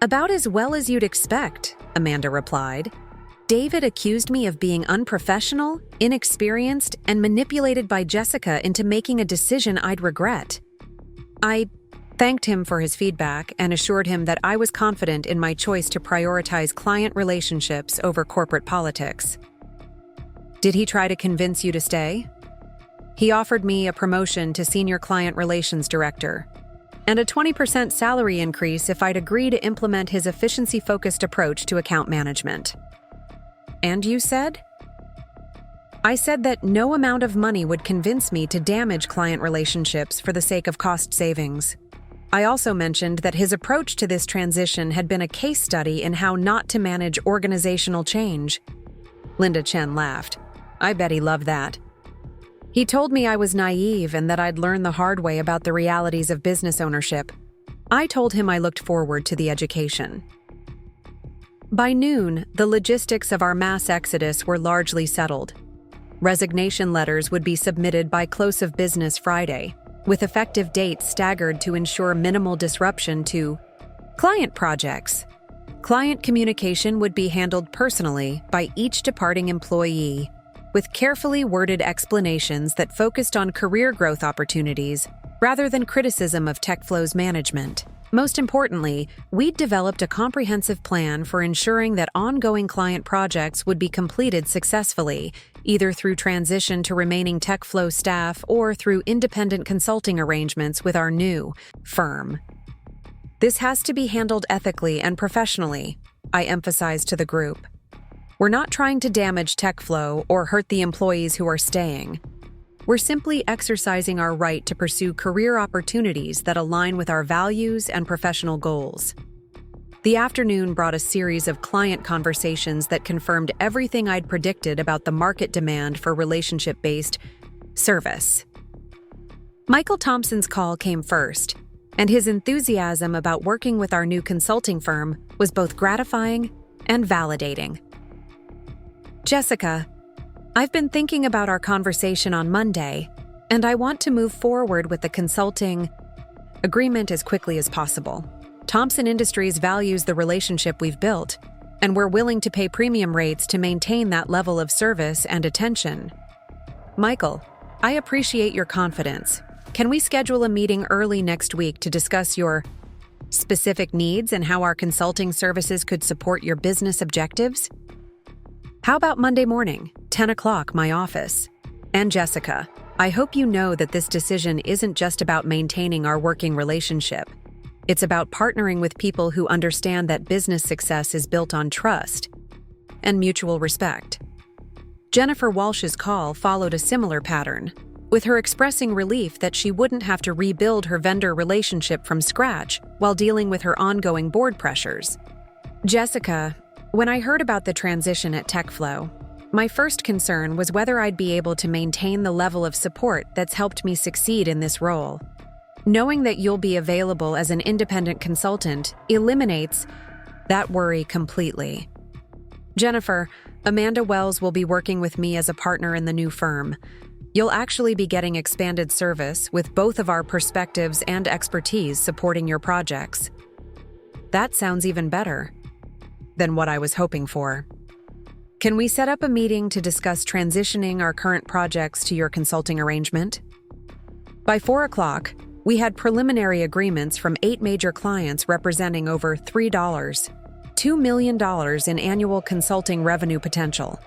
About as well as you'd expect, Amanda replied. David accused me of being unprofessional, inexperienced, and manipulated by Jessica into making a decision I'd regret. I thanked him for his feedback and assured him that I was confident in my choice to prioritize client relationships over corporate politics. Did he try to convince you to stay? He offered me a promotion to Senior Client Relations Director and a 20% salary increase if I'd agree to implement his efficiency-focused approach to account management. And you said? I said that no amount of money would convince me to damage client relationships for the sake of cost savings. I also mentioned that his approach to this transition had been a case study in how not to manage organizational change. Linda Chen laughed. I bet he loved that. He told me I was naive and that I'd learn the hard way about the realities of business ownership. I told him I looked forward to the education. By noon, the logistics of our mass exodus were largely settled. Resignation letters would be submitted by close of business Friday, with effective dates staggered to ensure minimal disruption to client projects. Client communication would be handled personally by each departing employee, with carefully worded explanations that focused on career growth opportunities rather than criticism of TechFlow's management. Most importantly, we'd developed a comprehensive plan for ensuring that ongoing client projects would be completed successfully, either through transition to remaining TechFlow staff or through independent consulting arrangements with our new firm. This has to be handled ethically and professionally, I emphasized to the group. We're not trying to damage TechFlow or hurt the employees who are staying. We're simply exercising our right to pursue career opportunities that align with our values and professional goals. The afternoon brought a series of client conversations that confirmed everything I'd predicted about the market demand for relationship-based service. Michael Thompson's call came first, and his enthusiasm about working with our new consulting firm was both gratifying and validating. Jessica, I've been thinking about our conversation on Monday, and I want to move forward with the consulting agreement as quickly as possible. Thompson Industries values the relationship we've built, and we're willing to pay premium rates to maintain that level of service and attention. Michael, I appreciate your confidence. Can we schedule a meeting early next week to discuss your specific needs and how our consulting services could support your business objectives? How about Monday morning, 10 o'clock, my office? And Jessica, I hope you know that this decision isn't just about maintaining our working relationship. It's about partnering with people who understand that business success is built on trust and mutual respect. Jennifer Walsh's call followed a similar pattern, with her expressing relief that she wouldn't have to rebuild her vendor relationship from scratch while dealing with her ongoing board pressures. Jessica, when I heard about the transition at TechFlow, my first concern was whether I'd be able to maintain the level of support that's helped me succeed in this role. Knowing that you'll be available as an independent consultant eliminates that worry completely. Jennifer, Amanda Wells will be working with me as a partner in the new firm. You'll actually be getting expanded service with both of our perspectives and expertise supporting your projects. That sounds even better than what I was hoping for. Can we set up a meeting to discuss transitioning our current projects to your consulting arrangement? By 4 o'clock, we had preliminary agreements from 8 major clients representing over $2 million in annual consulting revenue potential.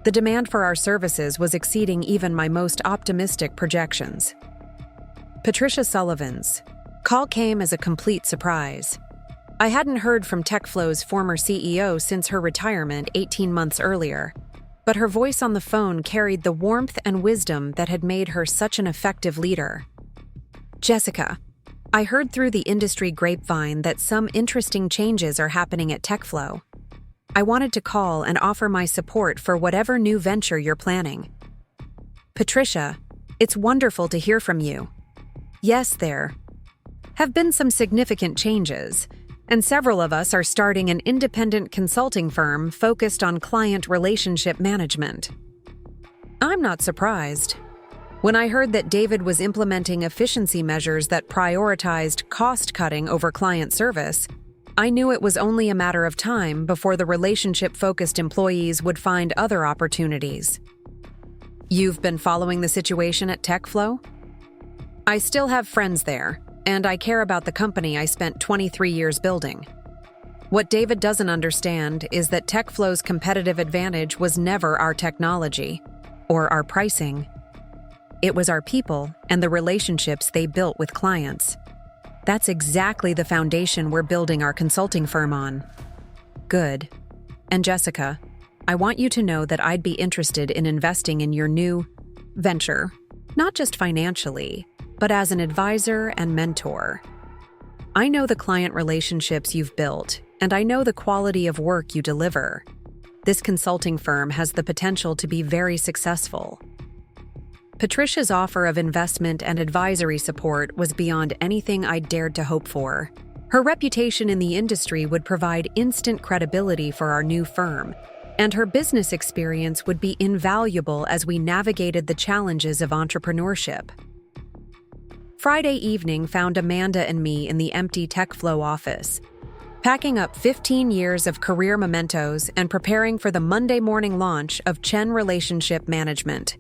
The demand for our services was exceeding even my most optimistic projections. Patricia Sullivan's call came as a complete surprise. I hadn't heard from TechFlow's former CEO since her retirement 18 months earlier, but her voice on the phone carried the warmth and wisdom that had made her such an effective leader. Jessica, I heard through the industry grapevine that some interesting changes are happening at TechFlow. I wanted to call and offer my support for whatever new venture you're planning. Patricia, it's wonderful to hear from you. Yes, there have been some significant changes, and several of us are starting an independent consulting firm focused on client relationship management. I'm not surprised. When I heard that David was implementing efficiency measures that prioritized cost-cutting over client service, I knew it was only a matter of time before the relationship-focused employees would find other opportunities. You've been following the situation at TechFlow? I still have friends there, and I care about the company I spent 23 years building. What David doesn't understand is that TechFlow's competitive advantage was never our technology or our pricing. It was our people and the relationships they built with clients. That's exactly the foundation we're building our consulting firm on. Good. And Jessica, I want you to know that I'd be interested in investing in your new venture, not just financially, but as an advisor and mentor. I know the client relationships you've built, and I know the quality of work you deliver. This consulting firm has the potential to be very successful. Patricia's offer of investment and advisory support was beyond anything I'd dared to hope for. Her reputation in the industry would provide instant credibility for our new firm, and her business experience would be invaluable as we navigated the challenges of entrepreneurship. Friday evening found Amanda and me in the empty TechFlow office, packing up 15 years of career mementos and preparing for the Monday morning launch of Chen Relationship Management.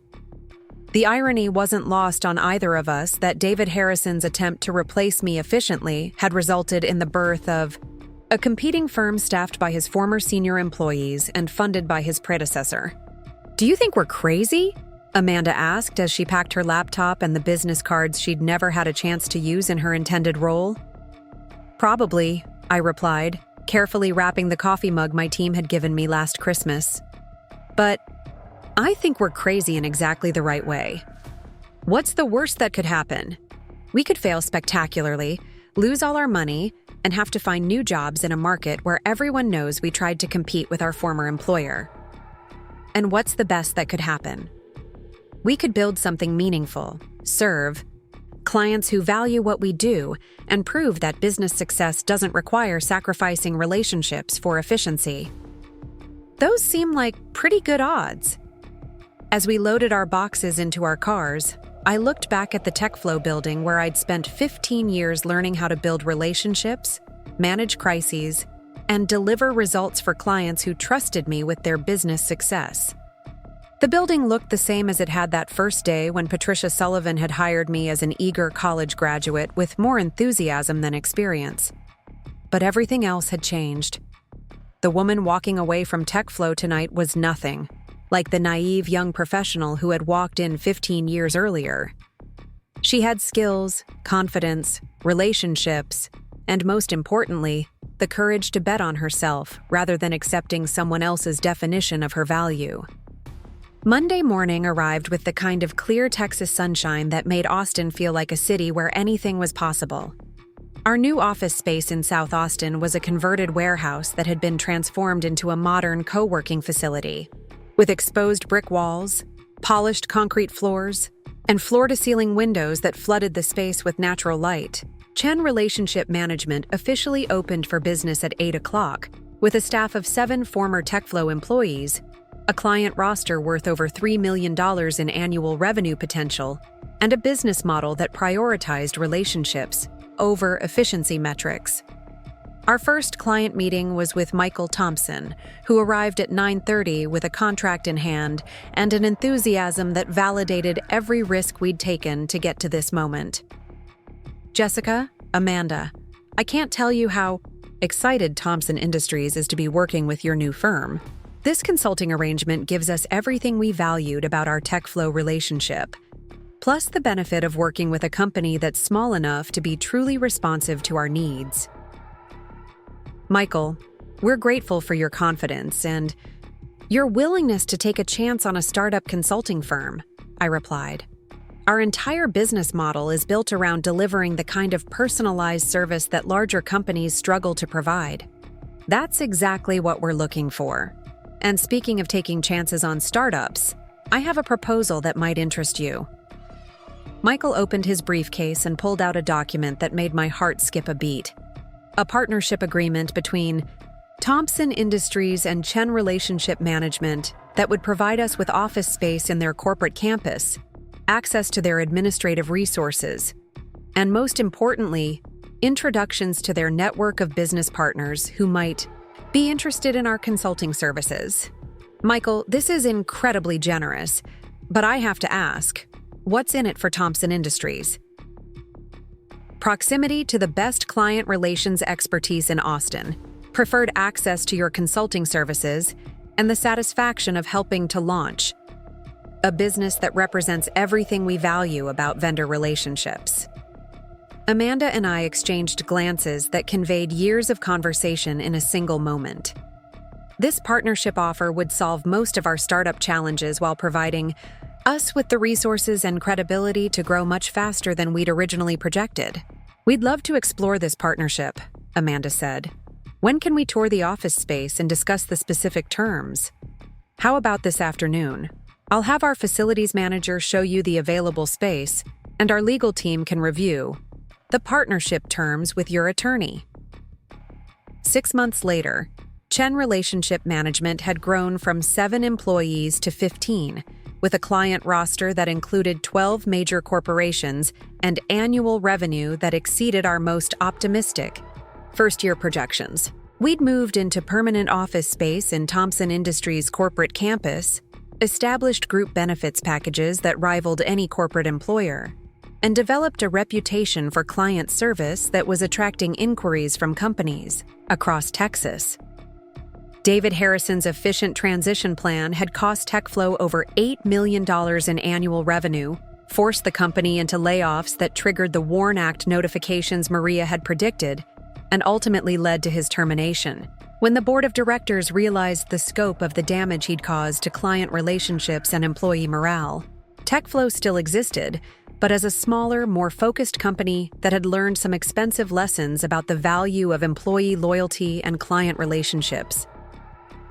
The irony wasn't lost on either of us that David Harrison's attempt to replace me efficiently had resulted in the birth of a competing firm staffed by his former senior employees and funded by his predecessor. "Do you think we're crazy?" Amanda asked as she packed her laptop and the business cards she'd never had a chance to use in her intended role. "Probably," I replied, carefully wrapping the coffee mug my team had given me last Christmas. "But I think we're crazy in exactly the right way. What's the worst that could happen? We could fail spectacularly, lose all our money, and have to find new jobs in a market where everyone knows we tried to compete with our former employer. And what's the best that could happen? We could build something meaningful, serve clients who value what we do, and prove that business success doesn't require sacrificing relationships for efficiency. Those seem like pretty good odds." As we loaded our boxes into our cars, I looked back at the TechFlow building where I'd spent 15 years learning how to build relationships, manage crises, and deliver results for clients who trusted me with their business success. The building looked the same as it had that first day when Patricia Sullivan had hired me as an eager college graduate with more enthusiasm than experience. But everything else had changed. The woman walking away from TechFlow tonight was nothing like the naive young professional who had walked in 15 years earlier. She had skills, confidence, relationships, and most importantly, the courage to bet on herself rather than accepting someone else's definition of her value. Monday morning arrived with the kind of clear Texas sunshine that made Austin feel like a city where anything was possible. Our new office space in South Austin was a converted warehouse that had been transformed into a modern co-working facility. With exposed brick walls, polished concrete floors, and floor-to-ceiling windows that flooded the space with natural light, Chen Relationship Management officially opened for business at 8 o'clock, with a staff of 7 former TechFlow employees, a client roster worth over $3 million in annual revenue potential, and a business model that prioritized relationships over efficiency metrics. Our first client meeting was with Michael Thompson, who arrived at 9:30 with a contract in hand and an enthusiasm that validated every risk we'd taken to get to this moment. "Jessica, Amanda, I can't tell you how excited Thompson Industries is to be working with your new firm. This consulting arrangement gives us everything we valued about our TechFlow relationship, plus the benefit of working with a company that's small enough to be truly responsive to our needs. Michael, we're grateful for your confidence and your willingness to take a chance on a startup consulting firm," I replied. "Our entire business model is built around delivering the kind of personalized service that larger companies struggle to provide. That's exactly what we're looking for. And speaking of taking chances on startups, I have a proposal that might interest you." Michael opened his briefcase and pulled out a document that made my heart skip a beat. A partnership agreement between Thompson Industries and Chen Relationship Management that would provide us with office space in their corporate campus, access to their administrative resources, and most importantly, introductions to their network of business partners who might be interested in our consulting services. Michael, this is incredibly generous, but I have to ask, what's in it for Thompson Industries? Proximity to the best client relations expertise in Austin, preferred access to your consulting services, and the satisfaction of helping to launch a business that represents everything we value about vendor relationships. Amanda and I exchanged glances that conveyed years of conversation in a single moment. This partnership offer would solve most of our startup challenges while providing us with the resources and credibility to grow much faster than we'd originally projected. We'd love to explore this partnership, Amanda said. When can we tour the office space and discuss the specific terms? How about this afternoon? I'll have our facilities manager show you the available space, and our legal team can review the partnership terms with your attorney. 6 months later, Chen Relationship Management had grown from 7 employees to 15, with a client roster that included 12 major corporations and annual revenue that exceeded our most optimistic first-year projections. We'd moved into permanent office space in Thompson Industries' corporate campus, established group benefits packages that rivaled any corporate employer, and developed a reputation for client service that was attracting inquiries from companies across Texas. David Harrison's efficient transition plan had cost TechFlow over $8 million in annual revenue, forced the company into layoffs that triggered the WARN Act notifications Maria had predicted, and ultimately led to his termination. When the board of directors realized the scope of the damage he'd caused to client relationships and employee morale, TechFlow still existed, but as a smaller, more focused company that had learned some expensive lessons about the value of employee loyalty and client relationships.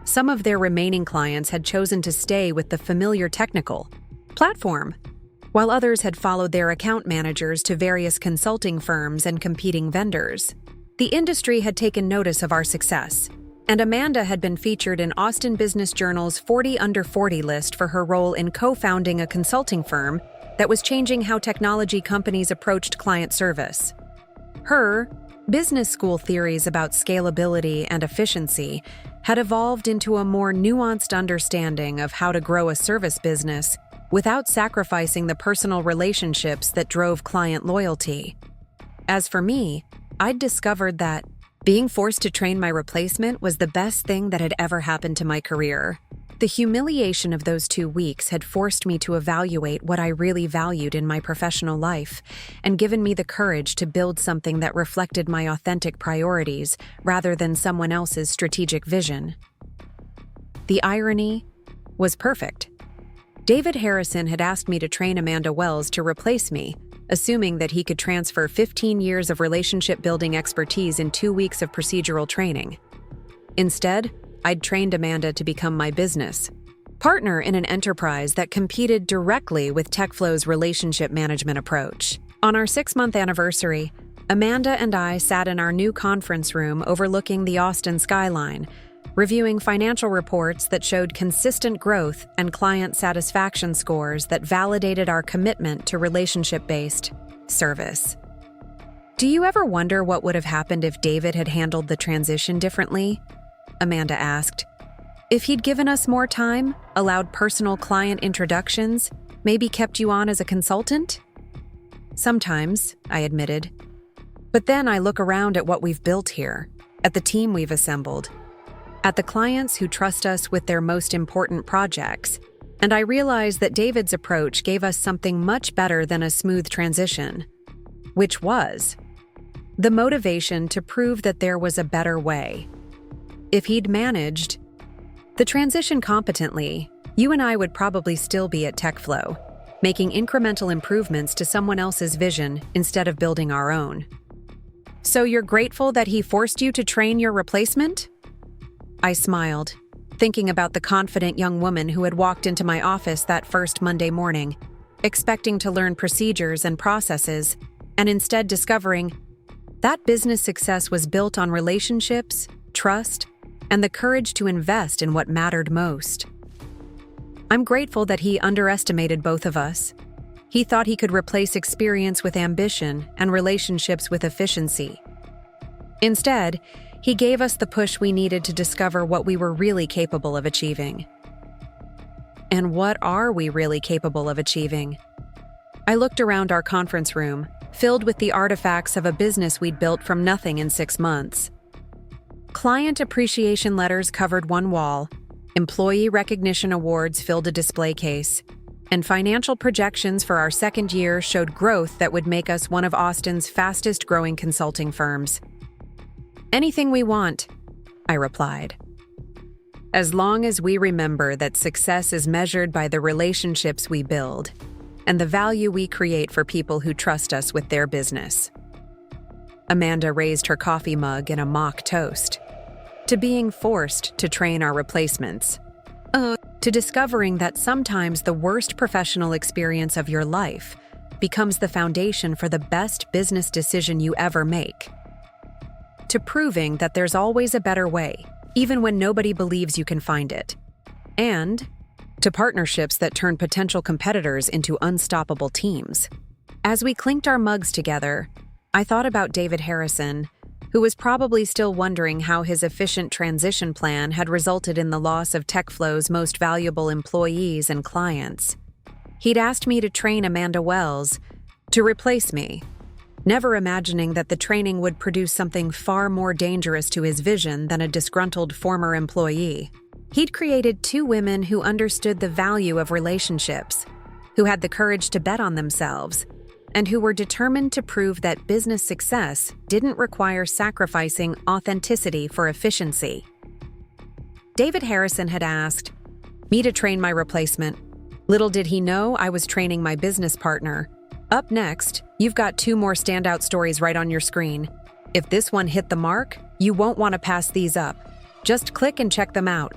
Some of their remaining clients had chosen to stay with the familiar technical platform, while others had followed their account managers to various consulting firms and competing vendors. The industry had taken notice of our success, and Amanda had been featured in Austin Business Journal's 40 Under 40 list for her role in co-founding a consulting firm that was changing how technology companies approached client service. Her business school theories about scalability and efficiency had evolved into a more nuanced understanding of how to grow a service business without sacrificing the personal relationships that drove client loyalty. As for me, I'd discovered that being forced to train my replacement was the best thing that had ever happened to my career. The humiliation of those 2 weeks had forced me to evaluate what I really valued in my professional life and given me the courage to build something that reflected my authentic priorities rather than someone else's strategic vision. The irony was perfect. David Harrison had asked me to train Amanda Wells to replace me, assuming that he could transfer 15 years of relationship-building expertise in 2 weeks of procedural training. Instead, I'd trained Amanda to become my business partner in an enterprise that competed directly with TechFlow's relationship management approach. On our 6-month anniversary, Amanda and I sat in our new conference room overlooking the Austin skyline, reviewing financial reports that showed consistent growth and client satisfaction scores that validated our commitment to relationship-based service. Do you ever wonder what would have happened if David had handled the transition differently? Amanda asked. If he'd given us more time, allowed personal client introductions, maybe kept you on as a consultant? Sometimes, I admitted. But then I look around at what we've built here, at the team we've assembled, at the clients who trust us with their most important projects, and I realize that David's approach gave us something much better than a smooth transition, which was the motivation to prove that there was a better way. If he'd managed the transition competently, you and I would probably still be at TechFlow, making incremental improvements to someone else's vision instead of building our own. So you're grateful that he forced you to train your replacement? I smiled, thinking about the confident young woman who had walked into my office that first Monday morning, expecting to learn procedures and processes, and instead discovering that business success was built on relationships, trust, and the courage to invest in what mattered most. I'm grateful that he underestimated both of us, He thought he could replace experience with ambition and relationships with efficiency. Instead, he gave us the push we needed to discover what we were really capable of achieving. And what are we really capable of achieving? I looked around our conference room, filled with the artifacts of a business we'd built from nothing in 6 months. Client appreciation letters covered one wall, employee recognition awards filled a display case, and financial projections for our second year showed growth that would make us one of Austin's fastest-growing consulting firms. "Anything we want," I replied. "As long as we remember that success is measured by the relationships we build and the value we create for people who trust us with their business." Amanda raised her coffee mug in a mock toast to being forced to train our replacements, to discovering that sometimes the worst professional experience of your life becomes the foundation for the best business decision you ever make, to proving that there's always a better way, even when nobody believes you can find it, and to partnerships that turn potential competitors into unstoppable teams. As we clinked our mugs together, I thought about David Harrison, who was probably still wondering how his efficient transition plan had resulted in the loss of TechFlow's most valuable employees and clients. He'd asked me to train Amanda Wells to replace me, never imagining that the training would produce something far more dangerous to his vision than a disgruntled former employee. He'd created 2 women who understood the value of relationships, who had the courage to bet on themselves, and who were determined to prove that business success didn't require sacrificing authenticity for efficiency. David Harrison had asked me to train my replacement. Little did he know I was training my business partner. Up next, you've got 2 more standout stories right on your screen. If this one hit the mark, you won't want to pass these up. Just click and check them out.